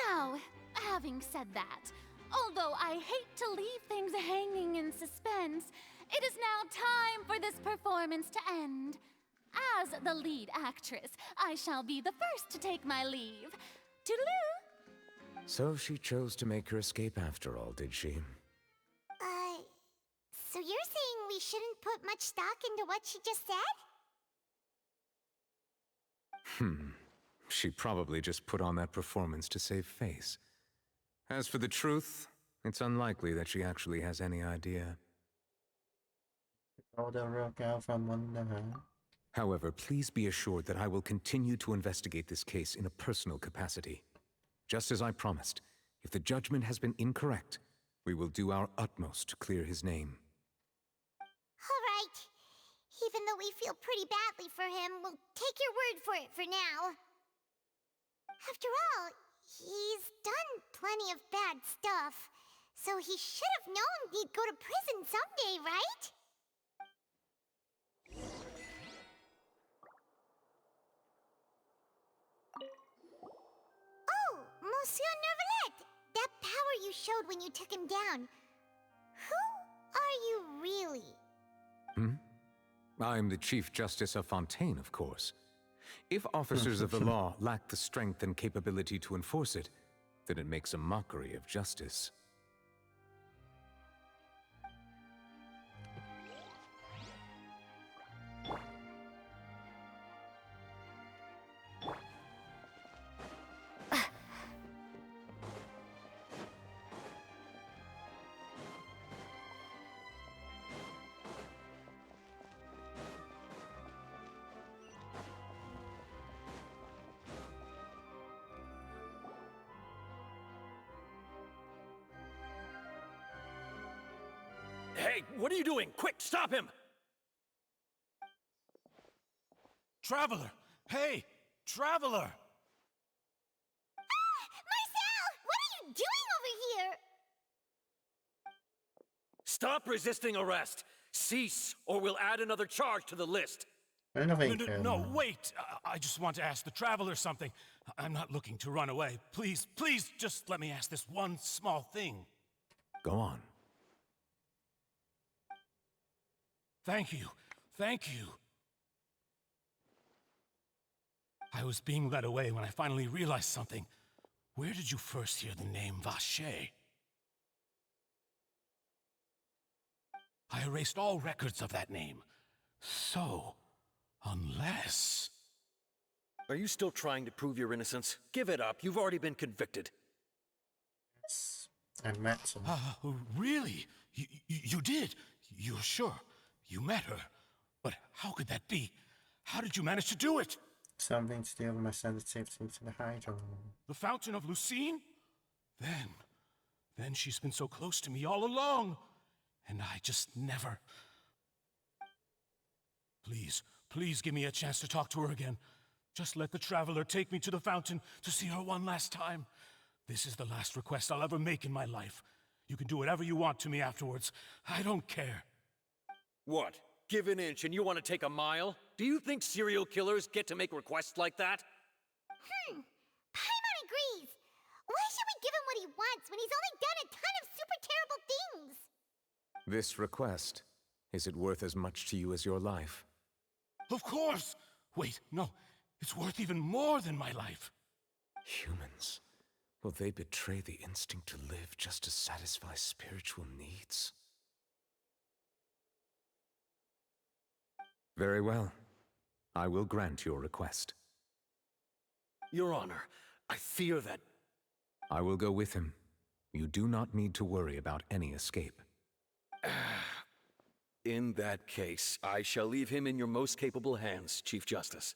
Now, having said that, although I hate to leave things hanging in suspense, it is now time for this performance to end. As the lead actress, I shall be the first to take my leave. Toodaloo! So she chose to make her escape after all, did she? So you're saying we shouldn't put much stock into what she just said? She probably just put on that performance to save face. As for the truth, it's unlikely that she actually has any idea. Oh, the real girl from Wonder. However, please be assured that I will continue to investigate this case in a personal capacity. Just as I promised, if the judgment has been incorrect, we will do our utmost to clear his name. All right. Even though we feel pretty badly for him, we'll take your word for it for now. After all, he's done plenty of bad stuff, so he should have known he'd go to prison someday, right? Oh, Monsieur Nervalette! That power you showed when you took him down. Who are you really? I'm the Chief Justice of Fontaine, of course. If officers of the law lack the strength and capability to enforce it, then it makes a mockery of justice. Hey, what are you doing? Quick, stop him! Traveler! Hey! Traveler! Marcel! What are you doing over here? Stop resisting arrest! Cease, or we'll add another charge to the list. No, wait! I just want to ask the Traveler something. I'm not looking to run away. Please, please, just let me ask this one small thing. Go on. Thank you. Thank you. I was being led away when I finally realized something. Where did you first hear the name Vacher? I erased all records of that name. So, unless... Are you still trying to prove your innocence? Give it up. You've already been convicted. Yes, I met him. Really? You did? You're sure? You met her? But how could that be? How did you manage to do it? Something to do with my sensitivity to the hydro. The Fountain of Lucine? Then she's been so close to me all along. And I just never... Please, please give me a chance to talk to her again. Just let the Traveler take me to the fountain to see her one last time. This is the last request I'll ever make in my life. You can do whatever you want to me afterwards. I don't care. What? Give an inch and you want to take a mile? Do you think serial killers get to make requests like that? Paimon agrees. Why should we give him what he wants when he's only done a ton of super terrible things? This request, is it worth as much to you as your life? Of course! Wait, no. It's worth even more than my life. Humans. Will they betray the instinct to live just to satisfy spiritual needs? Very well. I will grant your request. Your Honor, I fear that... I will go with him. You do not need to worry about any escape. In that case, I shall leave him in your most capable hands, Chief Justice.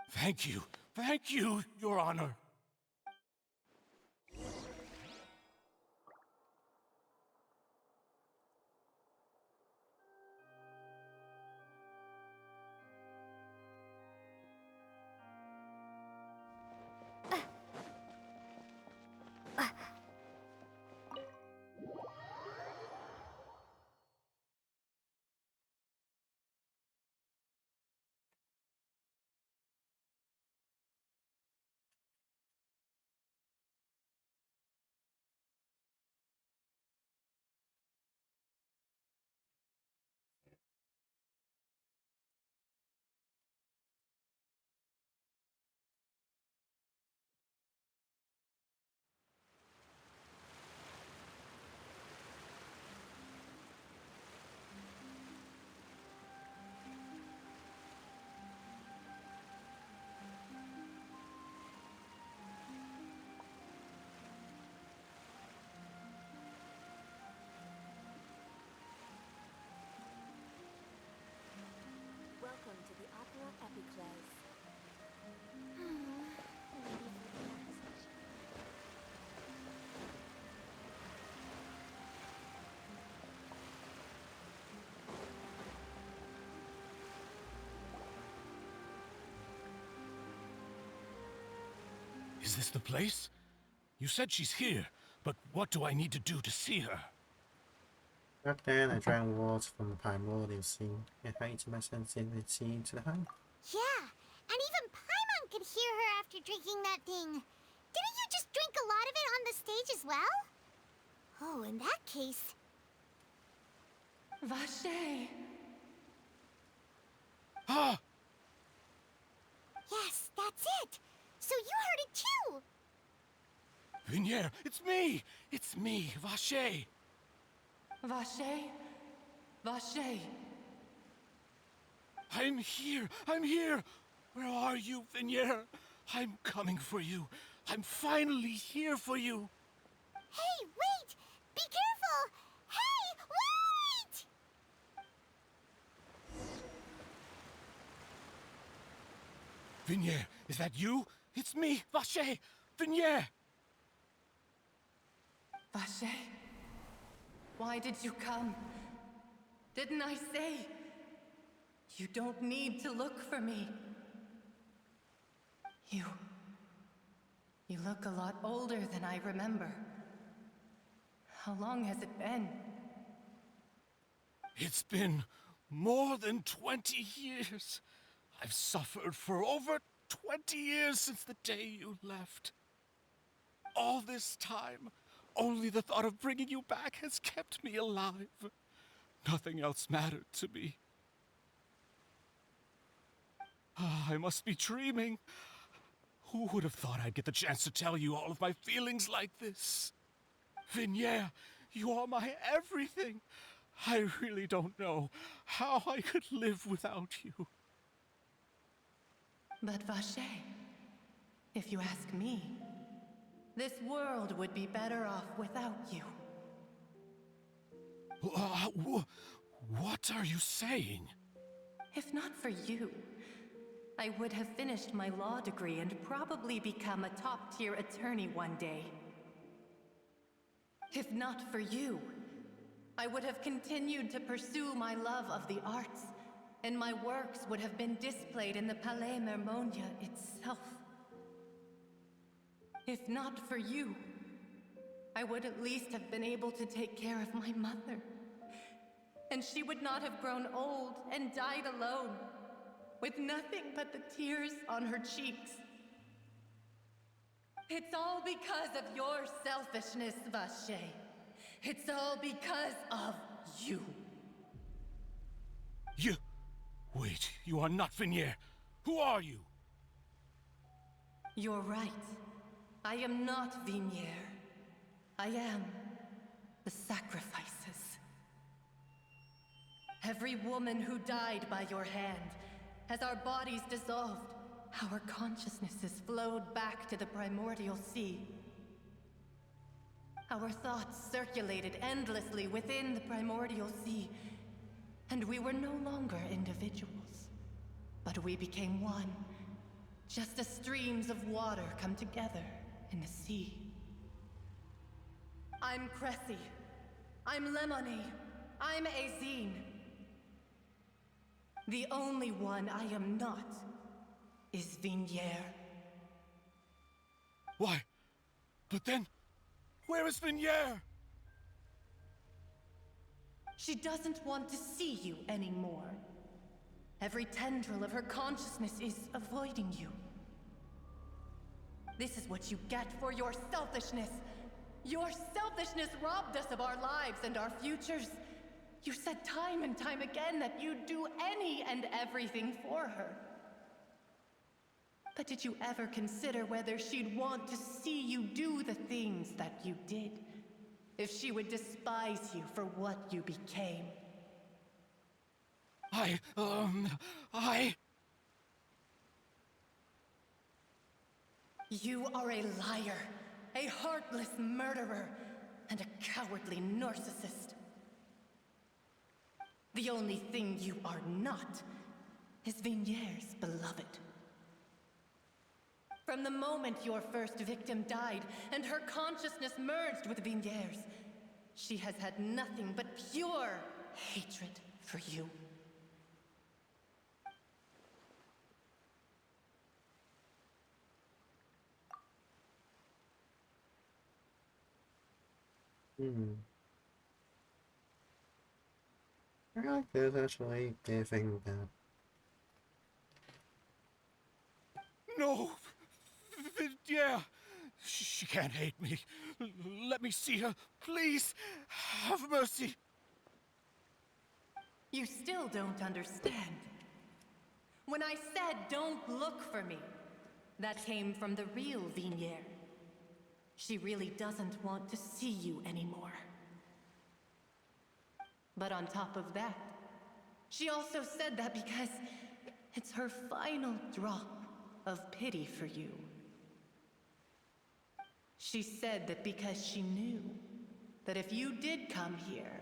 Thank you, Your Honor. Welcome to the Opera Epiclese. Is this the place? You said she's here, but what do I need to do to see her? Back then, I drank water from the primordial sea. It heightened my sensitivity to the high. Yeah, and even Paimon could hear her after drinking that thing. Didn't you just drink a lot of it on the stage as well? Oh, in that case... Vache! Ah! Yes, that's it! So you heard it too! Vignier, it's me! It's me, Vache! Vache? Vache? I'm here! Where are you, Vignier? I'm coming for you. I'm finally here for you. Hey, wait! Be careful! Hey, wait! Vignier, is that you? It's me, Vache! Vignier! Vache? Why did you come? Didn't I say? You don't need to look for me. You look a lot older than I remember. How long has it been? It's been more than 20 years. I've suffered for over 20 years since the day you left. All this time, only the thought of bringing you back has kept me alive. Nothing else mattered to me. I must be dreaming. Who would have thought I'd get the chance to tell you all of my feelings like this? Vignier, you are my everything. I really don't know how I could live without you. But Vache, if you ask me, this world would be better off without you. What are you saying? If not for you, I would have finished my law degree and probably become a top-tier attorney one day. If not for you, I would have continued to pursue my love of the arts, and my works would have been displayed in the Palais Mermonia itself. If not for you, I would at least have been able to take care of my mother. And she would not have grown old and died alone, with nothing but the tears on her cheeks. It's all because of your selfishness, Vache. It's all because of you. You... Wait, you are not Vignier. Who are you? You're right. I am not Vignier. I am the sacrifices. Every woman who died by your hand, as our bodies dissolved, our consciousnesses flowed back to the primordial sea. Our thoughts circulated endlessly within the primordial sea, and we were no longer individuals, but we became one, just as streams of water come together in the sea. I'm Cressy. I'm Lemony. I'm Azine. The only one I am not is Vignier. Why? But then, where is Vignier? She doesn't want to see you anymore. Every tendril of her consciousness is avoiding you. This is what you get for your selfishness. Your selfishness robbed us of our lives and our futures. You said time and time again that you'd do any and everything for her. But did you ever consider whether she'd want to see you do the things that you did? If she would despise you for what you became? You are a liar, a heartless murderer, and a cowardly narcissist. The only thing you are not is Vignier's beloved. From the moment your first victim died and her consciousness merged with Vignier's, she has had nothing but pure hatred for you. I like this actually giving that. No! Yeah! She can't hate me. Let me see her, please! Have mercy! You still don't understand. When I said don't look for me, that came from the real Vignier. She really doesn't want to see you anymore. But on top of that, she also said that because it's her final drop of pity for you. She said that because she knew that if you did come here,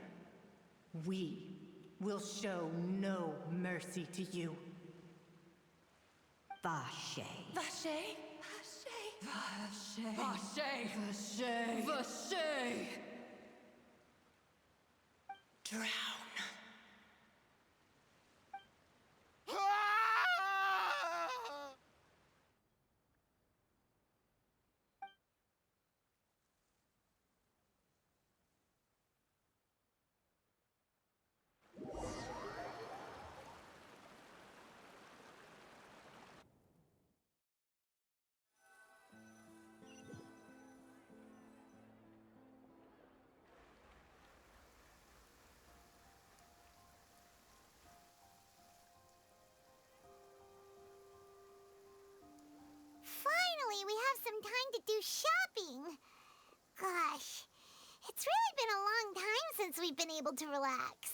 we will show no mercy to you. Vache. Vache? Vache. Vache. Vache. Vache. Drown. Finally, we have some time to do shopping. Gosh, it's really been a long time since we've been able to relax.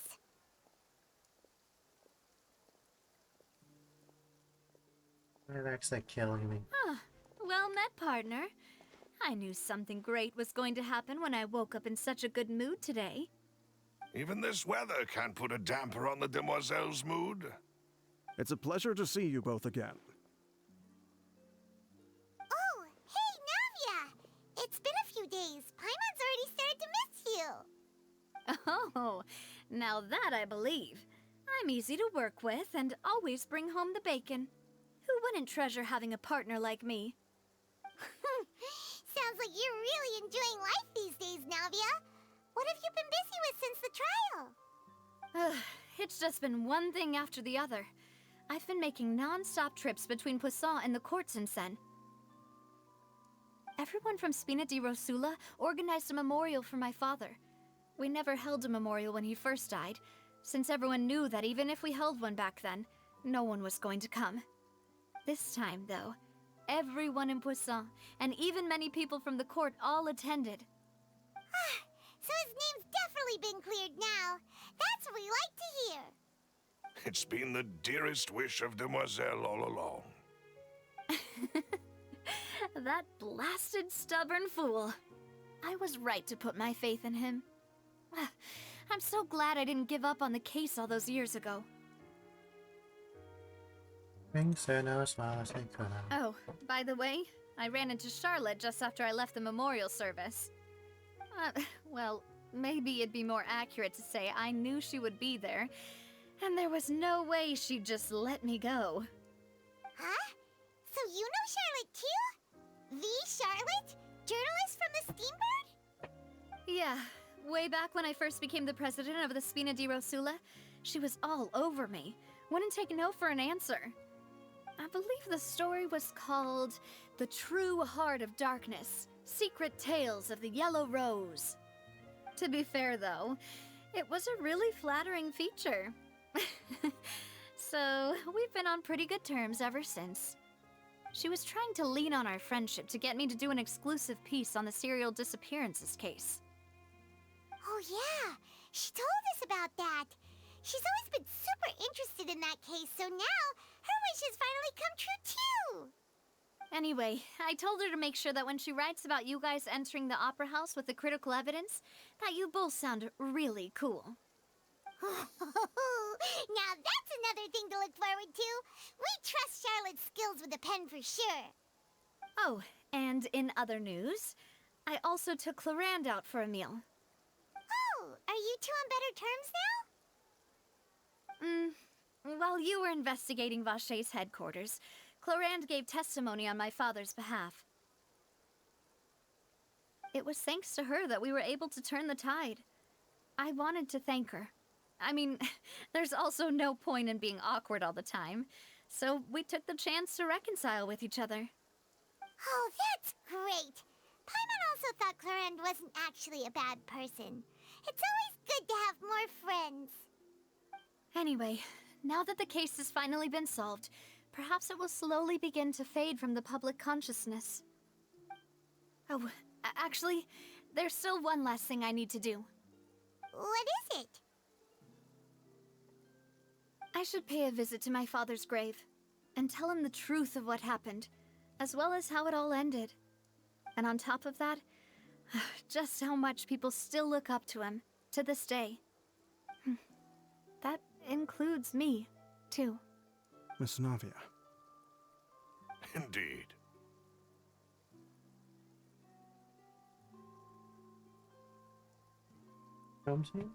That's like killing me. Huh. Well met, partner. I knew something great was going to happen when I woke up in such a good mood today. Even this weather can't put a damper on the demoiselle's mood. It's a pleasure to see you both again. Oh, hey, Navia! It's been a few days. Paimon's already started to miss you. Oh, now that I believe. I'm easy to work with and always bring home the bacon. Who wouldn't treasure having a partner like me? Sounds like you're really enjoying life these days, Navia. What have you been busy with since the trial? It's just been one thing after the other. I've been making non-stop trips between Poisson and the courts in Sen. Everyone from Spina di Rosula organized a memorial for my father. We never held a memorial when he first died, since everyone knew that even if we held one back then, no one was going to come. This time, though, everyone in Poisson, and even many people from the court, all attended. So his name's definitely been cleared now. That's what we like to hear. It's been the dearest wish of Demoiselle all along. That blasted stubborn fool. I was right to put my faith in him. I'm so glad I didn't give up on the case all those years ago. Ring Sono as well as I could have. Oh, by the way, I ran into Charlotte just after I left the memorial service. Well, maybe it'd be more accurate to say I knew she would be there, and there was no way she'd just let me go. Huh? So you know Charlotte too? The Charlotte? Journalist from the Steambird? Yeah, way back when I first became the president of the Spina di Rosula, she was all over me. Wouldn't take no for an answer. I believe the story was called The True Heart of Darkness, Secret Tales of the Yellow Rose. To be fair though, it was a really flattering feature. So, we've been on pretty good terms ever since. She was trying to lean on our friendship to get me to do an exclusive piece on the serial disappearances case. Oh yeah, she told us about that. She's always been super interested in that case, so now her wish has finally come true too. Anyway, I told her to make sure that when she writes about you guys entering the opera house with the critical evidence, that you both sound really cool. Now that's another thing to look forward to. We trust Charlotte's skills with a pen for sure. Oh, and in other news, I also took Clarand out for a meal. Oh, are you two on better terms now? While you were investigating Vaché's headquarters, Clarand gave testimony on my father's behalf. It was thanks to her that we were able to turn the tide. I wanted to thank her. I mean, there's also no point in being awkward all the time, so we took the chance to reconcile with each other. Oh, that's great. Paimon also thought Clarand wasn't actually a bad person. It's always good to have more friends. Anyway, now that the case has finally been solved, perhaps it will slowly begin to fade from the public consciousness. Oh, actually, there's still one last thing I need to do. What is it? I should pay a visit to my father's grave, and tell him the truth of what happened, as well as how it all ended. And on top of that, just how much people still look up to him, to this day. That includes me, too. Miss Navia. Indeed. Something?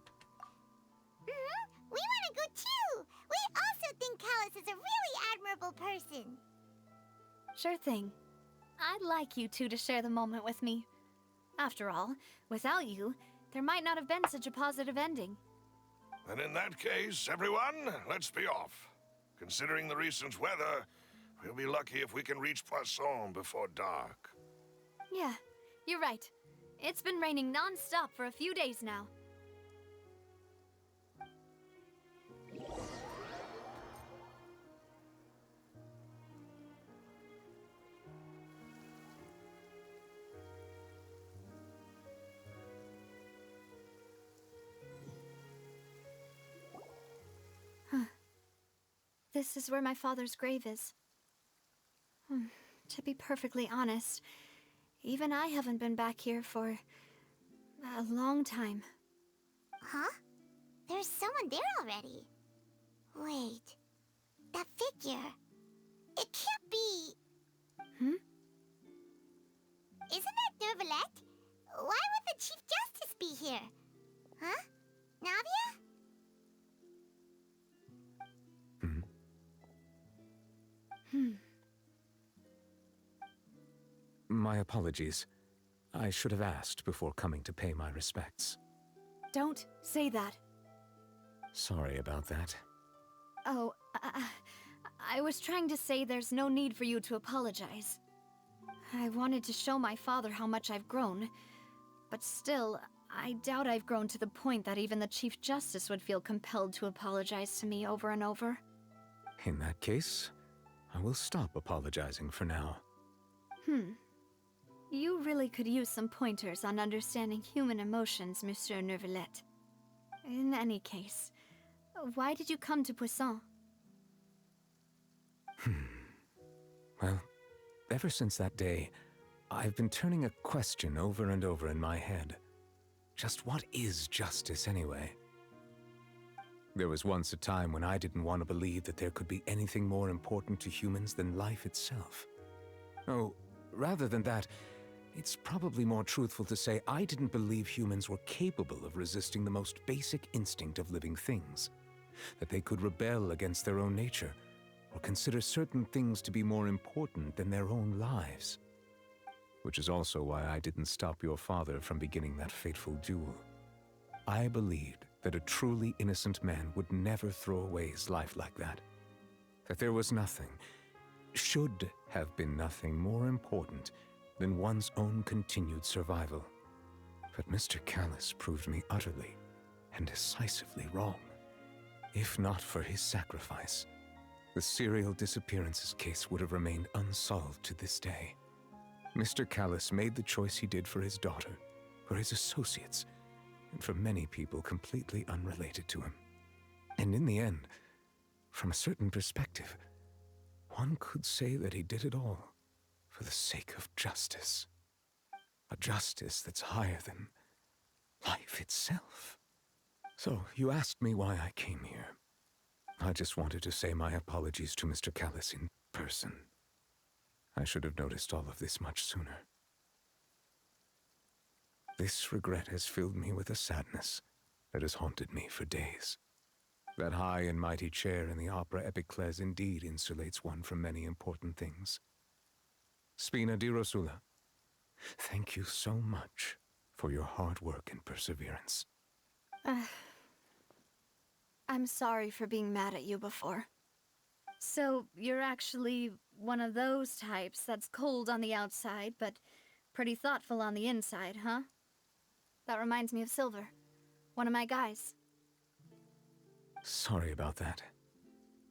We want to go too! We also think Callus is a really admirable person. Sure thing. I'd like you two to share the moment with me. After all, without you, there might not have been such a positive ending. And in that case, everyone, let's be off. Considering the recent weather, we'll be lucky if we can reach Poisson before dark. Yeah, you're right. It's been raining non-stop for a few days now. This is where my father's grave is. To be perfectly honest, even I haven't been back here for a long time. Huh? There's someone there already. Wait. That figure. It can't be... Isn't that Neuvillette? Why would the Chief Justice be here? Huh? Navia? My apologies. I should have asked before coming to pay my respects. Don't say that. Sorry about that. Oh, I was trying to say there's no need for you to apologize. I wanted to show my father how much I've grown, but still, I doubt I've grown to the point that even the Chief Justice would feel compelled to apologize to me over and over. In that case, I will stop apologizing for now. You really could use some pointers on understanding human emotions, Monsieur Neuvillette. In any case, why did you come to Poisson? Well, ever since that day, I've been turning a question over and over in my head. Just what is justice anyway? There was once a time when I didn't want to believe that there could be anything more important to humans than life itself. Oh, rather than that, it's probably more truthful to say I didn't believe humans were capable of resisting the most basic instinct of living things. That they could rebel against their own nature, or consider certain things to be more important than their own lives. Which is also why I didn't stop your father from beginning that fateful duel. I believed that a truly innocent man would never throw away his life like that. That there was nothing, should have been nothing more important than one's own continued survival. But Mr. Callus proved me utterly and decisively wrong. If not for his sacrifice, the serial disappearances case would have remained unsolved to this day. Mr. Callus made the choice he did for his daughter, for his associates, and for many people completely unrelated to him. And in the end, from a certain perspective, one could say that he did it all for the sake of justice. A justice that's higher than life itself. So, you asked me why I came here. I just wanted to say my apologies to Mr. Callus in person. I should have noticed all of this much sooner. This regret has filled me with a sadness that has haunted me for days. That high and mighty chair in the opera Epiclese indeed insulates one from many important things. Spina di Rosula, thank you so much for your hard work and perseverance. I'm sorry for being mad at you before. So, you're actually one of those types that's cold on the outside, but pretty thoughtful on the inside, huh? That reminds me of Silver, one of my guys. Sorry about that.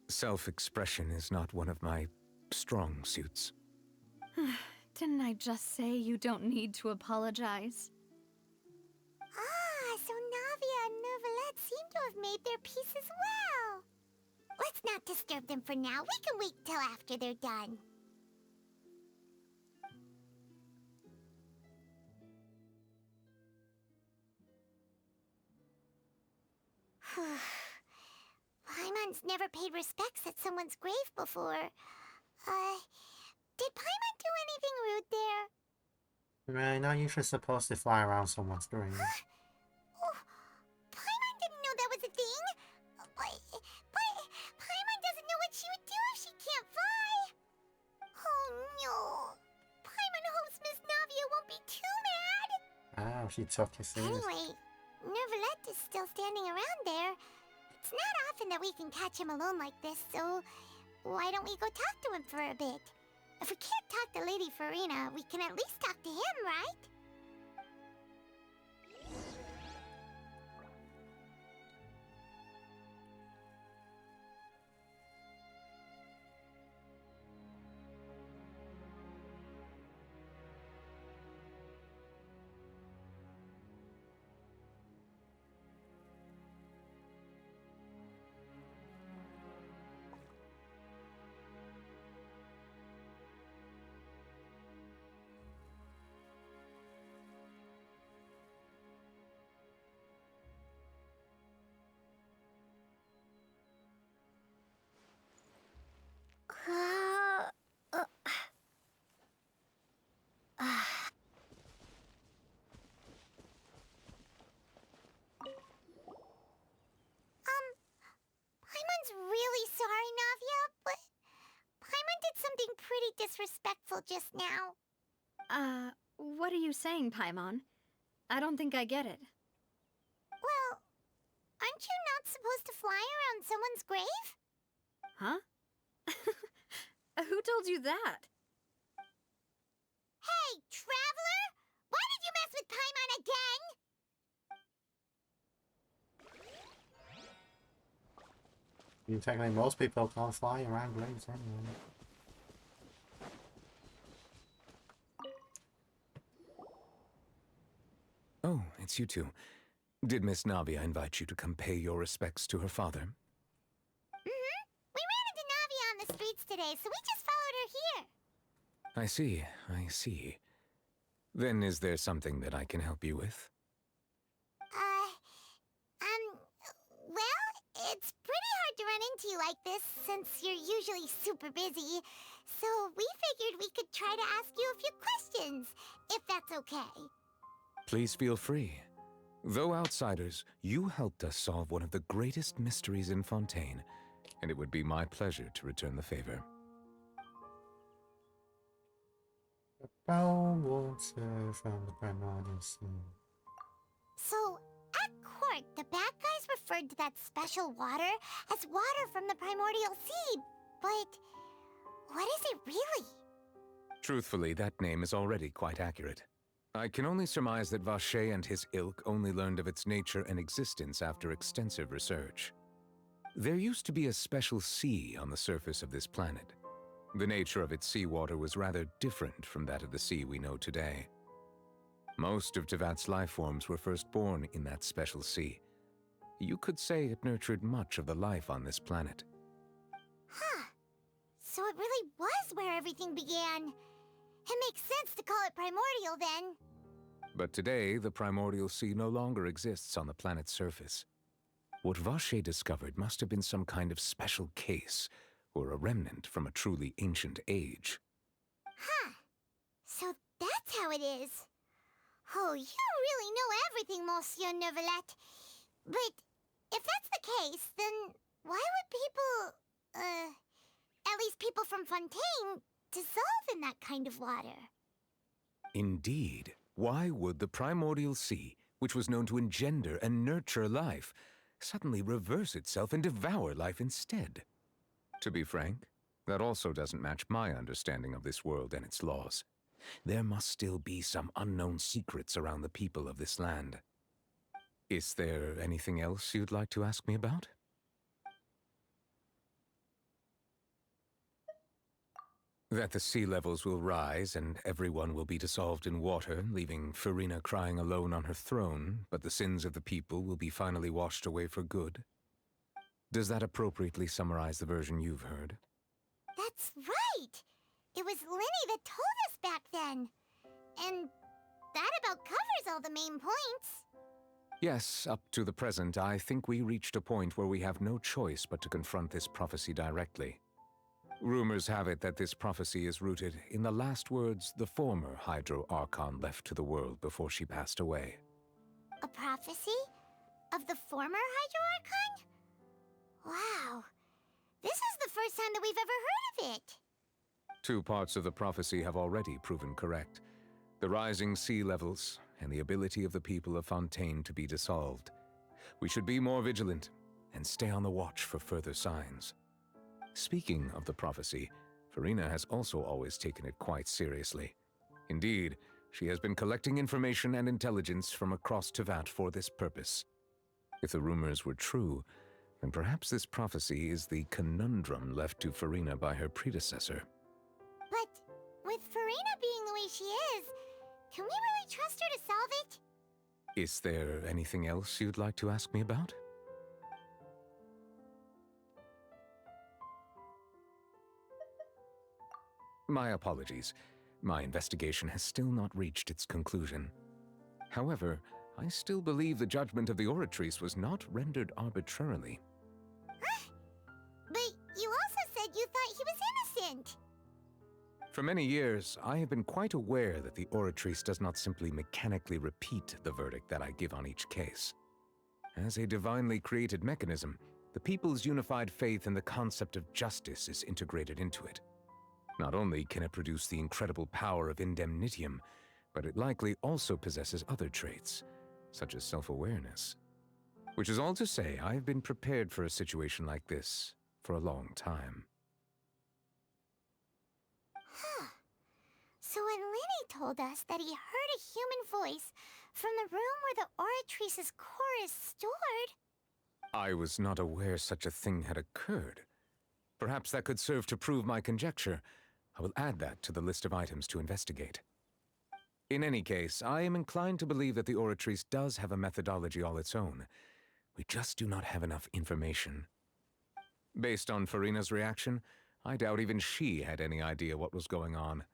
Self-expression is not one of my strong suits. Didn't I just say you don't need to apologize? Ah, so Navia and Neuvillette seem to have made their peace as well. Let's not disturb them for now. We can wait till after they're done. Paimon's never paid respects at someone's grave before. Did Paimon do anything rude there? Right, not usually supposed to fly around someone's grave. Oh, Paimon didn't know that was a thing. But Paimon doesn't know what she would do if she can't fly. Oh no. Paimon hopes Miss Navia won't be too mad. Oh, she took you serious. Anyway, Neuvillette is still standing around there. It's not often that we can catch him alone like this, so why don't we go talk to him for a bit? If we can't talk to Lady Farina, we can at least talk to him, right? Paimon's really sorry, Navia, but Paimon did something pretty disrespectful just now. What are you saying, Paimon? I don't think I get it. Well, aren't you not supposed to fly around someone's grave? Huh? Who told you that? Hey, Traveler! Why did you mess with Paimon again? Technically, most people can't fly around graves anyway. Oh, it's you two. Did Miss Navia invite you to come pay your respects to her father? Mm-hmm. We ran into Navia on the streets today, so we just followed her here. I see, I see. Then is there something that I can help you with? Well, it's pretty hard to run into you like this since you're usually super busy. So we figured we could try to ask you a few questions, if that's okay. Please feel free. Though outsiders, you helped us solve one of the greatest mysteries in Fontaine, and it would be my pleasure to return the favor. Foul water from the primordial sea. So, at court, the bad guys referred to that special water as water from the primordial sea, but what is it really? Truthfully, that name is already quite accurate. I can only surmise that Vacher and his ilk only learned of its nature and existence after extensive research. There used to be a special sea on the surface of this planet. The nature of its seawater was rather different from that of the sea we know today. Most of Tevat's life forms were first born in that special sea. You could say it nurtured much of the life on this planet. Huh. So it really was where everything began. It makes sense to call it primordial then. But today, the primordial sea no longer exists on the planet's surface. What Vacher discovered must have been some kind of special case, or a remnant from a truly ancient age. Huh. So that's how it is. Oh, you really know everything, Monsieur Neuvillette. But if that's the case, then why would people, at least people from Fontaine, dissolve in that kind of water? Indeed. Why would the primordial sea, which was known to engender and nurture life, suddenly reverse itself and devour life instead? To be frank, that also doesn't match my understanding of this world and its laws. There must still be some unknown secrets around the people of this land. Is there anything else you'd like to ask me about? That the sea levels will rise and everyone will be dissolved in water, leaving Farina crying alone on her throne, but the sins of the people will be finally washed away for good. Does that appropriately summarize the version you've heard? That's right! It was Linny that told us back then. And that about covers all the main points. Yes, up to the present, I think we reached a point where we have no choice but to confront this prophecy directly. Rumors have it that this prophecy is rooted in the last words the former Hydro Archon left to the world before she passed away. A prophecy? Of the former Hydro Archon? Wow. This is the first time that we've ever heard of it. 2 parts of the prophecy have already proven correct. The rising sea levels and the ability of the people of Fontaine to be dissolved. We should be more vigilant and stay on the watch for further signs. Speaking of the prophecy, Farina has also always taken it quite seriously. Indeed, she has been collecting information and intelligence from across Tevat for this purpose. If the rumors were true, then perhaps this prophecy is the conundrum left to Farina by her predecessor. But with Farina being the way she is, can we really trust her to solve it? Is there anything else you'd like to ask me about? My apologies. My investigation has still not reached its conclusion. However, I still believe the judgment of the Oratrice was not rendered arbitrarily. Huh? But you also said you thought he was innocent. For many years, I have been quite aware that the Oratrice does not simply mechanically repeat the verdict that I give on each case. As a divinely created mechanism, the people's unified faith in the concept of justice is integrated into it. Not only can it produce the incredible power of indemnitium, but it likely also possesses other traits, such as self-awareness. Which is all to say, I have been prepared for a situation like this for a long time. Huh. So when Linny told us that he heard a human voice from the room where the Oratrice's core is stored... I was not aware such a thing had occurred. Perhaps that could serve to prove my conjecture. I will add that to the list of items to investigate. In any case, I am inclined to believe that the Oratrice does have a methodology all its own. We just do not have enough information. Based on Farina's reaction, I doubt even she had any idea what was going on.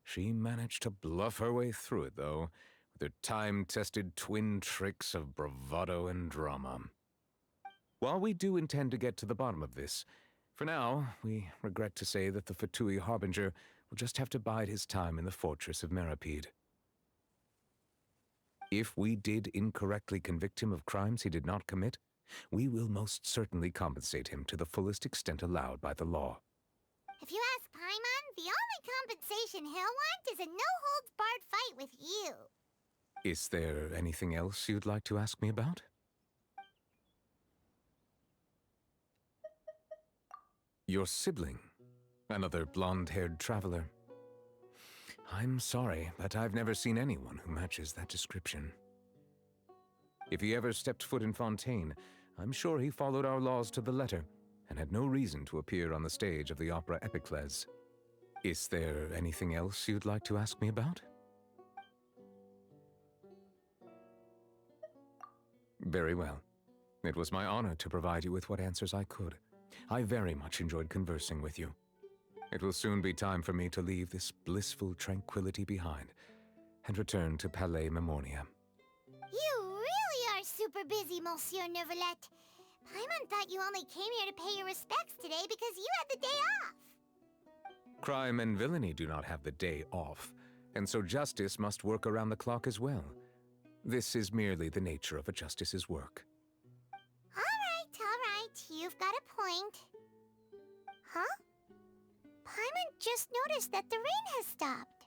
She managed to bluff her way through it, though, with her time-tested twin tricks of bravado and drama. While we do intend to get to the bottom of this, for now, we regret to say that the Fatui Harbinger will just have to bide his time in the fortress of Meripede. If we did incorrectly convict him of crimes he did not commit, we will most certainly compensate him to the fullest extent allowed by the law. If you ask Paimon, the only compensation he'll want is a no-holds-barred fight with you. Is there anything else you'd like to ask me about? Your sibling, another blonde-haired traveler. I'm sorry, but I've never seen anyone who matches that description. If he ever stepped foot in Fontaine, I'm sure he followed our laws to the letter and had no reason to appear on the stage of the opera Epicles. Is there anything else you'd like to ask me about? Very well. It was my honor to provide you with what answers I could. I very much enjoyed conversing with you. It will soon be time for me to leave this blissful tranquility behind and return to Palais Memoria. You really are super busy, Monsieur Neuvillette. Paimon thought you only came here to pay your respects today because you had the day off. Crime and villainy do not have the day off, and so justice must work around the clock as well. This is merely the nature of a justice's work. All right. You've got a point. Huh? Paimon just noticed that the rain has stopped.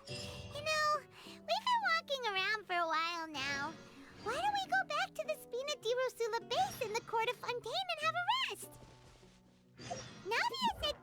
You know, we've been walking around for a while now. Why don't we go back to the Spina di Rosula base in the court of Fontaine and have a rest? Navia said...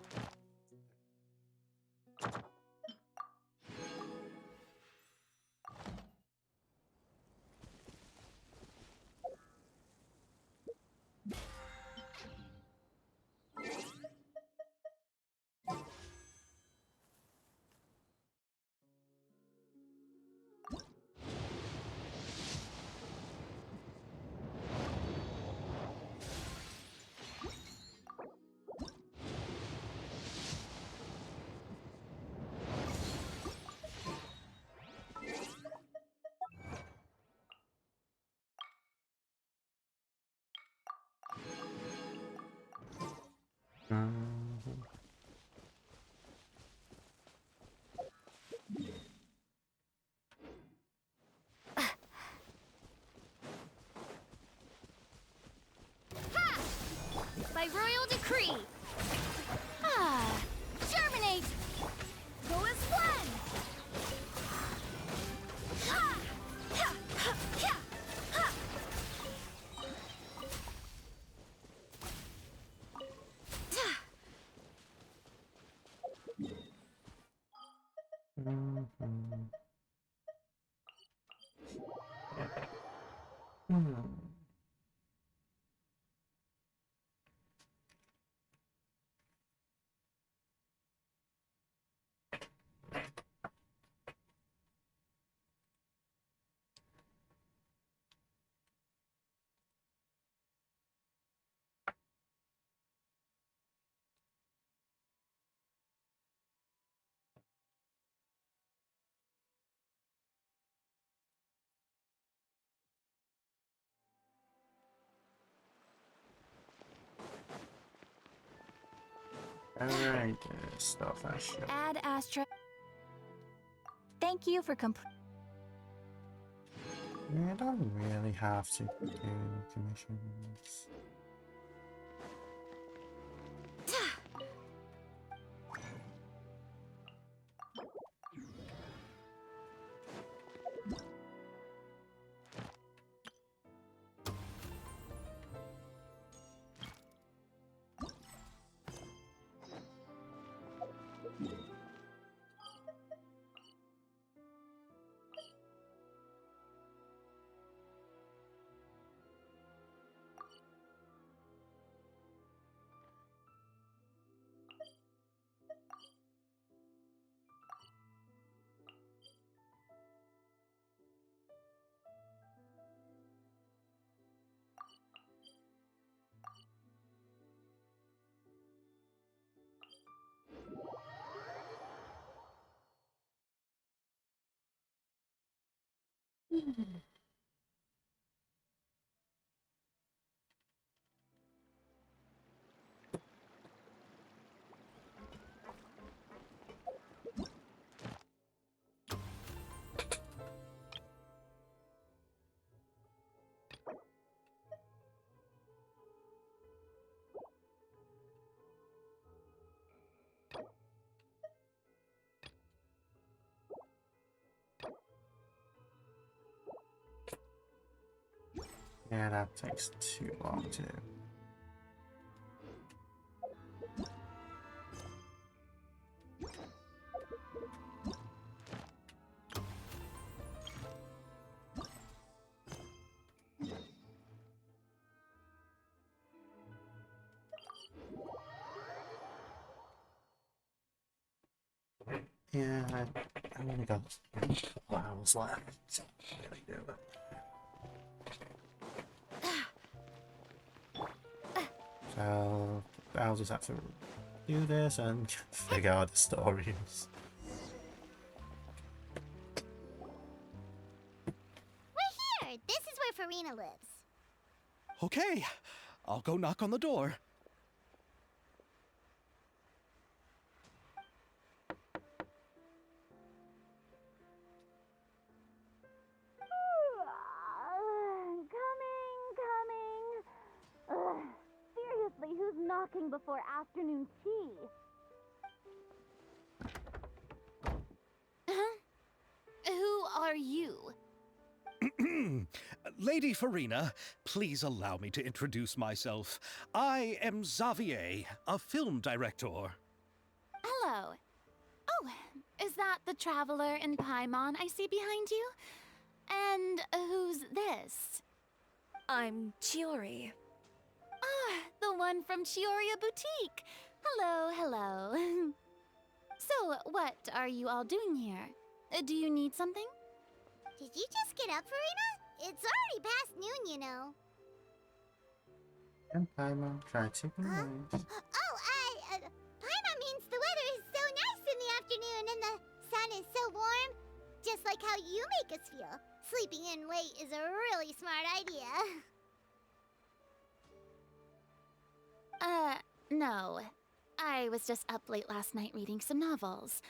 By royal decree. Germinate! Go as planned! Alright, stuff I should. Add Astra. Thank you for I don't really have to do commissions. Yeah, that takes too long to do. Yeah, I only got a couple hours left, so I really do it. So I'll just have to do this and figure out the stories. We're here! This is where Farina lives. Okay, I'll go knock on the door. Coming. Seriously, who's knocking before afternoon tea? Huh? Who are you? Lady Farina, please allow me to introduce myself. I am Xavier, a film director. Hello. Oh, is that the traveler in Paimon I see behind you? And who's this? I'm Chiori. Ah, the one from Chioria Boutique. Hello, hello. So, what are you all doing here? Do you need something? Did you just get up, Farina? It's already past noon, you know. And Paimon tried to be nice. Oh, Paimon means the weather is so nice in the afternoon and the sun is so warm. Just like how you make us feel. Sleeping in late is a really smart idea. No. I was just up late last night reading some novels.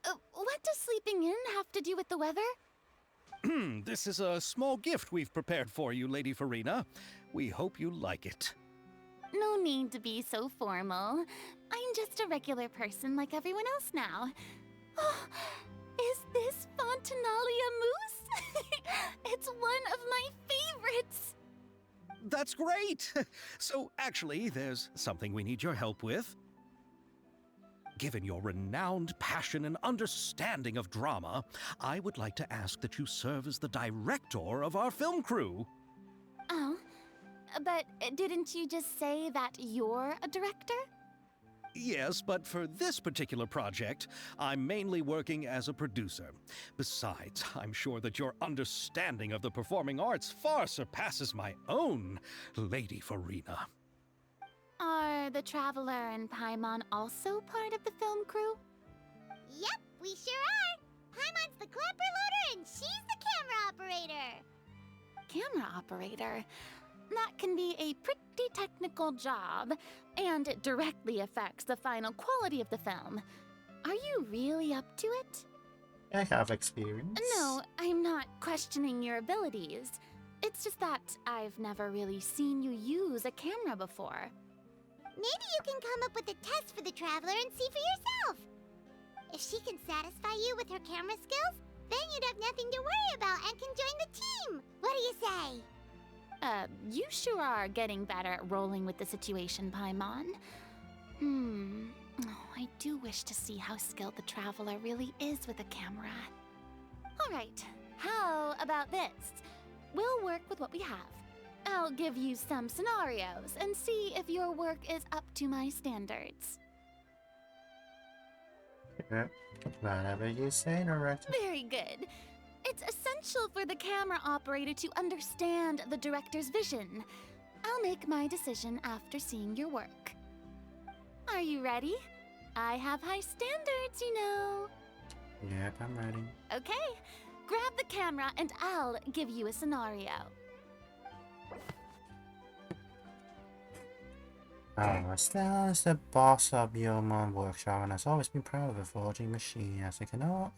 What does sleeping in have to do with the weather? This is a small gift we've prepared for you, Lady Farina. We hope you like it. No need to be so formal. I'm just a regular person like everyone else now. Oh, is this Fontinalia mousse? It's one of my favorites! That's great! So, actually, there's something we need your help with. Given your renowned passion and understanding of drama, I would like to ask that you serve as the director of our film crew. Oh, but didn't you just say that you're a director? Yes, but for this particular project, I'm mainly working as a producer. Besides, I'm sure that your understanding of the performing arts far surpasses my own, Lady Farina. Are the Traveler and Paimon also part of the film crew? Yep, we sure are. Paimon's the clapper loader and she's the camera operator. Camera operator? That can be a pretty technical job, and it directly affects the final quality of the film. Are you really up to it? I have experience. No, I'm not questioning your abilities. It's just that I've never really seen you use a camera before. Maybe you can come up with a test for the Traveler and see for yourself. If she can satisfy you with her camera skills, then you'd have nothing to worry about and can join the team. What do you say? You sure are getting better at rolling with the situation, Paimon. Oh, I do wish to see how skilled the Traveler really is with a camera. Alright, how about this? We'll work with what we have. I'll give you some scenarios and see if your work is up to my standards. Yep, whatever you say, director. Very good. It's essential for the camera operator to understand the director's vision. I'll make my decision after seeing your work. Are you ready? I have high standards, you know. Yep, I'm ready. Okay, grab the camera and I'll give you a scenario. Oh, Estelle is the boss of Yeomon Workshop and has always been proud of the forging machine. As I cannot.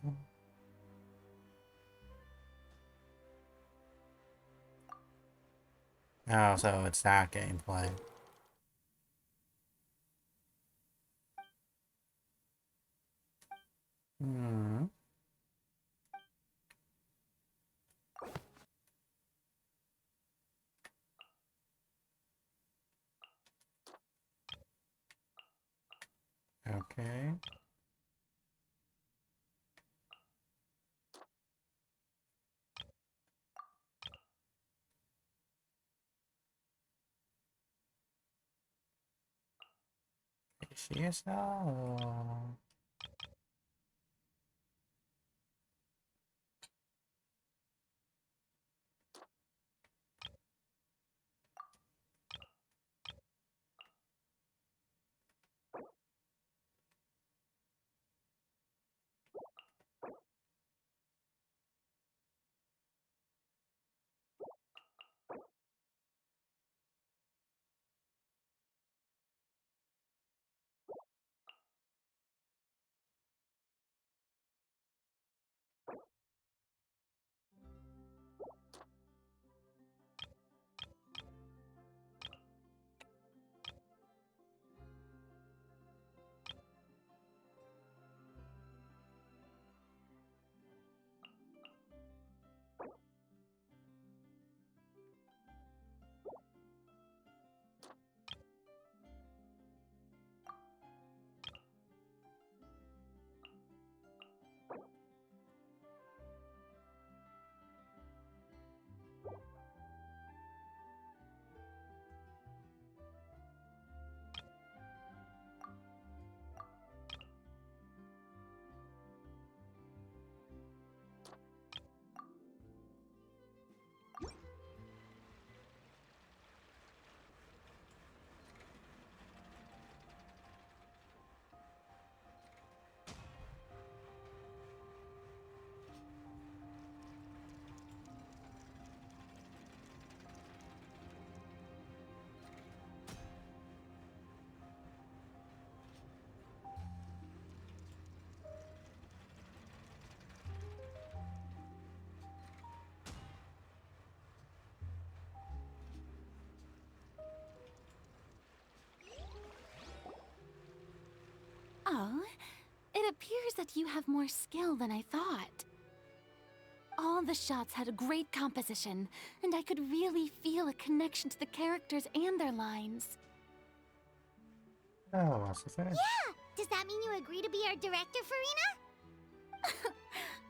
Oh, so it's that gameplay. Hmm. Okay. She is now. Oh, it appears that you have more skill than I thought. All the shots had a great composition, and I could really feel a connection to the characters and their lines. Oh, what's the finish? Yeah! Does that mean you agree to be our director, Farina?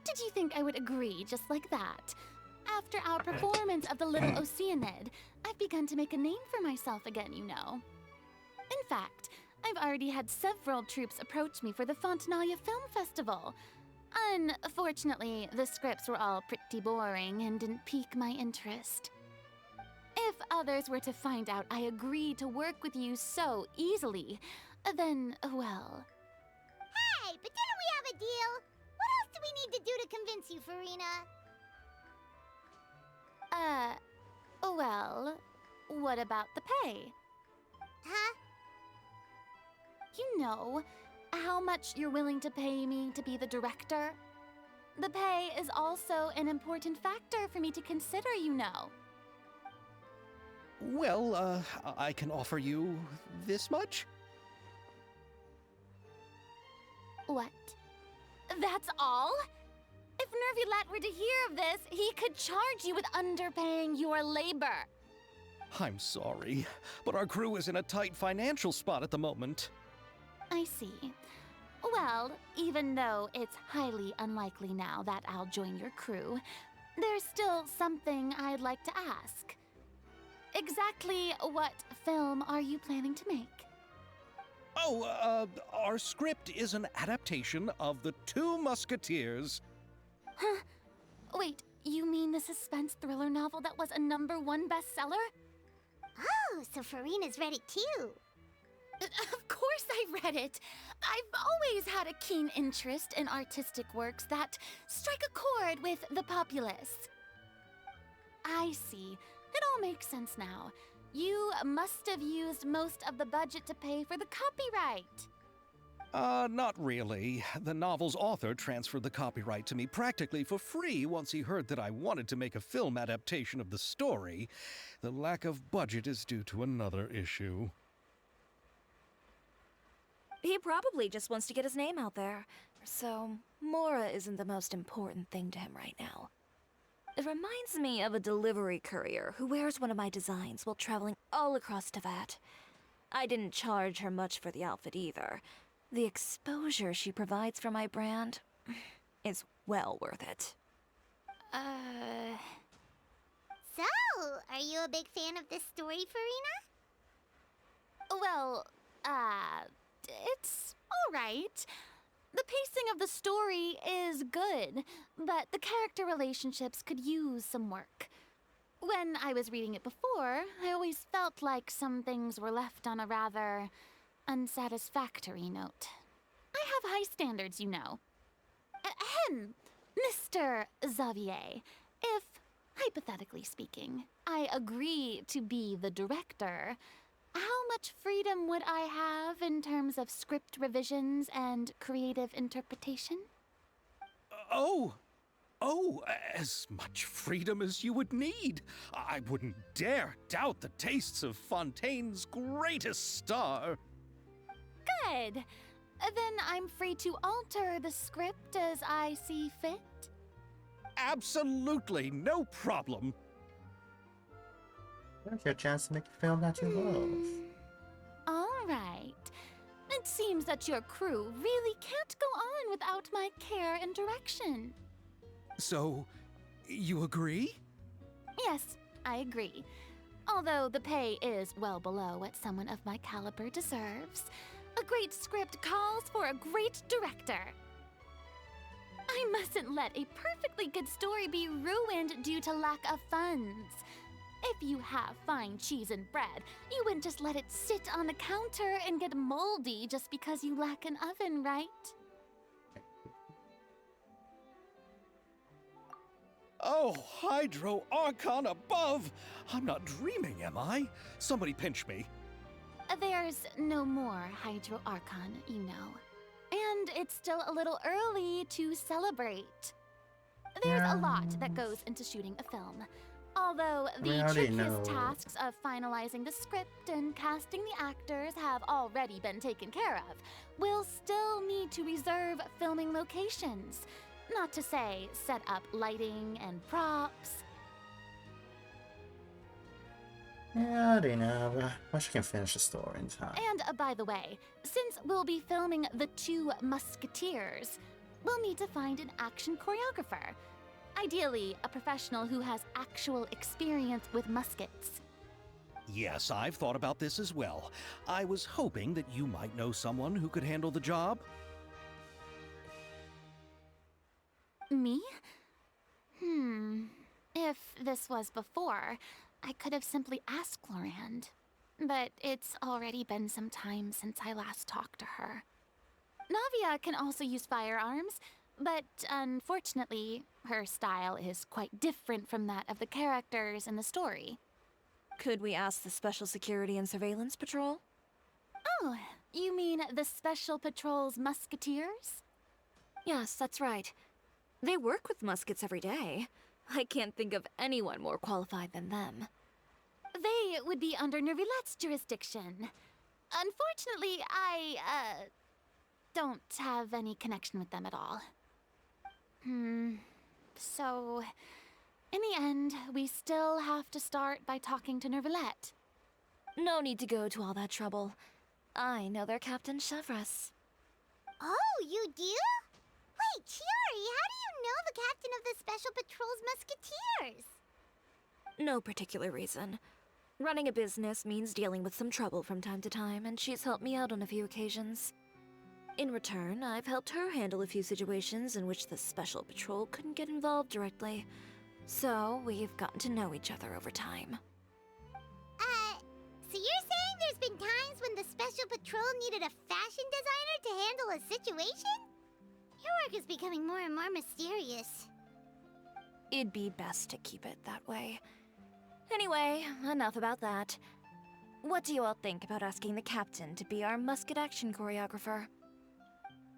Did you think I would agree just like that? After our performance of The Little Oceanid, I've begun to make a name for myself again, you know. In fact, I've already had several troops approach me for the Fontanalia Film Festival. Unfortunately, the scripts were all pretty boring and didn't pique my interest. If others were to find out I agreed to work with you so easily, then, well... Hey, but didn't we have a deal? What else do we need to do to convince you, Farina? Well, what about the pay? Huh? You know, how much you're willing to pay me to be the director? The pay is also an important factor for me to consider, you know. Well, I can offer you this much? What? That's all? If Nervulat were to hear of this, he could charge you with underpaying your labor. I'm sorry, but our crew is in a tight financial spot at the moment. I see. Well, even though it's highly unlikely now that I'll join your crew, there's still something I'd like to ask. Exactly what film are you planning to make? Oh, our script is an adaptation of The Two Musketeers. Huh? Wait, you mean the suspense thriller novel that was a #1 bestseller? Oh, so Farina's read it too. Of course I've I've read it. I've always had a keen interest in artistic works that strike a chord with the populace. I see. It all makes sense now. You must have used most of the budget to pay for the copyright. Not really. The novel's author transferred the copyright to me practically for free once he heard that I wanted to make a film adaptation of the story. The lack of budget is due to another issue. He probably just wants to get his name out there. So, Mora isn't the most important thing to him right now. It reminds me of a delivery courier who wears one of my designs while traveling all across Teyvat. I didn't charge her much for the outfit either. The exposure she provides for my brand is well worth it. So, are you a big fan of this story, Farina? Well, it's alright. The pacing of the story is good, but the character relationships could use some work. When I was reading it before, I always felt like some things were left on a rather unsatisfactory note. I have high standards, you know. Ahem, Mr. Xavier, if, hypothetically speaking, I agree to be the director, how much freedom would I have in terms of script revisions and creative interpretation? Oh, as much freedom as you would need. I wouldn't dare doubt the tastes of Fontaine's greatest star. Good. Then I'm free to alter the script as I see fit? Absolutely, no problem. Here's your chance to make a film that you love. All right. It seems that your crew really can't go on without my care and direction. So, you agree? Yes, I agree. Although the pay is well below what someone of my caliber deserves, a great script calls for a great director. I mustn't let a perfectly good story be ruined due to lack of funds. If you have fine cheese and bread, you wouldn't just let it sit on the counter and get moldy just because you lack an oven, right? Oh, Hydro Archon above! I'm not dreaming, am I? Somebody pinch me. There's no more Hydro Archon, you know. And it's still a little early to celebrate. There's a lot that goes into shooting a film. Although the trickiest tasks of finalizing the script and casting the actors have already been taken care of, we'll still need to reserve filming locations. Not to say set up lighting and props. Yeah, I already know, but I can finish the story in time. And by the way, since we'll be filming The Two Musketeers, we'll need to find an action choreographer. Ideally, a professional who has actual experience with muskets. Yes, I've thought about this as well. I was hoping that you might know someone who could handle the job. Me? If this was before, I could have simply asked Glorand. But it's already been some time since I last talked to her. Navia can also use firearms, but unfortunately, her style is quite different from that of the characters in the story. Could we ask the Special Security and Surveillance Patrol? Oh, you mean the Special Patrol's Musketeers? Yes, that's right. They work with muskets every day. I can't think of anyone more qualified than them. They would be under Nervilette's jurisdiction. Unfortunately, I, don't have any connection with them at all. So, in the end, we still have to start by talking to Nervilette. No need to go to all that trouble. I know their Captain Chevres. Oh, you do? Wait, Chiori, how do you know the captain of the Special Patrol's Musketeers? No particular reason. Running a business means dealing with some trouble from time to time, and she's helped me out on a few occasions. In return, I've helped her handle a few situations in which the Special Patrol couldn't get involved directly. So, we've gotten to know each other over time. So you're saying there's been times when the Special Patrol needed a fashion designer to handle a situation? Your work is becoming more and more mysterious. It'd be best to keep it that way. Anyway, enough about that. What do you all think about asking the captain to be our musket action choreographer?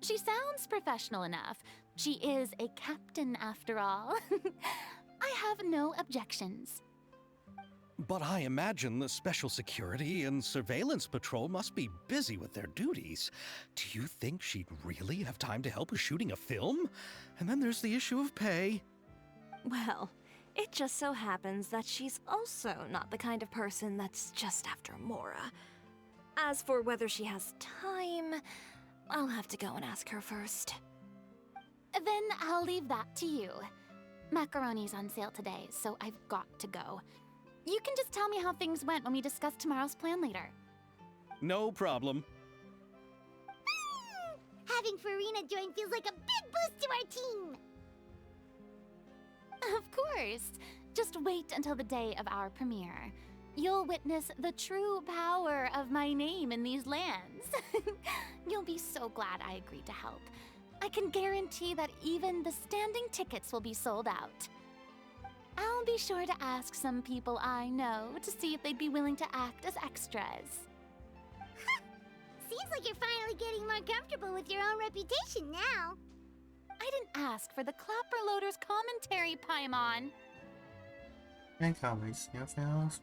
She sounds professional enough. She is a captain after all. I have no objections. But I imagine the Special Security and Surveillance Patrol must be busy with their duties. Do you think she'd really have time to help with shooting a film? And then there's the issue of pay. Well, it just so happens that she's also not the kind of person that's just after Mora. As for whether she has time, I'll have to go and ask her first. Then I'll leave that to you. Macaroni's on sale today, so I've got to go. You can just tell me how things went when we discuss tomorrow's plan later. No problem. Having Farina join feels like a big boost to our team! Of course. Just wait until the day of our premiere. You'll witness the true power of my name in these lands. You'll be so glad I agreed to help. I can guarantee that even the standing tickets will be sold out. I'll be sure to ask some people I know to see if they'd be willing to act as extras. Seems like you're finally getting more comfortable with your own reputation now. I didn't ask for the Clapper Loader's commentary, Paimon. And comedy films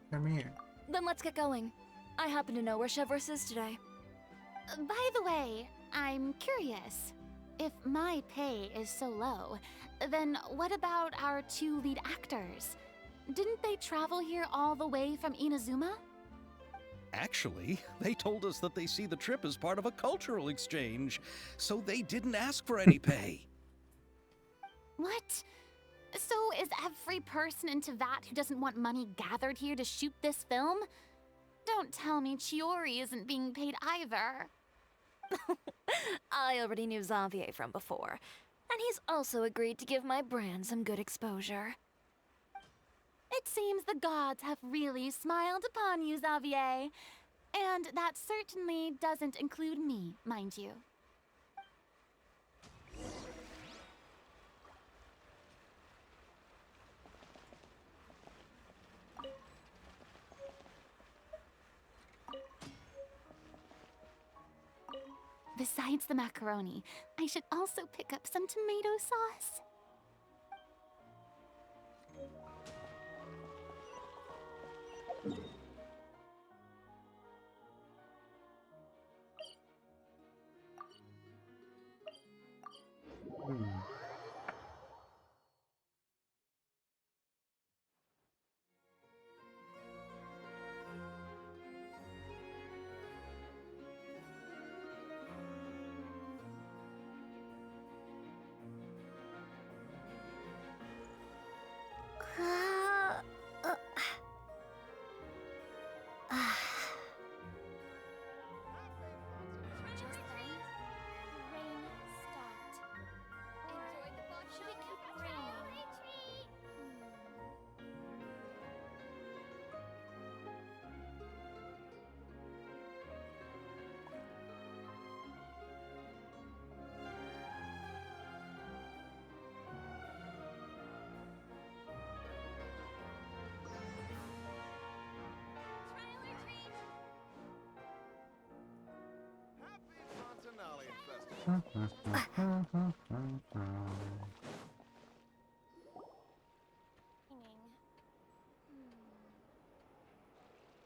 premiere. Then let's get going. I happen to know where Chevreuse is today. By the way, I'm curious. If my pay is so low, then what about our two lead actors? Didn't they travel here all the way from Inazuma? Actually, they told us that they see the trip as part of a cultural exchange, so they didn't ask for any pay. What? So is every person into that who doesn't want money gathered here to shoot this film? Don't tell me Chiori isn't being paid either. I already knew Xavier from before, and he's also agreed to give my brand some good exposure. It seems the gods have really smiled upon you, Xavier. And that certainly doesn't include me, mind you. Besides the macaroni, I should also pick up some tomato sauce.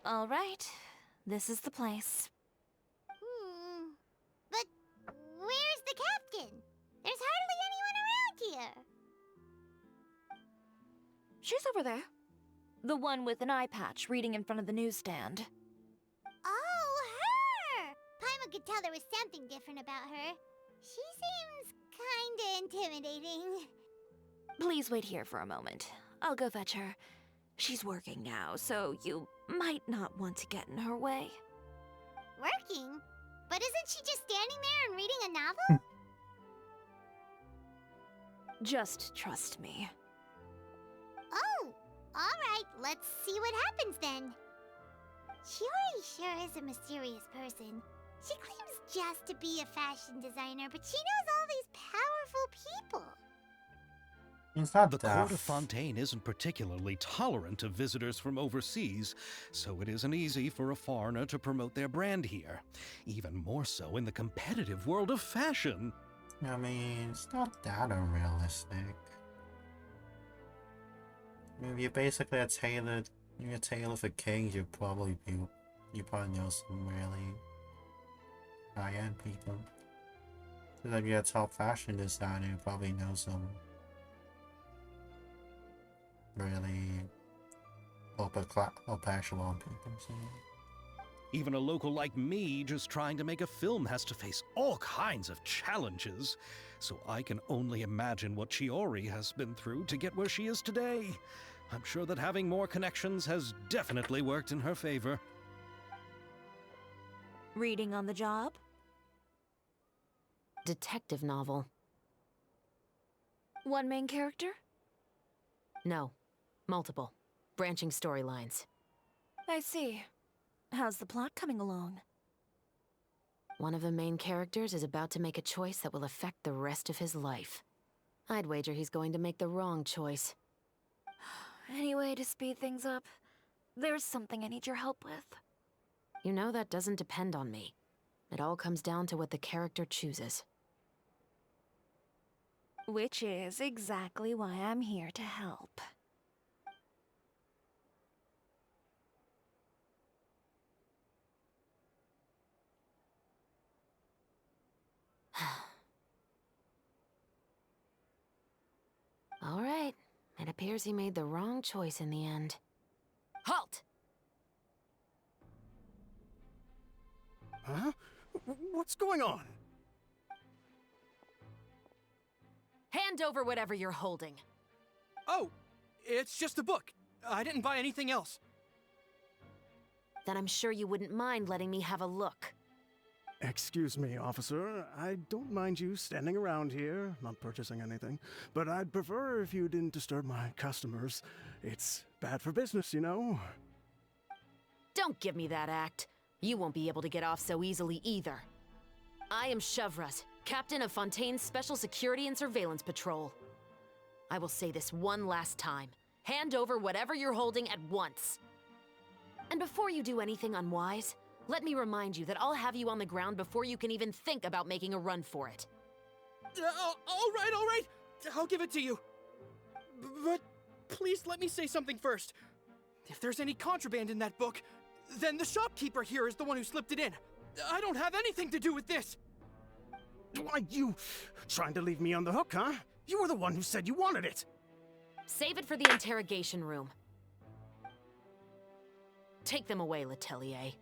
All right, this is the place. But where's the captain? There's hardly anyone around here. She's over there. The one with an eye patch reading in front of the newsstand. Oh, her! Paimon could tell there was something different about her. She seems kinda intimidating. Please wait here for a moment. I'll go fetch her. She's working now, so you might not want to get in her way. Working? But isn't she just standing there and reading a novel? Just trust me. Oh, alright, let's see what happens then. Shiori sure is a mysterious person. She claims just to be a fashion designer, but she knows all these powerful people. It's not The deaf. court of Fontaine isn't particularly tolerant of visitors from overseas, so it isn't easy for a foreigner to promote their brand here. Even more so in the competitive world of fashion. I mean, it's not that unrealistic. I mean, you're basically a tailor. You're a tailor for kings. You probably know some really high-end people. So if you're a top fashion designer, you probably know some really upper echelon people. So. Even a local like me just trying to make a film has to face all kinds of challenges. So I can only imagine what Chiori has been through to get where she is today. I'm sure that having more connections has definitely worked in her favor. Reading on the job? Detective novel. One main character? No. Multiple. Branching storylines. I see. How's the plot coming along? One of the main characters is about to make a choice that will affect the rest of his life. I'd wager he's going to make the wrong choice. Any way to speed things up? There's something I need your help with. You know that doesn't depend on me. It all comes down to what the character chooses. Which is exactly why I'm here to help. All right. It appears he made the wrong choice in the end. Halt! Huh? What's going on? Hand over whatever you're holding. Oh, it's just a book. I didn't buy anything else. Then I'm sure you wouldn't mind letting me have a look. Excuse me, officer. I don't mind you standing around here, not purchasing anything, but I'd prefer if you didn't disturb my customers. It's bad for business, you know? Don't give me that act. You won't be able to get off so easily either. I am Chevraz, captain of Fontaine's Special Security and Surveillance Patrol. I will say this one last time. Hand over whatever you're holding at once. And before you do anything unwise, let me remind you that I'll have you on the ground before you can even think about making a run for it. All right. I'll give it to you. But please let me say something first. If there's any contraband in that book, then the shopkeeper here is the one who slipped it in. I don't have anything to do with this. Why, you trying to leave me on the hook, huh? You were the one who said you wanted it. Save it for the interrogation room. Take them away, Letelier.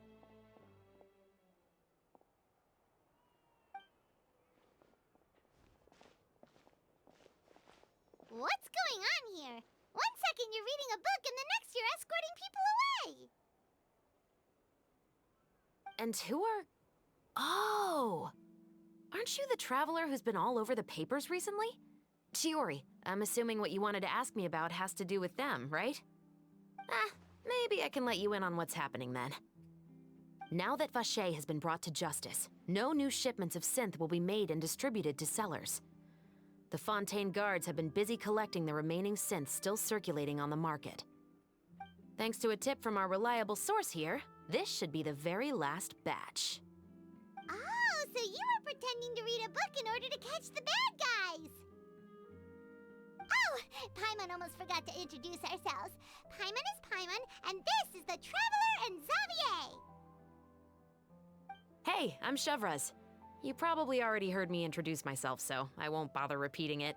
What's going on here? One second you're reading a book and the next you're escorting people away. And who are... Oh! Aren't you the traveler who's been all over the papers recently? Chiori, I'm assuming what you wanted to ask me about has to do with them, right? Maybe I can let you in on what's happening then. Now that Vacher has been brought to justice, no new shipments of synth will be made and distributed to sellers. The Fontaine guards have been busy collecting the remaining synths still circulating on the market. Thanks to a tip from our reliable source here, this should be the very last batch. Oh, so you were pretending to read a book in order to catch the bad guys! Oh, Paimon almost forgot to introduce ourselves. Paimon is Paimon, and this is the Traveler and Xavier! Hey, I'm Chevraz. You probably already heard me introduce myself, so I won't bother repeating it.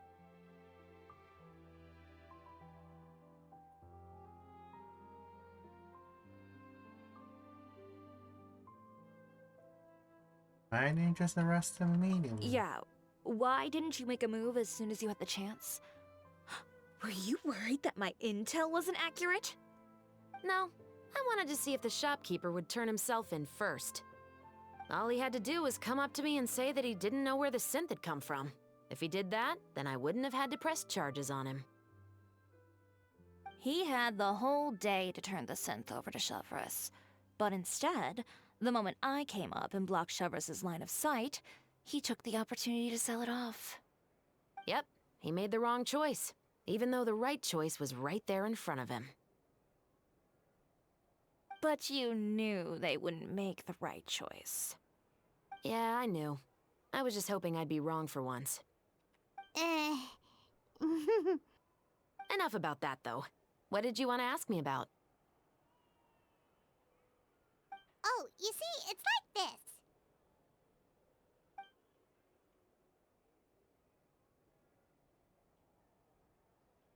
Why didn't you just arrest him immediately? Yeah, why didn't you make a move as soon as you had the chance? Were you worried that my intel wasn't accurate? No, I wanted to see if the shopkeeper would turn himself in first. All he had to do was come up to me and say that he didn't know where the synth had come from. If he did that, then I wouldn't have had to press charges on him. He had the whole day to turn the synth over to Chevraz. But instead, the moment I came up and blocked Chevrus's line of sight, he took the opportunity to sell it off. Yep, he made the wrong choice, even though the right choice was right there in front of him. But you knew they wouldn't make the right choice. Yeah, I knew. I was just hoping I'd be wrong for once. Enough about that, though. What did you want to ask me about? Oh, you see, it's like this.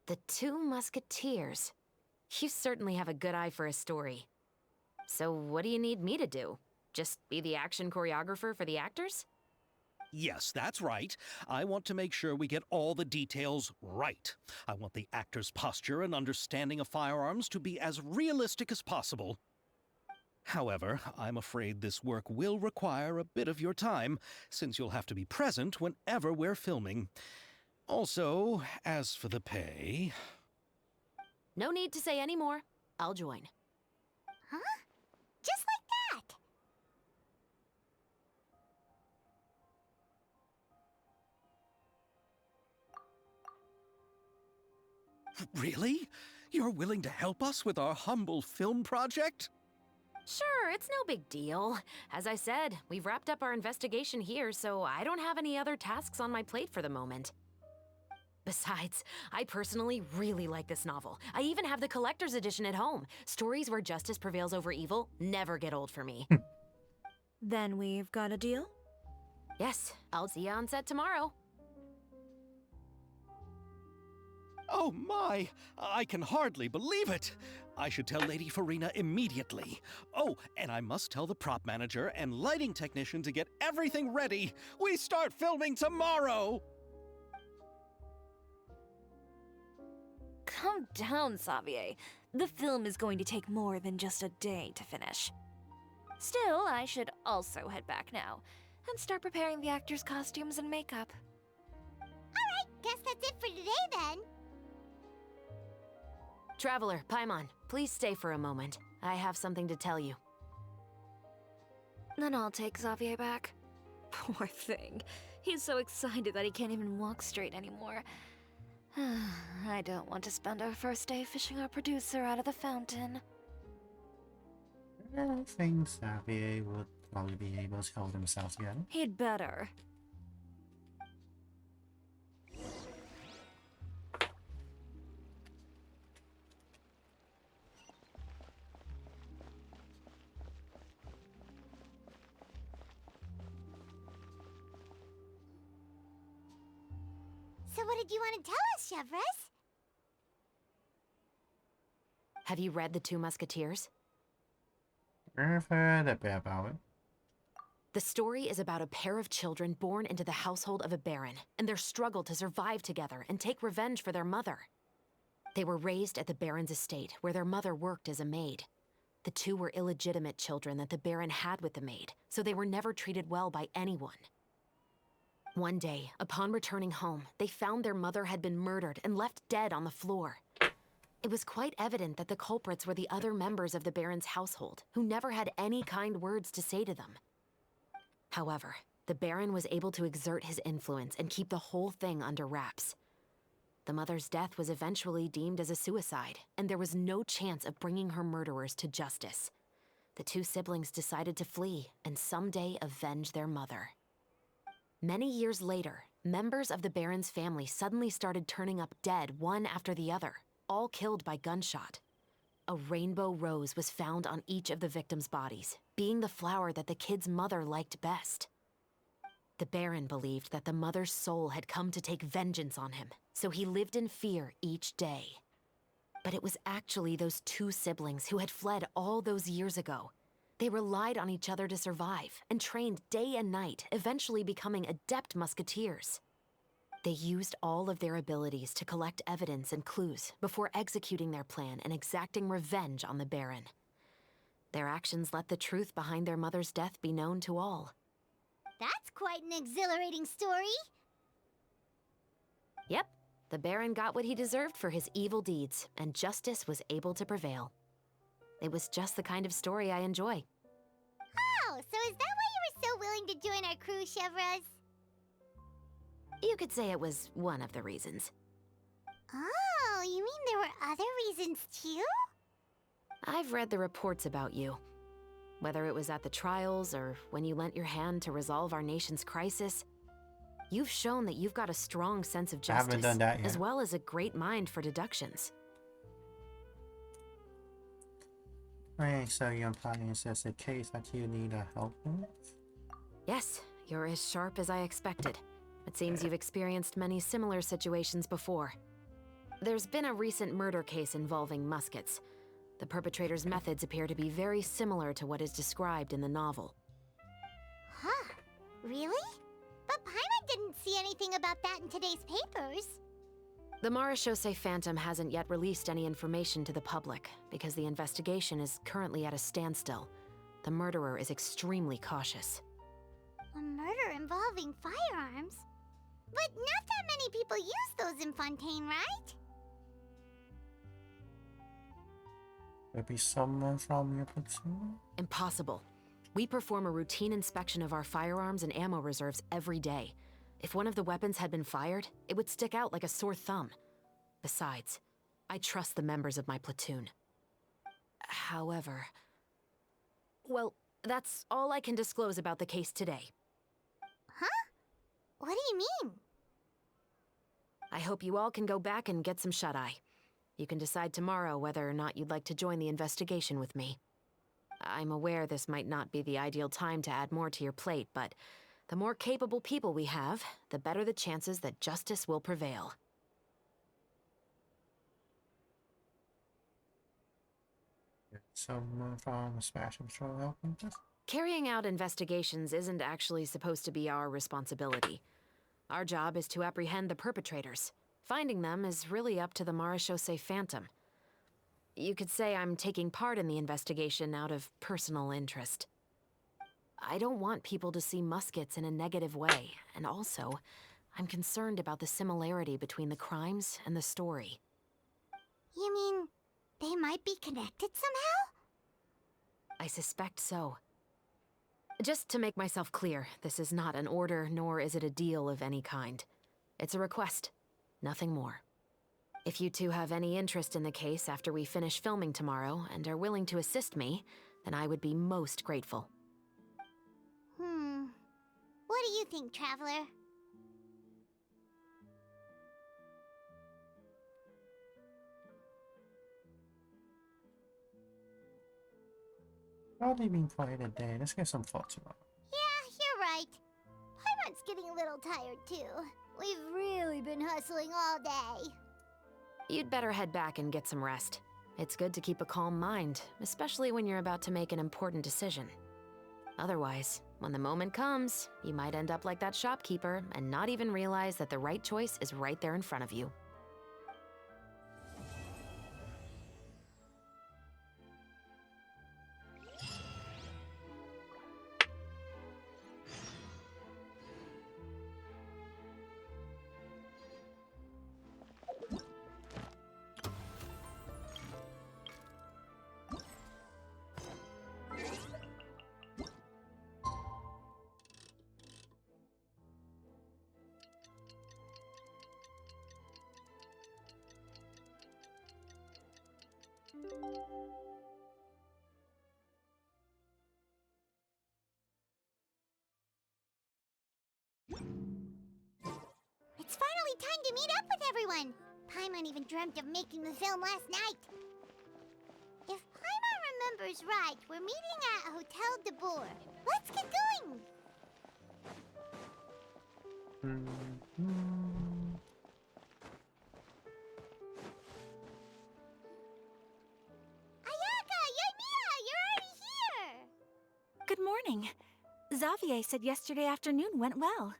The Two Musketeers. You certainly have a good eye for a story. So what do you need me to do? Just be the action choreographer for the actors? Yes, that's right. I want to make sure we get all the details right. I want the actor's posture and understanding of firearms to be as realistic as possible. However, I'm afraid this work will require a bit of your time, since you'll have to be present whenever we're filming. Also, as for the pay... No need to say any more. I'll join. Huh? Just like that. Really? You're willing to help us with our humble film project? Sure, it's no big deal. As I said, we've wrapped up our investigation here, so I don't have any other tasks on my plate for the moment. Besides, I personally really like this novel. I even have the collector's edition at home. Stories where justice prevails over evil never get old for me. Then we've got a deal? Yes, I'll see you on set tomorrow. Oh my! I can hardly believe it! I should tell Lady Farina immediately. Oh, and I must tell the prop manager and lighting technician to get everything ready. We start filming tomorrow! Calm down, Xavier. The film is going to take more than just a day to finish. Still, I should also head back now and start preparing the actors' costumes and makeup. Alright, guess that's it for today then. Traveler, Paimon, please stay for a moment. I have something to tell you. Then I'll take Xavier back. Poor thing. He's so excited that he can't even walk straight anymore. I don't want to spend our first day fishing our producer out of the fountain. I think Xavier would probably be able to hold himself together. He'd better. So what did you want to tell us, Chevrus? Have you read The Two Musketeers? I've heard a bit about it. The story is about a pair of children born into the household of a baron, and their struggle to survive together and take revenge for their mother. They were raised at the baron's estate, where their mother worked as a maid. The two were illegitimate children that the baron had with the maid, so they were never treated well by anyone. One day, upon returning home, they found their mother had been murdered and left dead on the floor. It was quite evident that the culprits were the other members of the baron's household, who never had any kind words to say to them. However, the baron was able to exert his influence and keep the whole thing under wraps. The mother's death was eventually deemed as a suicide, and there was no chance of bringing her murderers to justice. The two siblings decided to flee and someday avenge their mother. Many years later, members of the baron's family suddenly started turning up dead one after the other, all killed by gunshot. A rainbow rose was found on each of the victims' bodies, being the flower that the kid's mother liked best. The baron believed that the mother's soul had come to take vengeance on him, so he lived in fear each day. But it was actually those two siblings who had fled all those years ago. They relied on each other to survive and trained day and night, eventually becoming adept musketeers. They used all of their abilities to collect evidence and clues before executing their plan and exacting revenge on the baron. Their actions let the truth behind their mother's death be known to all. That's quite an exhilarating story. Yep, the baron got what he deserved for his evil deeds, and justice was able to prevail. It was just the kind of story I enjoy. Oh, so is that why you were so willing to join our crew, Chevroz? You could say it was one of the reasons. Oh, you mean there were other reasons too? I've read the reports about you. Whether it was at the trials or when you lent your hand to resolve our nation's crisis, you've shown that you've got a strong sense of I haven't justice, done that yet. as well as a great mind for deductions. Okay, so you're implying is this a case that you need help with? Yes, you're as sharp as I expected. It seems you've experienced many similar situations before. There's been a recent murder case involving muskets. The perpetrator's methods appear to be very similar to what is described in the novel. Huh? Really? But Paimon didn't see anything about that in today's papers. The Marechaussee Phantom hasn't yet released any information to the public because the investigation is currently at a standstill. The murderer is extremely cautious. A murder involving firearms? But not that many people use those in Fontaine, right? Could be someone from your platoon? Impossible. We perform a routine inspection of our firearms and ammo reserves every day. If one of the weapons had been fired, it would stick out like a sore thumb. Besides, I trust the members of my platoon. However... Well, that's all I can disclose about the case today. Huh? What do you mean? I hope you all can go back and get some shut-eye. You can decide tomorrow whether or not you'd like to join the investigation with me. I'm aware this might not be the ideal time to add more to your plate, but the more capable people we have, the better the chances that justice will prevail. Someone from Smash Patrol helping us? Carrying out investigations isn't actually supposed to be our responsibility. Our job is to apprehend the perpetrators. Finding them is really up to the Marechaussee Phantom. You could say I'm taking part in the investigation out of personal interest. I don't want people to see muskets in a negative way, and also, I'm concerned about the similarity between the crimes and the story. You mean they might be connected somehow? I suspect so. Just to make myself clear, this is not an order, nor is it a deal of any kind. It's a request, nothing more. If you two have any interest in the case after we finish filming tomorrow and are willing to assist me, then I would be most grateful. What do you think, Traveler? Probably been quiet a day. Let's give some thought to it. Yeah, you're right. Paimon's getting a little tired too. We've really been hustling all day. You'd better head back and get some rest. It's good to keep a calm mind, especially when you're about to make an important decision. Otherwise, when the moment comes, you might end up like that shopkeeper and not even realize that the right choice is right there in front of you. It's finally time to meet up with everyone. Paimon even dreamt of making the film last night. If Paimon remembers right, we're meeting at Hotel de Boer. Let's get going. Ayaka, Yaimia, you're already here. Good morning. Xavier said yesterday afternoon went well.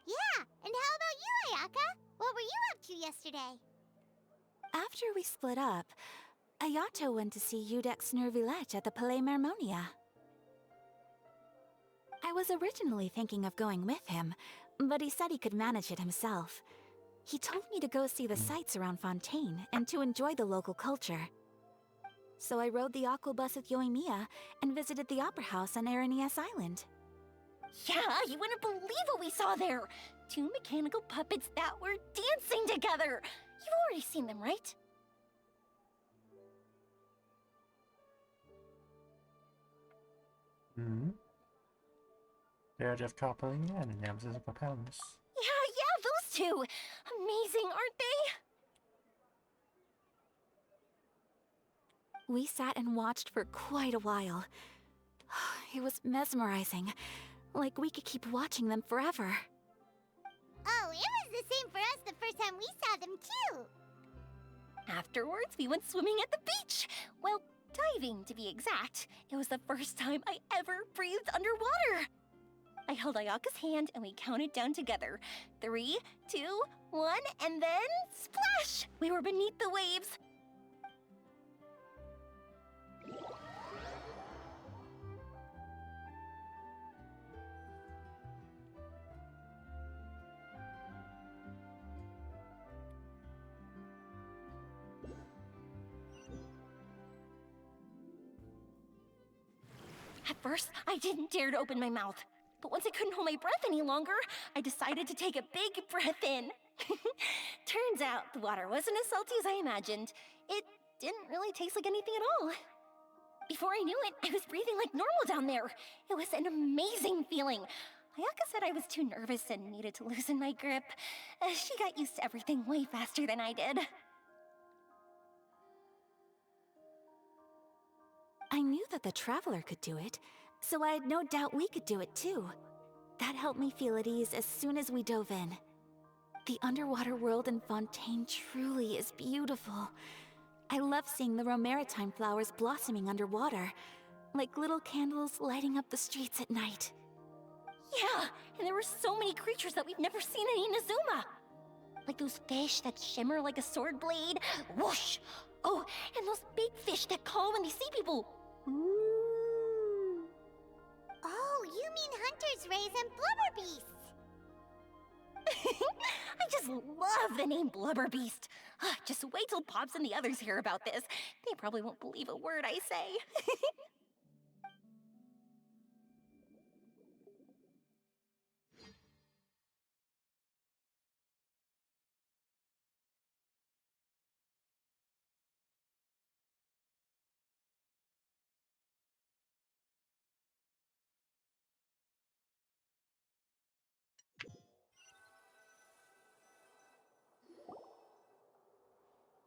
Yeah, and how about you, Ayaka? What were you up to yesterday? After we split up, Ayato went to see Udex Nervillette at the Palais Mermonia. I was originally thinking of going with him, but he said he could manage it himself. He told me to go see the sights around Fontaine and to enjoy the local culture. So I rode the aqua bus with Yoimiya and visited the opera house on Aranias Island. Yeah, you wouldn't believe what we saw there! 2 mechanical puppets that were dancing together! You've already seen them, right? Hmm? They're just coupling in and Nemesis propellers. Yeah, those two! Amazing, aren't they? We sat and watched for quite a while. It was mesmerizing. Like we could keep watching them forever. Oh, it was the same for us the first time we saw them, too! Afterwards, we went swimming at the beach! Well, diving, to be exact. It was the first time I ever breathed underwater! I held Ayaka's hand and we counted down together. 3, 2, 1, and then splash! We were beneath the waves. At first, I didn't dare to open my mouth. But once I couldn't hold my breath any longer, I decided to take a big breath in. Turns out the water wasn't as salty as I imagined. It didn't really taste like anything at all. Before I knew it, I was breathing like normal down there. It was an amazing feeling. Ayaka said I was too nervous and needed to loosen my grip. She got used to everything way faster than I did. I knew that the Traveler could do it, so I had no doubt we could do it too. That helped me feel at ease as soon as we dove in. The underwater world in Fontaine truly is beautiful. I love seeing the Romaritime flowers blossoming underwater, like little candles lighting up the streets at night. Yeah, and there were so many creatures that we've never seen in Inazuma. Like those fish that shimmer like a sword blade. Whoosh! Oh, and those big fish that call when they see people. Ooh. Oh, you mean Hunter's Rays and Blubber Beasts. I just love the name Blubber Beast. Just wait till Pops and the others hear about this. They probably won't believe a word I say.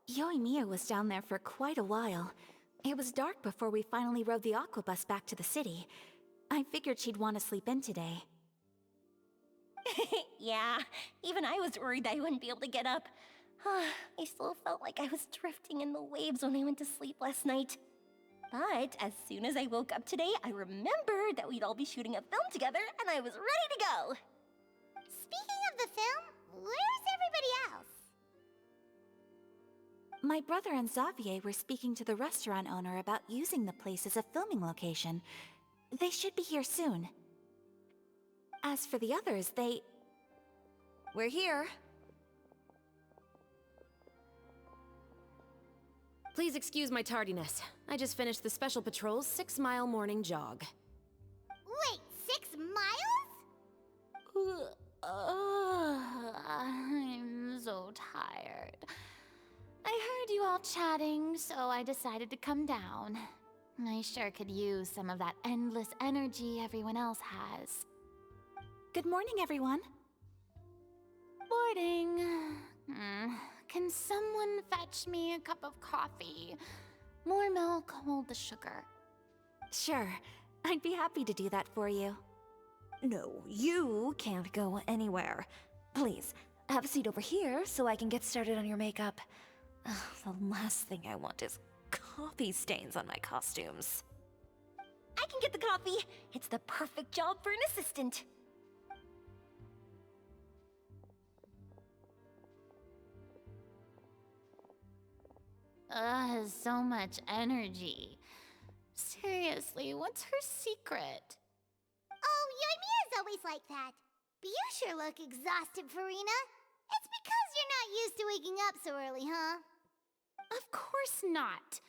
Yoimiya was down there for quite a while. It was dark before we finally rode the aqua bus back to the city. I figured she'd want to sleep in today. Yeah, even I was worried that I wouldn't be able to get up. I still felt like I was drifting in the waves when I went to sleep last night. But as soon as I woke up today, I remembered that we'd all be shooting a film together, and I was ready to go. Speaking of the film, where's everybody else? My brother and Xavier were speaking to the restaurant owner about using the place as a filming location. They should be here soon. As for the others, We're here. Please excuse my tardiness. I just finished the Special Patrol's 6-mile morning jog. Wait, 6 miles? I'm so tired. I heard you all chatting, so I decided to come down. I sure could use some of that endless energy everyone else has. Good morning, everyone. Morning. Can someone fetch me a cup of coffee? More milk, hold the sugar. Sure, I'd be happy to do that for you. No, you can't go anywhere. Please, have a seat over here so I can get started on your makeup. The last thing I want is coffee stains on my costumes. I can get the coffee. It's the perfect job for an assistant. So much energy. Seriously, what's her secret? Oh, Yoimiya's always like that. But you sure look exhausted, Farina. It's because you're not used to waking up so early, huh? Of course not.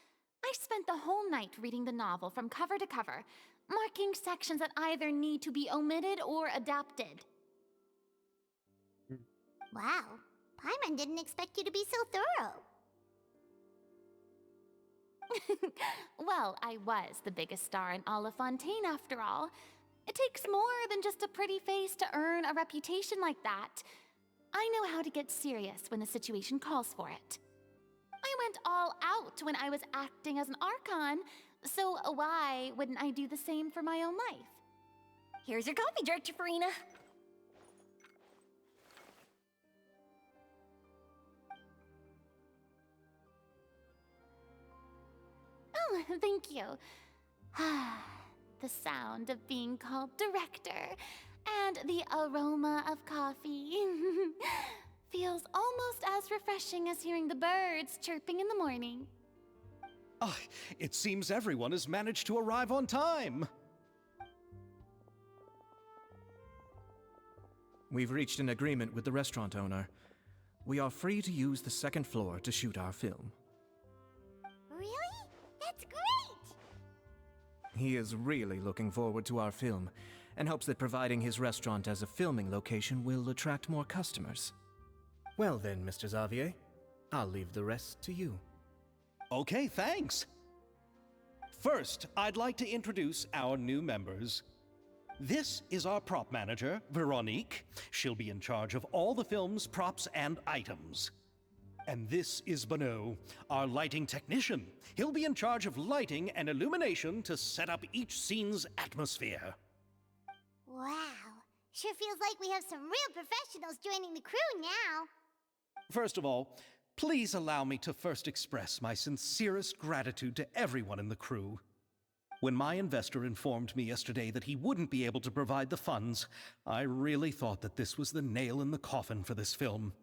I spent the whole night reading the novel from cover to cover, marking sections that either need to be omitted or adapted. Wow, Paimon didn't expect you to be so thorough. Well, I was the biggest star in all of Fontaine after all. It takes more than just a pretty face to earn a reputation like that. I know how to get serious when the situation calls for it. I went all out when I was acting as an Archon, so why wouldn't I do the same for my own life? Here's your coffee, Director Farina. Oh, thank you. The sound of being called director and the aroma of coffee feels almost as refreshing as hearing the birds chirping in the morning. Ah, it seems everyone has managed to arrive on time. We've reached an agreement with the restaurant owner. We are free to use the second floor to shoot our film. Really? That's great! He is really looking forward to our film, and hopes that providing his restaurant as a filming location will attract more customers. Well then, Mr. Xavier, I'll leave the rest to you. Okay, thanks. First, I'd like to introduce our new members. This is our prop manager, Veronique. She'll be in charge of all the film's props and items. And this is Bonneau, our lighting technician. He'll be in charge of lighting and illumination to set up each scene's atmosphere. Wow, sure feels like we have some real professionals joining the crew now. First of all, please allow me to first express my sincerest gratitude to everyone in the crew. When my investor informed me yesterday that he wouldn't be able to provide the funds, I really thought that this was the nail in the coffin for this film.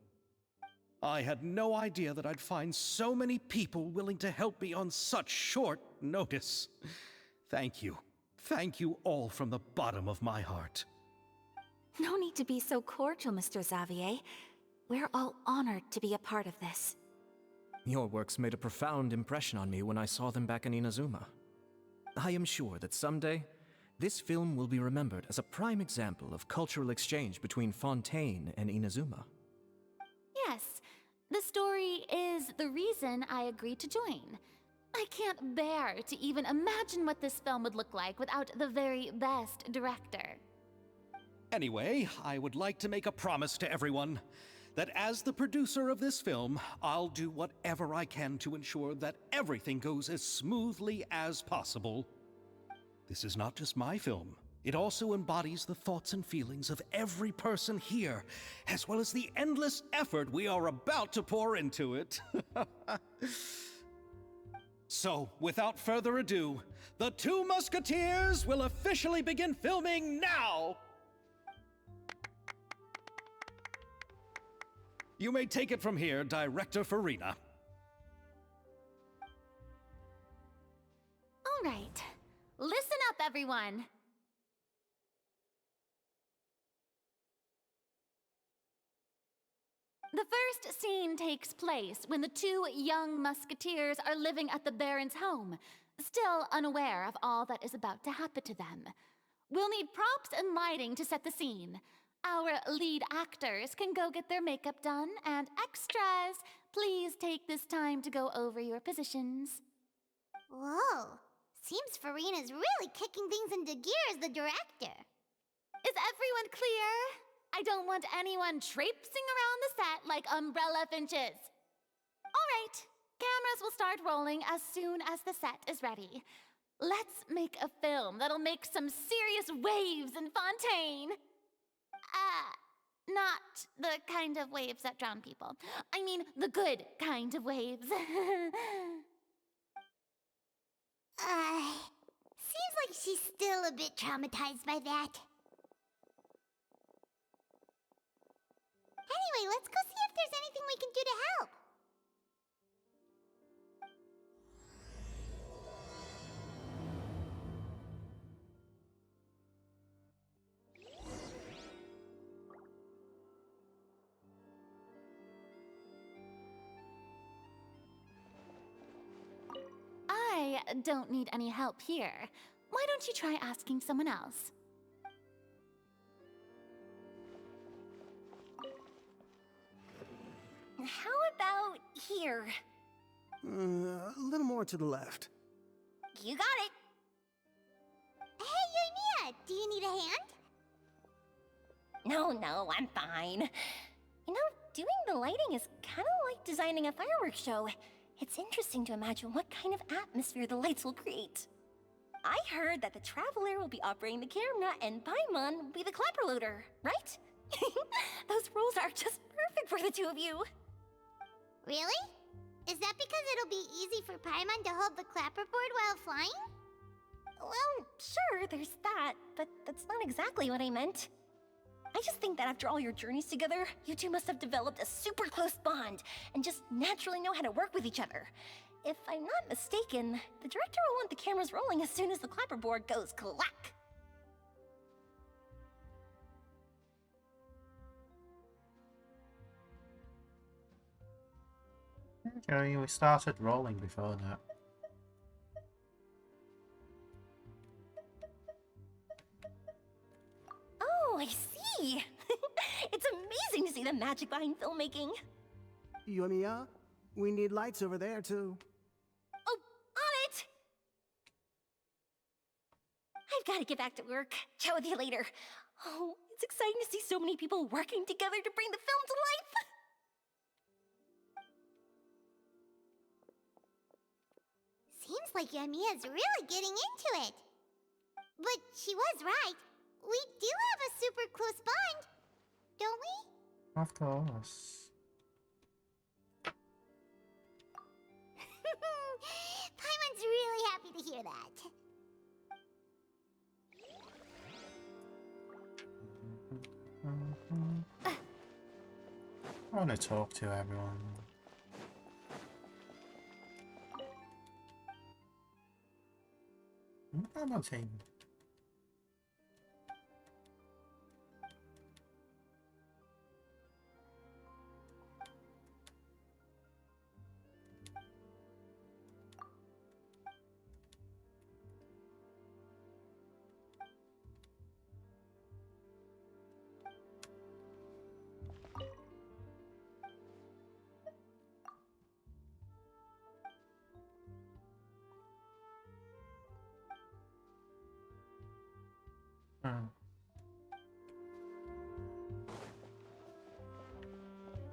I had no idea that I'd find so many people willing to help me on such short notice. Thank you. Thank you all from the bottom of my heart. No need to be so cordial, Mr. Xavier. We're all honored to be a part of this. Your works made a profound impression on me when I saw them back in Inazuma. I am sure that someday, this film will be remembered as a prime example of cultural exchange between Fontaine and Inazuma. Yes, the story is the reason I agreed to join. I can't bear to even imagine what this film would look like without the very best director. Anyway, I would like to make a promise to everyone that as the producer of this film, I'll do whatever I can to ensure that everything goes as smoothly as possible. This is not just my film. It also embodies the thoughts and feelings of every person here, as well as the endless effort we are about to pour into it. So, without further ado, the Two Musketeers will officially begin filming now! You may take it from here, Director Farina. All right, listen up, everyone. The first scene takes place when the two young musketeers are living at the Baron's home, still unaware of all that is about to happen to them. We'll need props and lighting to set the scene. Our lead actors can go get their makeup done, and extras, please take this time to go over your positions. Whoa, seems Farina's really kicking things into gear as the director. Is everyone clear? I don't want anyone traipsing around the set like umbrella finches. All right, cameras will start rolling as soon as the set is ready. Let's make a film that'll make some serious waves in Fontaine. Not the kind of waves that drown people. I mean, the good kind of waves. Seems like she's still a bit traumatized by that. Anyway, let's go see if there's anything we can do to help. don't need any help here. Why don't you try asking someone else? How about here? A little more to the left. You got it. Hey, Yoimiya, do you need a hand? No, I'm fine. You know, doing the lighting is kind of like designing a fireworks show. It's interesting to imagine what kind of atmosphere the lights will create. I heard that the Traveler will be operating the camera and Paimon will be the clapper loader, right? Those roles are just perfect for the two of you. Really? Is that because it'll be easy for Paimon to hold the clapperboard while flying? Well, sure, there's that, but that's not exactly what I meant. I just think that after all your journeys together, you two must have developed a super close bond and just naturally know how to work with each other. If I'm not mistaken, the director will want the cameras rolling as soon as the clapperboard goes clack. Okay, we started rolling before that. Oh, I see! It's amazing to see the magic behind filmmaking. Yoimiya, we need lights over there too. Oh, on it! I've got to get back to work. Chat with you later. Oh, it's exciting to see so many people working together to bring the film to life. Seems like Yoimiya's really getting into it. But she was right. We do have a super close bond, don't we? Of course. Paimon's really happy to hear that. I want to talk to everyone. I'm not saying.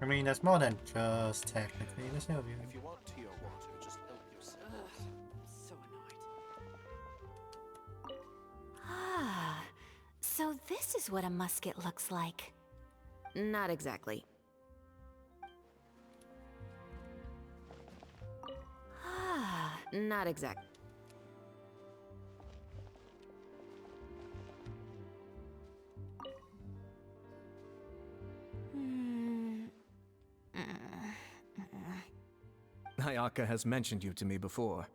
I mean, there's more than just technically the Sylvia. If you want tea or water, just help yourself. So annoyed. Ah, so this is what a musket looks like. Not exactly. Ah, not exactly. Ayaka has mentioned you to me before.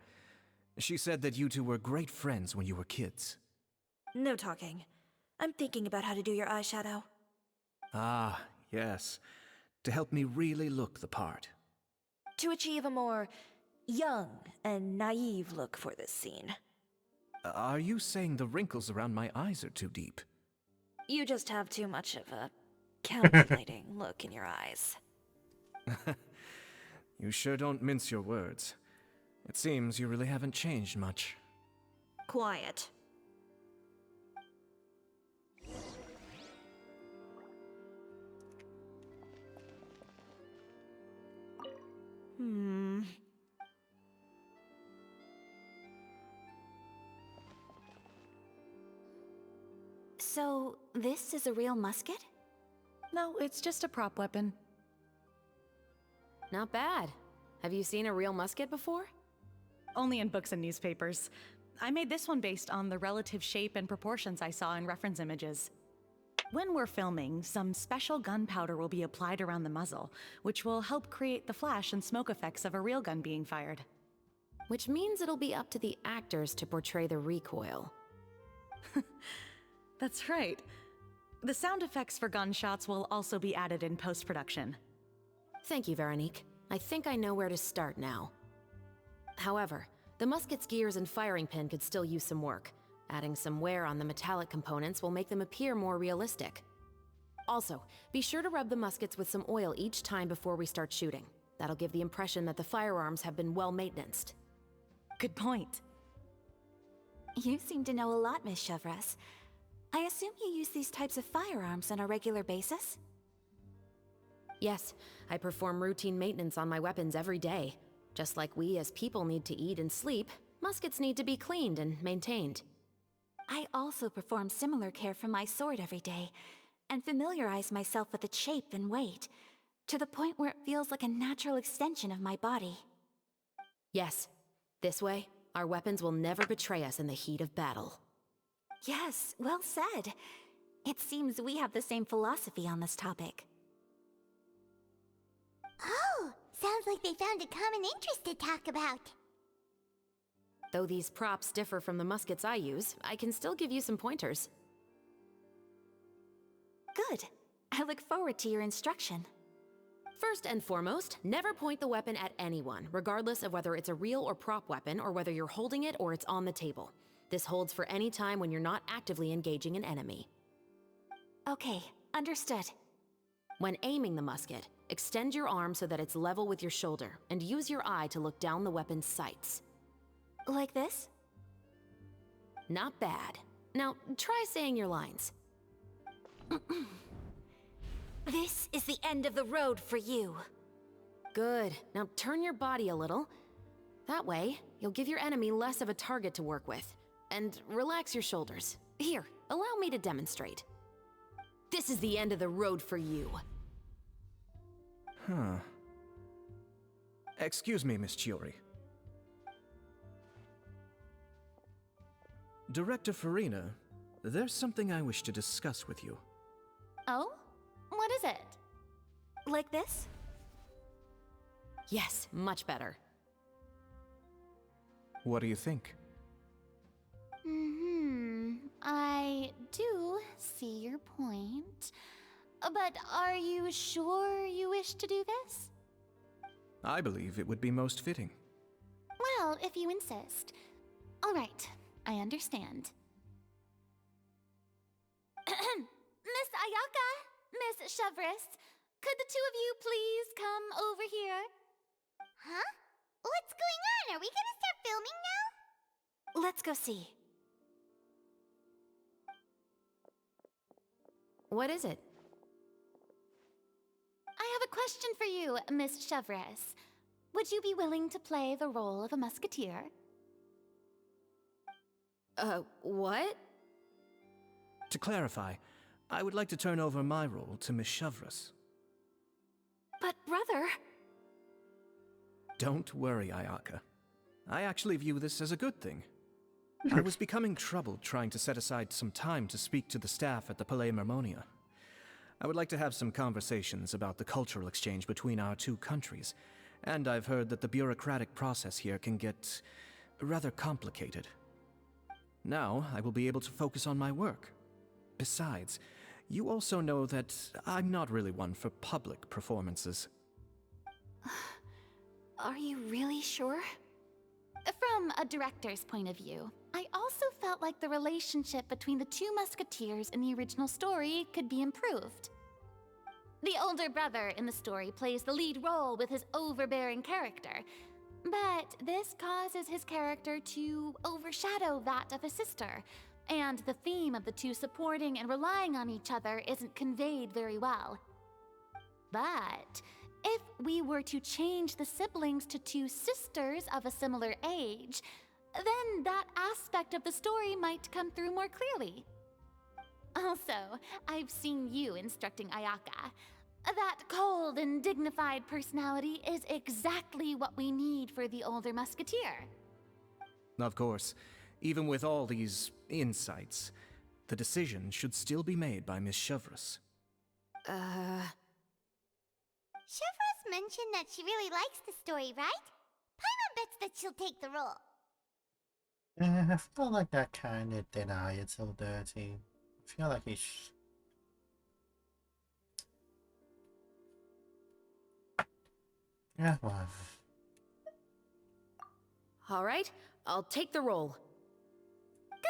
She said that you two were great friends when you were kids. No talking. I'm thinking about how to do your eyeshadow. Ah, yes. To help me really look the part. To achieve a more young and naive look for this scene. Are you saying the wrinkles around my eyes are too deep? You just have too much of a calculating look in your eyes. You sure don't mince your words. It seems you really haven't changed much. Quiet. So, this is a real musket? No, it's just a prop weapon. Not bad. Have you seen a real musket before? Only in books and newspapers. I made this one based on the relative shape and proportions I saw in reference images. When we're filming, some special gunpowder will be applied around the muzzle, which will help create the flash and smoke effects of a real gun being fired. Which means it'll be up to the actors to portray the recoil. That's right. The sound effects for gunshots will also be added in post-production. Thank you, Veronique. I think I know where to start now. However, The musket's gears and firing pin could still use some work. Adding some wear on the metallic components will make them appear more realistic. Also, be sure to rub the muskets with some oil each time before we start shooting. That'll give the impression that the firearms have been well maintained. Good point. You seem to know a lot, Miss Chevres. I assume you use these types of firearms on a regular basis? Yes, I perform routine maintenance on my weapons every day. Just like we as people need to eat and sleep, muskets need to be cleaned and maintained. I also perform similar care for my sword every day, and familiarize myself with its shape and weight, to the point where it feels like a natural extension of my body. Yes, this way, our weapons will never betray us in the heat of battle. Yes, well said. It seems we have the same philosophy on this topic. Oh, sounds like they found a common interest to talk about. Though these props differ from the muskets I use, I can still give you some pointers. Good. I look forward to your instruction. First and foremost, never point the weapon at anyone, regardless of whether it's a real or prop weapon or whether you're holding it or it's on the table. This holds for any time when you're not actively engaging an enemy. Okay, understood. When aiming the musket, extend your arm so that it's level with your shoulder, and use your eye to look down the weapon's sights. Like this? Not bad. Now, try saying your lines. This is the end of the road for you. Good. Now turn your body a little. That way, you'll give your enemy less of a target to work with. And relax your shoulders. Here, allow me to demonstrate. This is the end of the road for you. Huh. Excuse me, Miss Chiori. Director Farina, there's something I wish to discuss with you. Oh? What is it? Like this? Yes, much better. What do you think? I do see your point. But are you sure you wish to do this? I believe it would be most fitting. Well, if you insist. All right, I understand. Miss Ayaka, Miss Chevres, could the two of you please come over here? Huh? What's going on? Are we gonna start filming now? Let's go see. What is it? I have a question for you, Miss Chevres. Would you be willing to play the role of a musketeer? What? To clarify, I would like to turn over my role to Miss Chevres. But brother... Don't worry, Ayaka. I actually view this as a good thing. I was becoming troubled trying to set aside some time to speak to the staff at the Palais Mermonia. I would like to have some conversations about the cultural exchange between our two countries, and I've heard that the bureaucratic process here can get rather complicated. Now, I will be able to focus on my work. Besides, you also know that I'm not really one for public performances. Are you really sure? From a director's point of view, I also felt like the relationship between the two musketeers in the original story could be improved. The older brother in the story plays the lead role with his overbearing character, but this causes his character to overshadow that of his sister, and the theme of the two supporting and relying on each other isn't conveyed very well. But if we were to change the siblings to two sisters of a similar age, then that aspect of the story might come through more clearly. Also, I've seen you instructing Ayaka. That cold and dignified personality is exactly what we need for the older musketeer. Of course, even with all these insights, the decision should still be made by Miss Chevres. Chevres mentioned that she really likes the story, right? Paimon bets that she'll take the role. I feel like that kind of deny it's so dirty. I feel like it's... Yeah, well. All right, I'll take the role.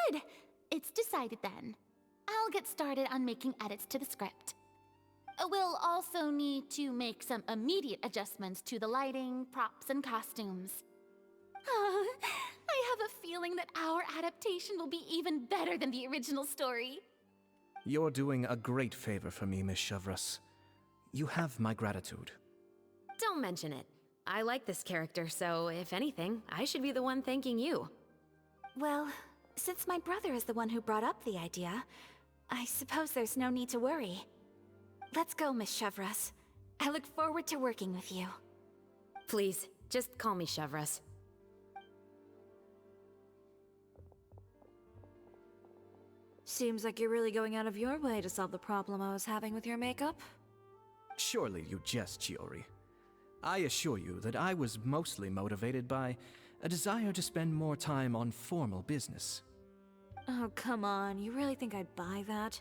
Good. It's decided then. I'll get started on making edits to the script. We'll also need to make some immediate adjustments to the lighting, props, and costumes. Oh, I have a feeling that our adaptation will be even better than the original story. You're doing a great favor for me, Miss Chevreuse. You have my gratitude. Don't mention it. I like this character, so if anything, I should be the one thanking you. Well, since my brother is the one who brought up the idea, I suppose there's no need to worry. Let's go, Miss Chevreuse. I look forward to working with you. Please, just call me Chevreuse. Seems like you're really going out of your way to solve the problem I was having with your makeup. Surely you jest, Chiori. I assure you that I was mostly motivated by a desire to spend more time on formal business. Oh, come on. You really think I'd buy that?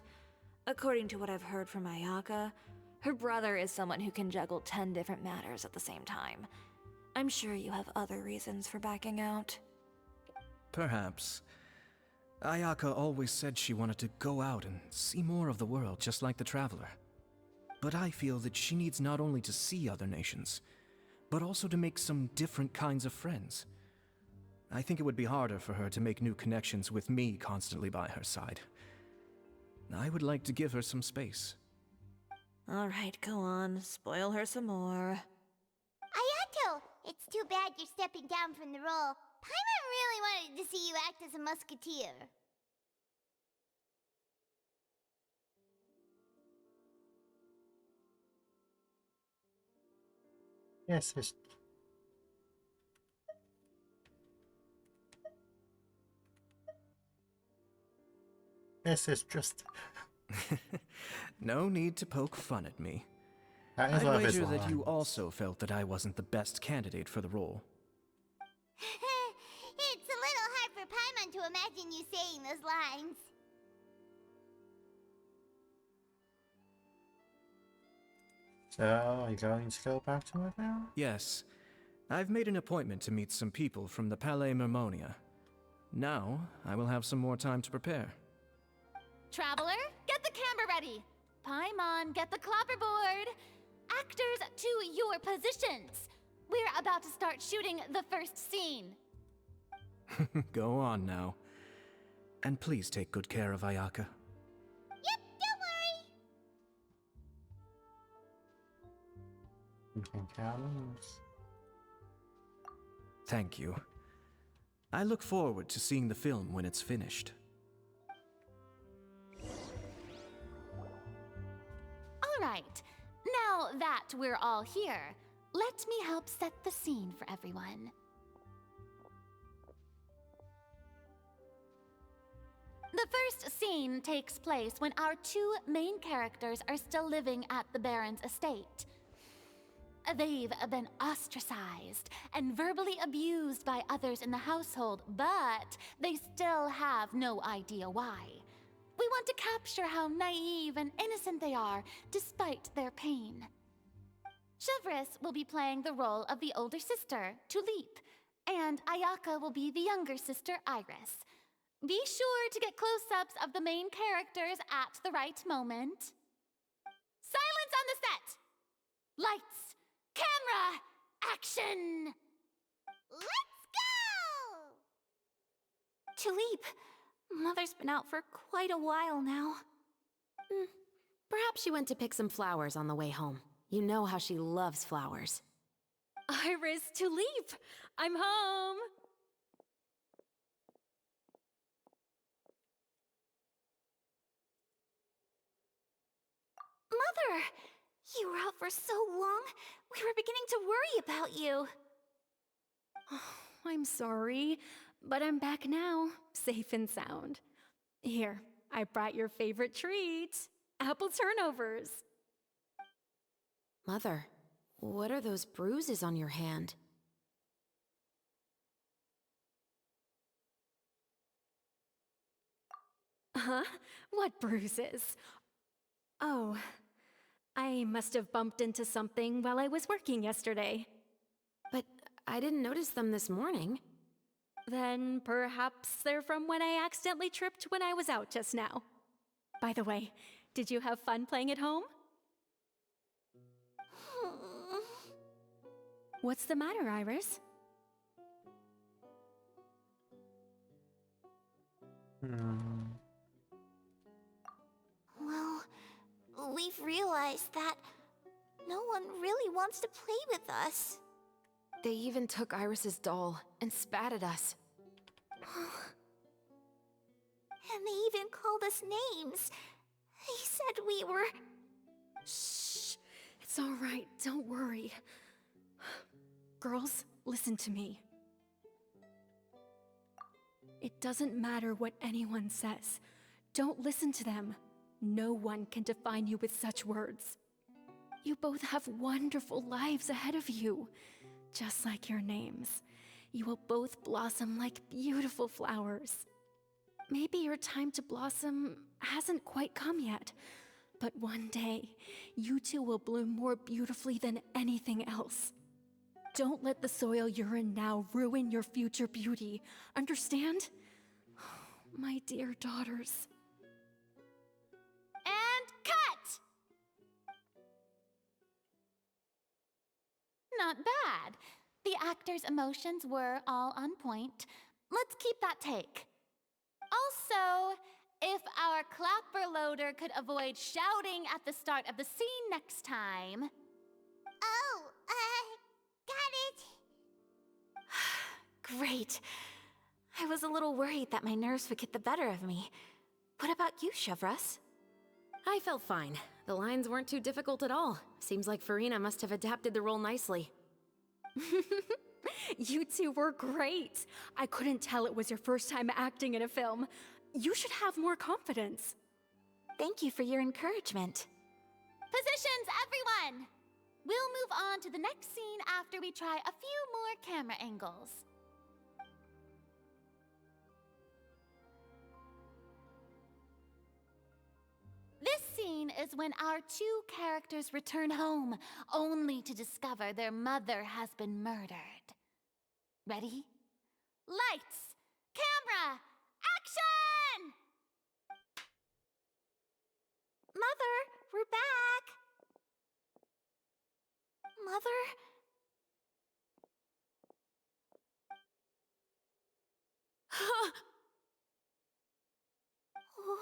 According to what I've heard from Ayaka, her brother is someone who can juggle 10 different matters at the same time. I'm sure you have other reasons for backing out. Perhaps. Ayaka always said she wanted to go out and see more of the world, just like the Traveler. But I feel that she needs not only to see other nations, but also to make some different kinds of friends. I think it would be harder for her to make new connections with me constantly by her side. I would like to give her some space. Alright, go on. Spoil her some more. Ayato! It's too bad you're stepping down from the role. Paimon really wanted to see you act as a musketeer. Yes, it's... This is just... No need to poke fun at me. That is I'd one of his wager that you lines. also felt that I wasn't the best candidate for the role. It's a little hard for Paimon to imagine you saying those lines. So, are you going to go back to it now? Yes. I've made an appointment to meet some people from the Palais Mermonia. Now, I will have some more time to prepare. Traveler, get the camera ready. Paimon, get the clapperboard. Actors, to your positions. We're about to start shooting the first scene. Go on now. And please take good care of Ayaka. Yep, don't worry. You can count on us. Thank you. I look forward to seeing the film when it's finished. All right. Now that we're all here, let me help set the scene for everyone. The first scene takes place when our two main characters are still living at the Baron's estate. They've been ostracized and verbally abused by others in the household, but they still have no idea why. We want to capture how naive and innocent they are, despite their pain. Chevreuse will be playing the role of the older sister, Tulip, and Ayaka will be the younger sister, Iris. Be sure to get close-ups of the main characters at the right moment. Silence on the set! Lights, camera, action! Let's go! Tulip, Mother's been out for quite a while now. Perhaps she went to pick some flowers on the way home. You know how she loves flowers. Iris, Tulip, I'm home. Mother! You were out for so long, we were beginning to worry about you. I'm sorry, but I'm back now, safe and sound. Here, I brought your favorite treat, apple turnovers. Mother, what are those bruises on your hand? Huh? What bruises? Oh, I must have bumped into something while I was working yesterday. But I didn't notice them this morning. Then perhaps they're from when I accidentally tripped when I was out just now. By the way, did you have fun playing at home? What's the matter, Iris? Well, we've realized that no one really wants to play with us. They even took Iris's doll and spat at us. And they even called us names. They said we were... Shh. It's all right. Don't worry. Girls, listen to me. It doesn't matter what anyone says. Don't listen to them. No one can define you with such words. You both have wonderful lives ahead of you. Just like your names. You will both blossom like beautiful flowers. Maybe your time to blossom hasn't quite come yet, but one day, you two will bloom more beautifully than anything else. Don't let the soil you're in now ruin your future beauty. Understand? My dear daughters. And cut! Not bad. The actors' emotions were all on point. Let's keep that take. Also, if our clapper loader could avoid shouting at the start of the scene next time. Oh, got it. Great. I was a little worried that my nerves would get the better of me. What about you, Chevros? I felt fine. The lines weren't too difficult at all. Seems like Farina must have adapted the role nicely. You two were great. I couldn't tell it was your first time acting in a film. You should have more confidence. Thank you for your encouragement. Positions, everyone! We'll move on to the next scene after we try a few more camera angles. This scene is when our two characters return home, only to discover their mother has been murdered. Ready? Lights! Camera! Action! Mother, we're back! Mother?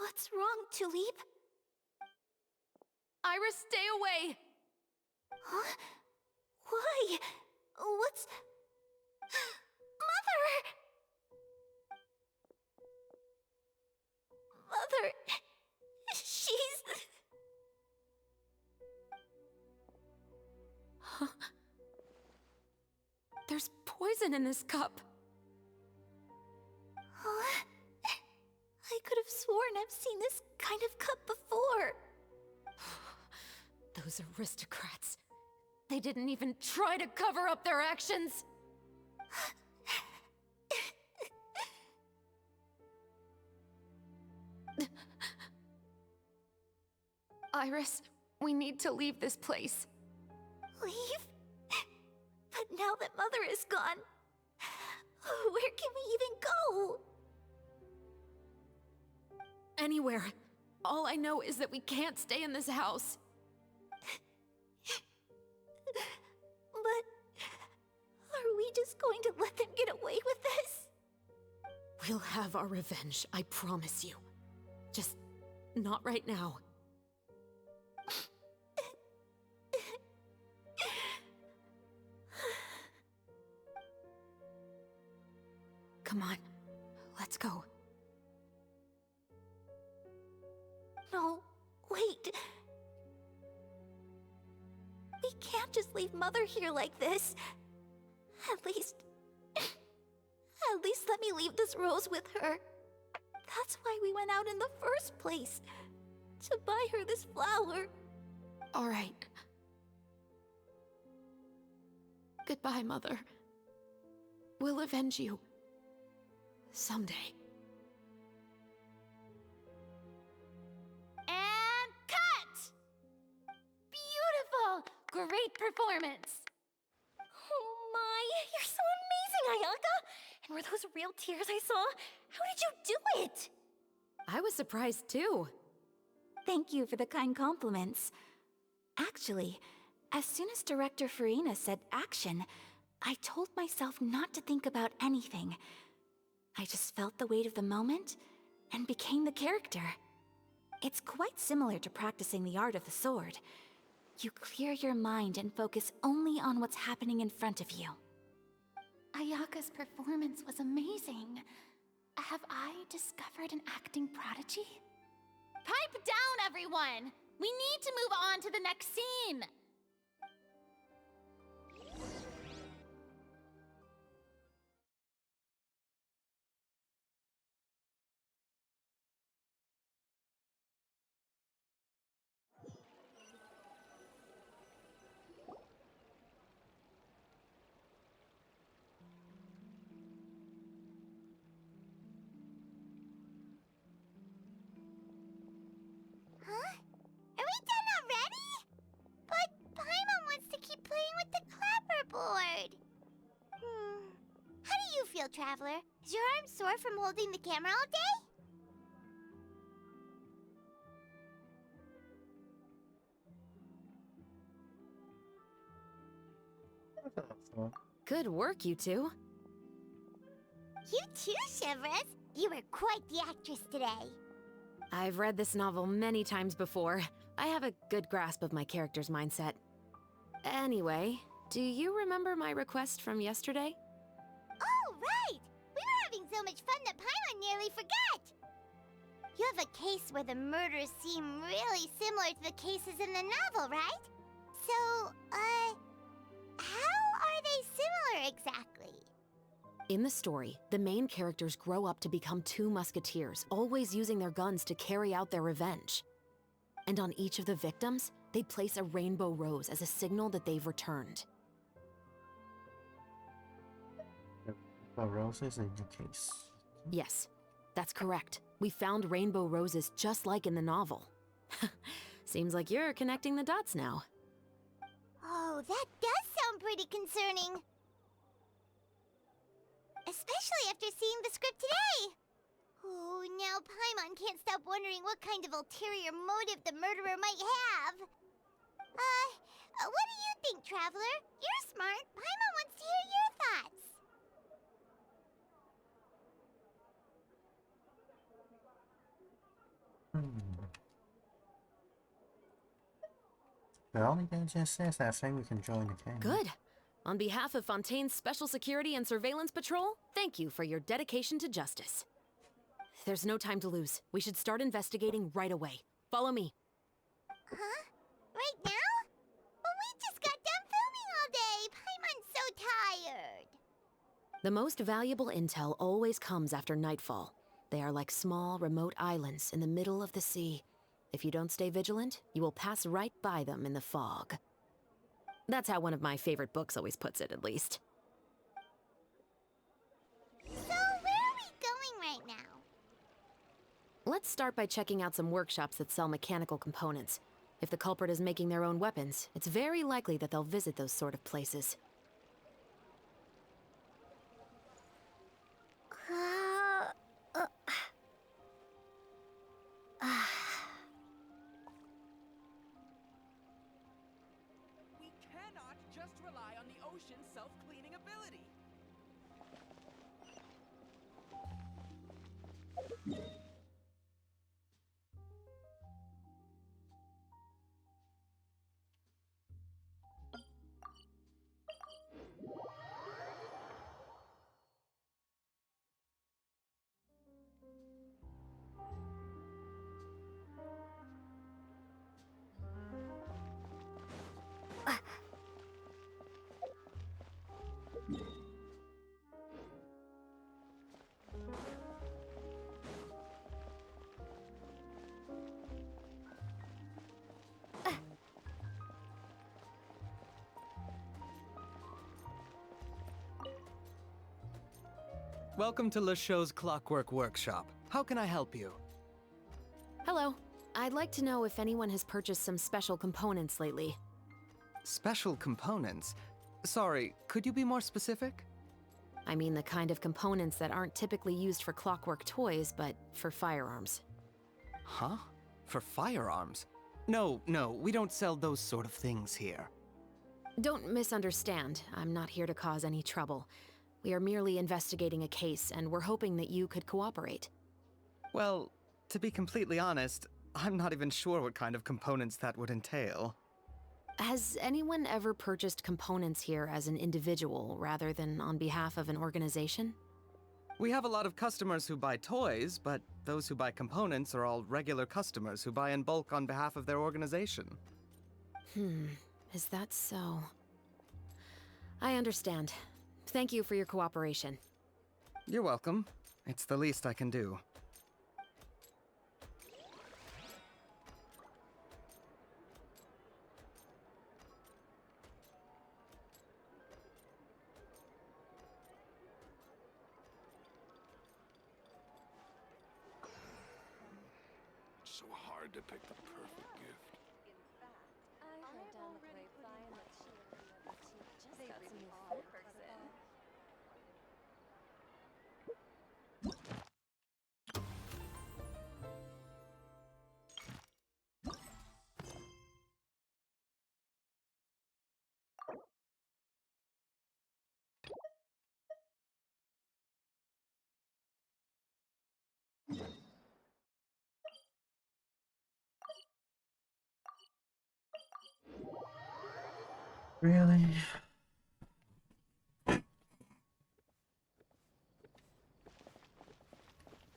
What's wrong, Tulip? Iris, stay away! Huh? Why? What's... Mother! Mother... She's... Huh? There's poison in this cup. Huh? I could have sworn I've seen this kind of cup before. Those aristocrats. They didn't even try to cover up their actions. Iris, we need to leave this place. Leave? But now that Mother is gone, where can we even go? Anywhere. All I know is that we can't stay in this house. But are we just going to let them get away with this? We'll have our revenge, I promise you. Just not right now. Come on, let's go. No, wait. We can't just leave Mother here like this. At least let me leave this rose with her. That's why we went out in the first place. To buy her this flower. All right. Goodbye, Mother. We'll avenge you. Someday. And cut! Beautiful! Great performance! Oh my, you're so amazing, Ayaka! And were those real tears I saw? How did you do it? I was surprised too. Thank you for the kind compliments. Actually, as soon as Director Farina said action, I told myself not to think about anything. I just felt the weight of the moment and became the character. It's quite similar to practicing the art of the sword. You clear your mind and focus only on what's happening in front of you. Ayaka's performance was amazing. Have I discovered an acting prodigy? Pipe down, everyone! We need to move on to the next scene! Huh? Are we done already? But Paimon wants to keep playing with the clapperboard. How do you feel, Traveler? Is your arm sore from holding the camera all day? Good work, you two. You too, Shivers. You were quite the actress today. I've read this novel many times before. I have a good grasp of my character's mindset. Anyway, do you remember my request from yesterday? Oh, right! We were having so much fun that Paimon nearly forgot! You have a case where the murders seem really similar to the cases in the novel, right? So, how are they similar exactly? In the story, the main characters grow up to become two musketeers, always using their guns to carry out their revenge. And on each of the victims, they place a rainbow rose as a signal that they've returned. The roses in your case. Yes, that's correct. We found rainbow roses just like in the novel. Seems like you're connecting the dots now. Oh, that does sound pretty concerning. Especially after seeing the script today. Oh, now Paimon can't stop wondering what kind of ulterior motive the murderer might have. What do you think, Traveler? You're smart. Paimon wants to hear your thoughts. The only danger is I think we can join the game. Good. On behalf of Fontaine's Special Security and Surveillance Patrol, thank you for your dedication to justice. There's no time to lose. We should start investigating right away. Follow me. Huh? Right now? Well, we just got done filming all day. Paimon's so tired. The most valuable intel always comes after nightfall. They are like small, remote islands in the middle of the sea. If you don't stay vigilant, you will pass right by them in the fog. That's how one of my favorite books always puts it, at least. So, where are we going right now? Let's start by checking out some workshops that sell mechanical components. If the culprit is making their own weapons, it's very likely that they'll visit those sort of places. We cannot just rely on the ocean's self-cleaning ability. Welcome to Le Show's Clockwork Workshop. How can I help you? Hello. I'd like to know if anyone has purchased some special components lately. Special components? Sorry, could you be more specific? I mean the kind of components that aren't typically used for clockwork toys, but for firearms. Huh? For firearms? No, we don't sell those sort of things here. Don't misunderstand. I'm not here to cause any trouble. We are merely investigating a case, and we're hoping that you could cooperate. Well, to be completely honest, I'm not even sure what kind of components that would entail. Has anyone ever purchased components here as an individual rather than on behalf of an organization? We have a lot of customers who buy toys, but those who buy components are all regular customers who buy in bulk on behalf of their organization. Is that so? I understand. Thank you for your cooperation. You're welcome. It's the least I can do. So hard to pick the perfect gift. I heard down the grapevine that she and the other two just got some new fireworks in. Really?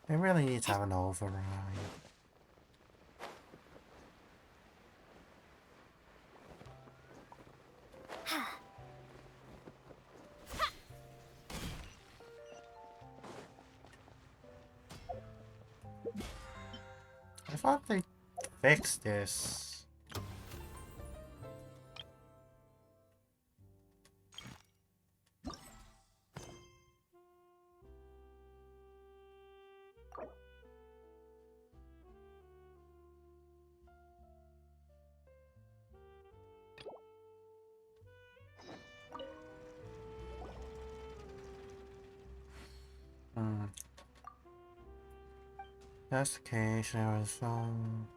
They really need to have an override. I thought they fixed this. That's the case, there was some...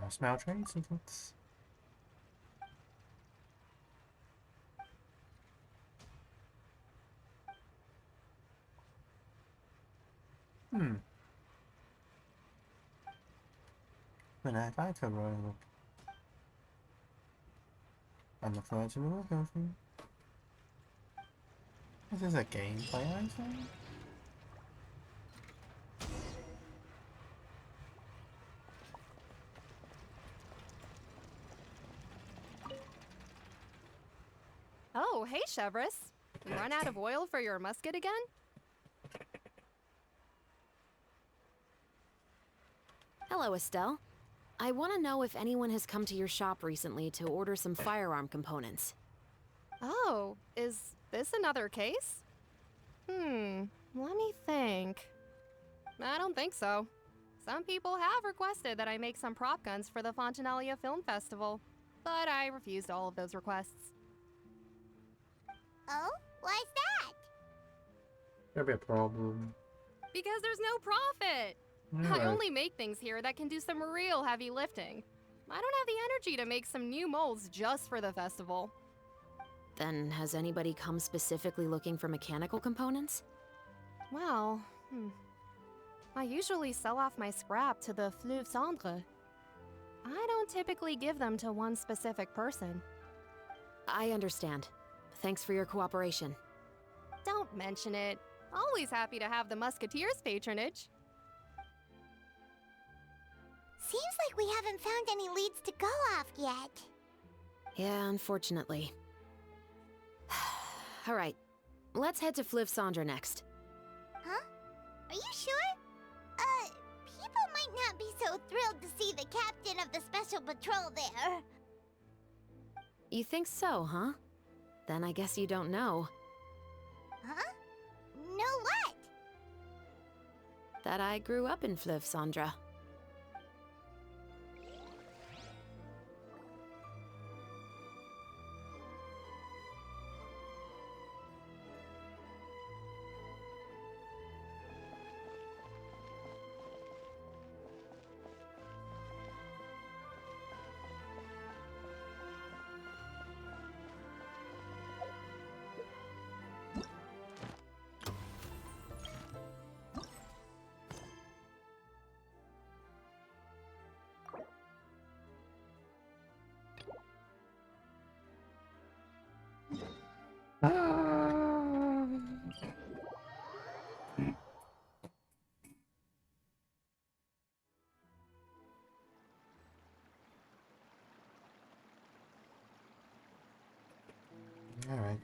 Smell train sequence. When I fight a royal, I'm the first to move country. This is a gameplay item? Oh, hey, Chevris. You run out of oil for your musket again? Hello, Estelle. I want to know if anyone has come to your shop recently to order some firearm components. Oh, is this another case? Let me think. I don't think so. Some people have requested that I make some prop guns for the Fontanalia Film Festival, but I refused all of those requests. Oh? Why's that? There'll be a problem. Because there's no profit! I only make things here that can do some real heavy lifting. I don't have the energy to make some new molds just for the festival. Then has anybody come specifically looking for mechanical components? Well, I usually sell off my scrap to the Fleuve Cendre. I don't typically give them to one specific person. I understand. Thanks for your cooperation. Don't mention it. Always happy to have the Musketeers' patronage. Seems like we haven't found any leads to go off yet. Yeah, unfortunately. Alright, let's head to Fleuve Cendre next. Huh? Are you sure? People might not be so thrilled to see the captain of the special patrol there. You think so, huh? Then I guess you don't know. Huh? Know what? That I grew up in Fleuve Cendre. Alright.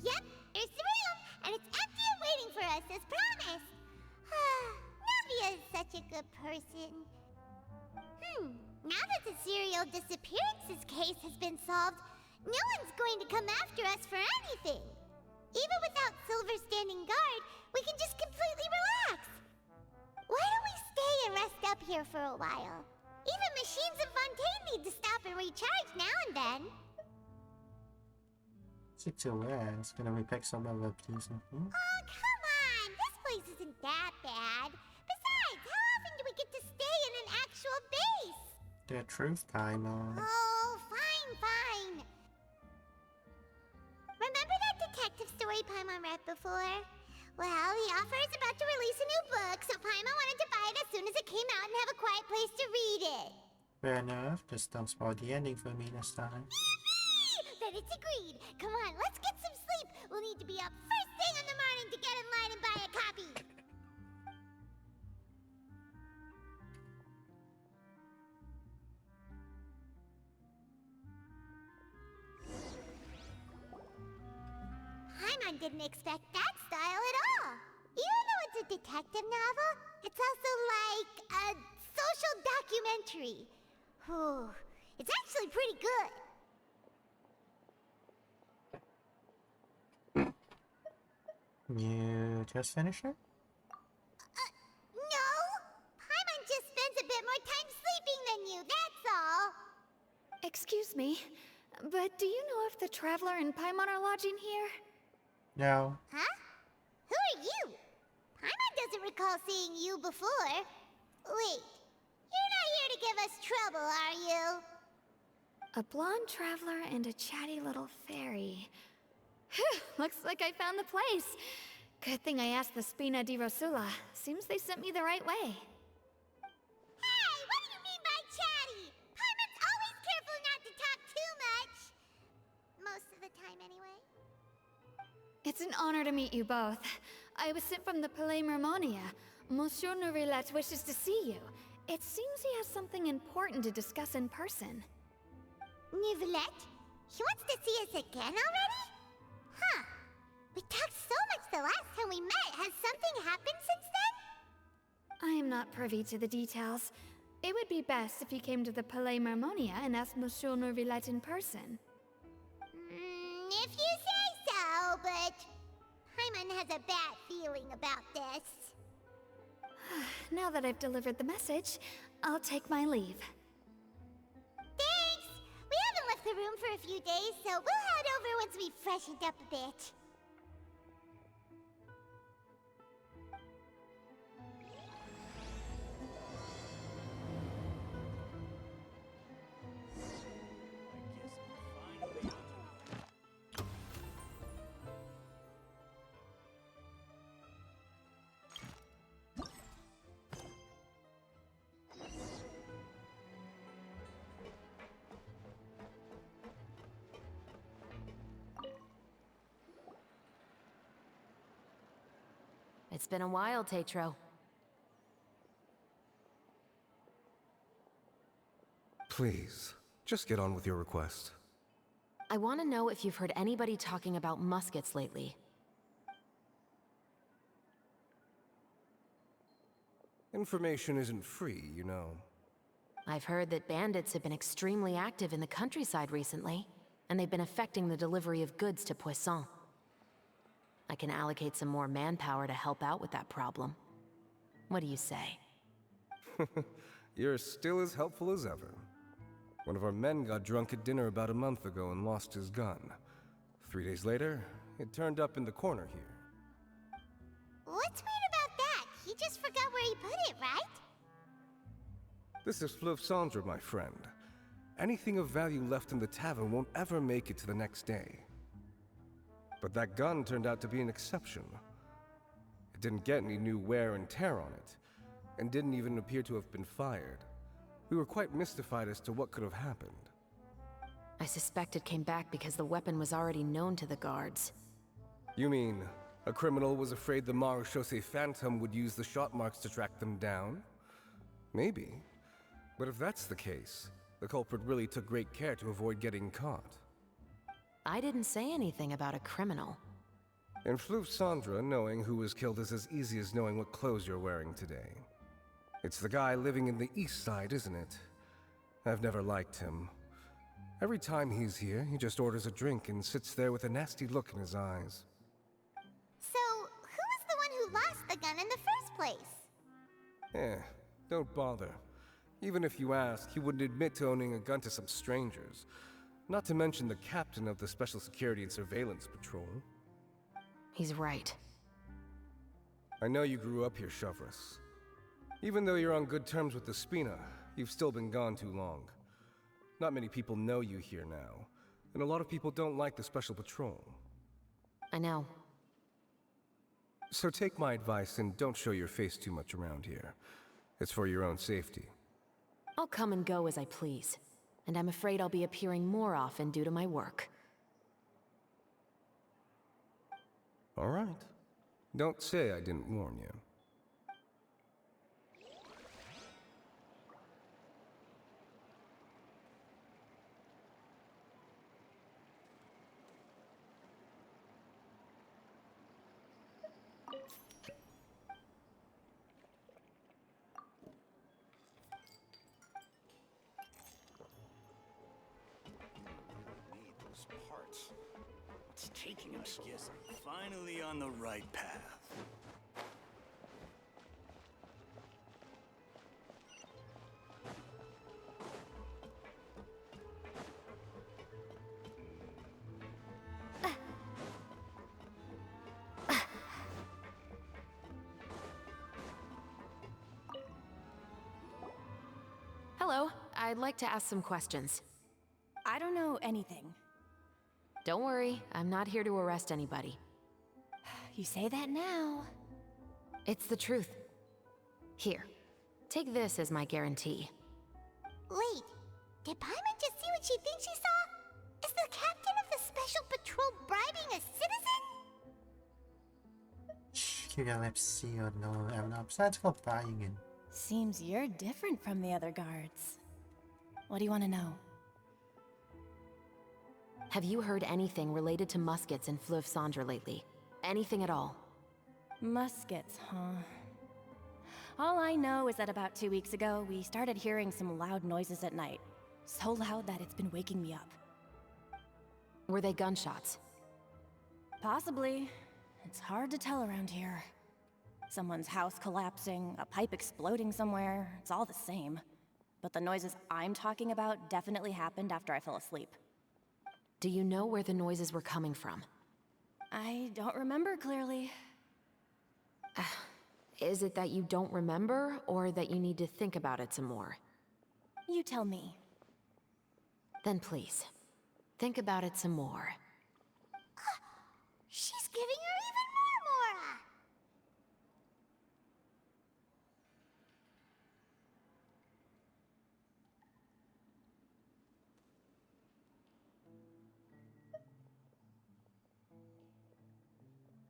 Yep, there's the room, and it's empty and waiting for us as promised. Navia is such a good person. Now that the serial disappearances case has been solved, no one's going to come after us for anything. Even without Silver standing guard, we can just completely relax. Why don't we stay and rest up here for a while? Even machines in Fontaine need to stop and recharge now and then. Stick to where? It's gonna repick some of the pieces. Oh, come on! This place isn't that bad. Besides, how often do we get to stay in an actual base? The truth time on. Oh, fine. Remember that detective story Paimon read before? Well, the author is about to release a new book, so Paimon wanted to buy it as soon as it came out and have a quiet place to read it. Fair enough. Just don't spoil the ending for me this time. Then it's agreed. Come on, let's get some sleep. We'll need to be up first thing in the morning to get in line and buy a copy. Paimon didn't expect that style at all. Even though it's a detective novel, it's also like a social documentary. Whew. It's actually pretty good. You just finished it? No! Paimon just spends a bit more time sleeping than you, that's all! Excuse me, but do you know if the Traveler and Paimon are lodging here? No. Huh? Who are you? Paimon doesn't recall seeing you before. Wait, you're not here to give us trouble, are you? A blonde traveler and a chatty little fairy. Whew, looks like I found the place. Good thing I asked the Spina di Rosula. Seems they sent me the right way. Hey, what do you mean by chatty? Paimon's always careful not to talk too much. Most of the time, anyway. It's an honor to meet you both. I was sent from the Palais Mermonia. Monsieur Nourilette wishes to see you. It seems he has something important to discuss in person. Nourilette? He wants to see us again already? Huh. We talked so much the last time we met. Has something happened since then? I am not privy to the details. It would be best if you came to the Palais Mermonia and asked Monsieur Nourilette in person. If you say so, but Paimon has a bad feeling about this. Now that I've delivered the message, I'll take my leave. Thanks! We haven't left the room for a few days, so we'll head over once we've freshened up a bit. It's been a while, Tetro. Please, just get on with your request. I want to know if you've heard anybody talking about muskets lately. Information isn't free, you know. I've heard that bandits have been extremely active in the countryside recently, and they've been affecting the delivery of goods to Poisson. I can allocate some more manpower to help out with that problem. What do you say? You're still as helpful as ever. One of our men got drunk at dinner about a month ago and lost his gun. 3 days later, it turned up in the corner here. What's weird about that? He just forgot where he put it, right? This is Fleuve Cendre, my friend. Anything of value left in the tavern won't ever make it to the next day. But that gun turned out to be an exception. It didn't get any new wear and tear on it, and didn't even appear to have been fired. We were quite mystified as to what could have happened. I suspect it came back because the weapon was already known to the guards. You mean, a criminal was afraid the Marechaussee Phantom would use the shot marks to track them down? Maybe. But if that's the case, the culprit really took great care to avoid getting caught. I didn't say anything about a criminal. In Fleuve Cendre, knowing who was killed is as easy as knowing what clothes you're wearing today. It's the guy living in the east side, isn't it? I've never liked him. Every time he's here, he just orders a drink and sits there with a nasty look in his eyes. So, who was the one who lost the gun in the first place? Don't bother. Even if you ask, he wouldn't admit to owning a gun to some strangers. Not to mention the captain of the Special Security and Surveillance Patrol. He's right. I know you grew up here, Chevreuse. Even though you're on good terms with the Spina, you've still been gone too long. Not many people know you here now, and a lot of people don't like the Special Patrol. I know. So take my advice and don't show your face too much around here. It's for your own safety. I'll come and go as I please. And I'm afraid I'll be appearing more often due to my work. All right. Don't say I didn't warn you. Parts. What's taking him so long? Finally on the right path. Hello, I'd like to ask some questions. I don't know anything. Don't worry, I'm not here to arrest anybody. You say that now. It's the truth. Here, take this as my guarantee. Wait, did Paimon just see what she thinks she saw? Is the captain of the Special Patrol bribing a citizen? Keep your lips sealed, no besides for buying it. Seems you're different from the other guards. What do you want to know? Have you heard anything related to muskets in Fleuve Cendre lately? Anything at all? Muskets, huh? All I know is that about 2 weeks ago, we started hearing some loud noises at night. So loud that it's been waking me up. Were they gunshots? Possibly. It's hard to tell around here. Someone's house collapsing, a pipe exploding somewhere, it's all the same. But the noises I'm talking about definitely happened after I fell asleep. Do you know where the noises were coming from? I don't remember clearly. Is it that you don't remember, or that you need to think about it some more? You tell me. Then please, think about it some more. She's giving her even more Mora!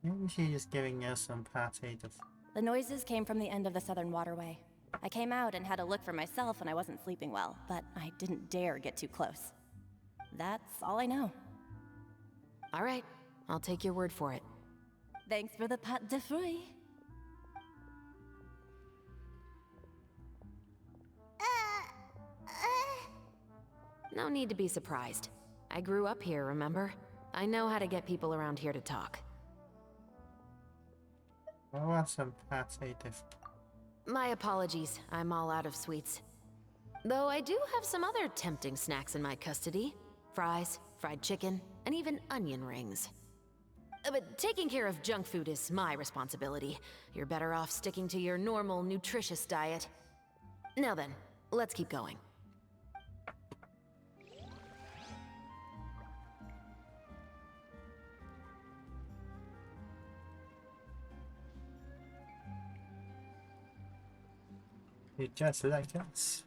Maybe she's just giving us some pate to... The noises came from the end of the Southern Waterway. I came out and had a look for myself when I wasn't sleeping well, but I didn't dare get too close. That's all I know. All right, I'll take your word for it. Thanks for the pâte de fruits. No need to be surprised. I grew up here, remember? I know how to get people around here to talk. I want some pate de... My apologies, I'm all out of sweets. Though I do have some other tempting snacks in my custody. Fries, fried chicken, and even onion rings. But taking care of junk food is my responsibility. You're better off sticking to your normal, nutritious diet. Now then, let's keep going. It's just like us.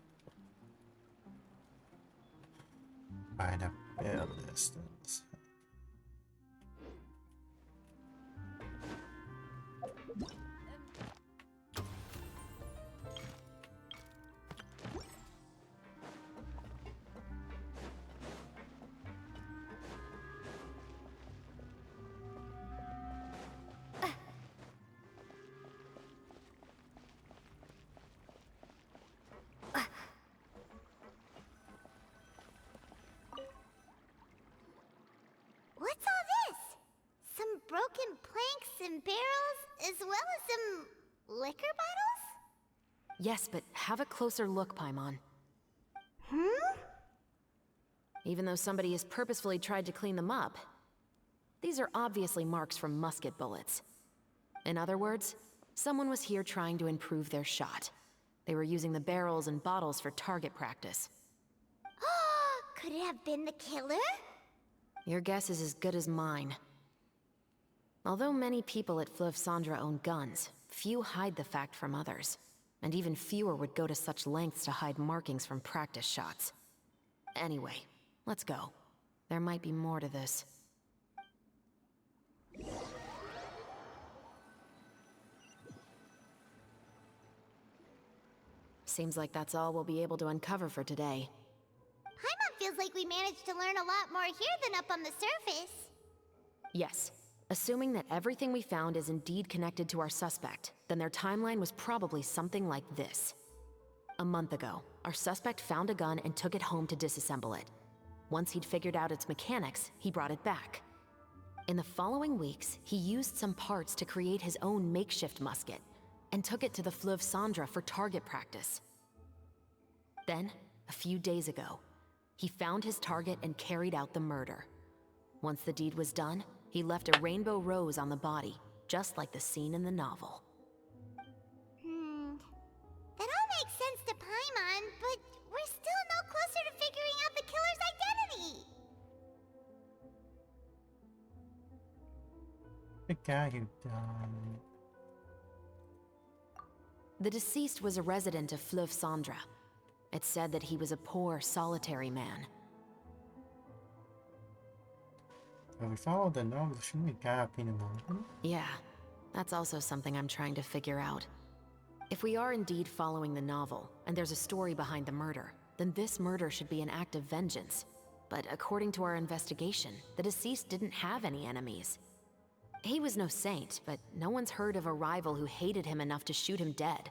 Find a bill distance. What's all this? Some broken planks and barrels, as well as some liquor bottles? Yes, but have a closer look, Paimon. Even though somebody has purposefully tried to clean them up, these are obviously marks from musket bullets. In other words, someone was here trying to improve their shot. They were using the barrels and bottles for target practice. Could it have been the killer? Your guess is as good as mine. Although many people at Fleuve Cendres own guns, few hide the fact from others. And even fewer would go to such lengths to hide markings from practice shots. Anyway, let's go. There might be more to this. Seems like that's all we'll be able to uncover for today. Paimon feels like we managed to learn a lot more here than up on the surface. Yes. Assuming that everything we found is indeed connected to our suspect, then their timeline was probably something like this. A month ago, our suspect found a gun and took it home to disassemble it. Once he'd figured out its mechanics, he brought it back. In the following weeks, he used some parts to create his own makeshift musket, and took it to the Fleuve Cendres for target practice. Then, a few days ago, he found his target and carried out the murder. Once the deed was done, he left a rainbow rose on the body, just like the scene in the novel. That all makes sense to Paimon, but we're still no closer to figuring out the killer's identity. The guy who died. The deceased was a resident of Fleuve Cendres. It's said that he was a poor, solitary man. When we followed the novel, shouldn't we guy up in the novel? Yeah, that's also something I'm trying to figure out. If we are indeed following the novel, and there's a story behind the murder, then this murder should be an act of vengeance. But according to our investigation, the deceased didn't have any enemies. He was no saint, but no one's heard of a rival who hated him enough to shoot him dead.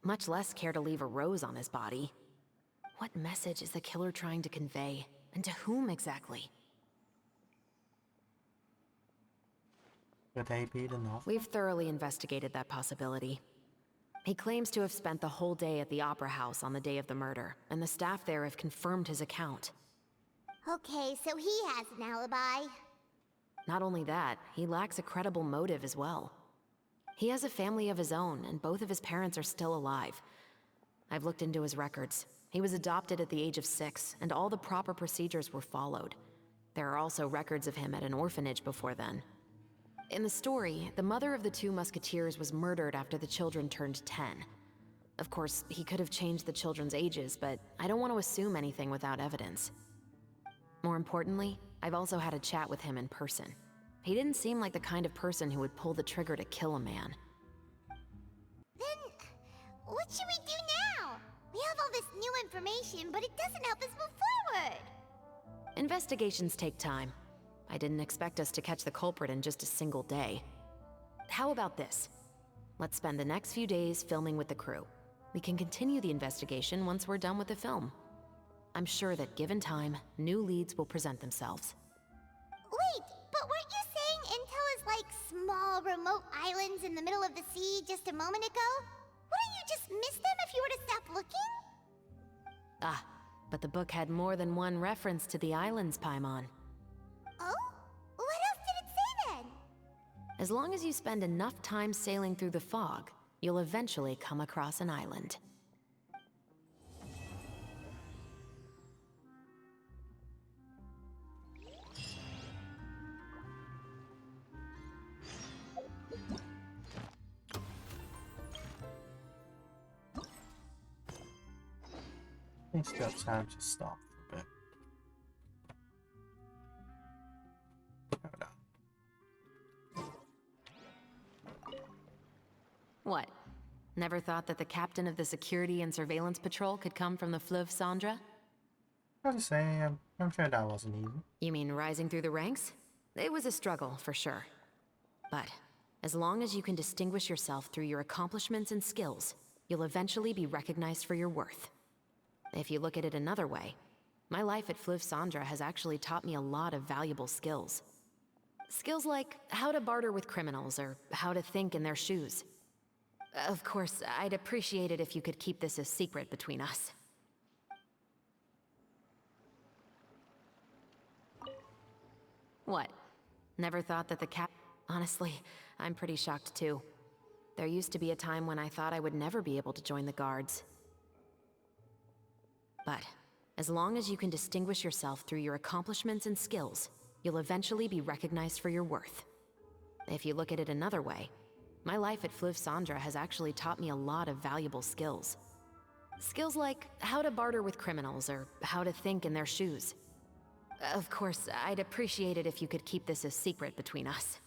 Much less care to leave a rose on his body. What message is the killer trying to convey? And to whom exactly? Would they be enough? We've thoroughly investigated that possibility. He claims to have spent the whole day at the Opera House on the day of the murder, and the staff there have confirmed his account. Okay, so he has an alibi. Not only that, he lacks a credible motive as well. He has a family of his own, and both of his parents are still alive. I've looked into his records. He was adopted at the age of 6, and all the proper procedures were followed. There are also records of him at an orphanage before then. In the story, the mother of the 2 musketeers was murdered after the children turned 10. Of course, he could have changed the children's ages, but I don't want to assume anything without evidence. More importantly, I've also had a chat with him in person. He didn't seem like the kind of person who would pull the trigger to kill a man. Then, what should we do now? We have all this new information, but it doesn't help us move forward. Investigations take time. I didn't expect us to catch the culprit in just a single day. How about this? Let's spend the next few days filming with the crew. We can continue the investigation once we're done with the film. I'm sure that given time, new leads will present themselves. Wait, but weren't you saying Intel is like small, remote islands in the middle of the sea just a moment ago? Wouldn't you just miss them if you were to stop looking? Ah, but the book had more than one reference to the islands, Paimon. Oh? What else did it say then? As long as you spend enough time sailing through the fog, you'll eventually come across an island. I think it's got time to stop for a bit. What? Never thought that the captain of the security and surveillance patrol could come from the Fleuve Cendre? Hard to say, I'm sure that wasn't easy. You mean rising through the ranks? It was a struggle, for sure. But as long as you can distinguish yourself through your accomplishments and skills, you'll eventually be recognized for your worth. If you look at it another way, my life at Fleuve Cendre has actually taught me a lot of valuable skills. Skills like how to barter with criminals or how to think in their shoes. Of course, I'd appreciate it if you could keep this a secret between us. What? Never thought that the cap... Honestly, I'm pretty shocked too. There used to be a time when I thought I would never be able to join the guards. But as long as you can distinguish yourself through your accomplishments and skills, you'll eventually be recognized for your worth. If you look at it another way, my life at Fleuve Cendre has actually taught me a lot of valuable skills. Skills like how to barter with criminals or how to think in their shoes. Of course, I'd appreciate it if you could keep this a secret between us.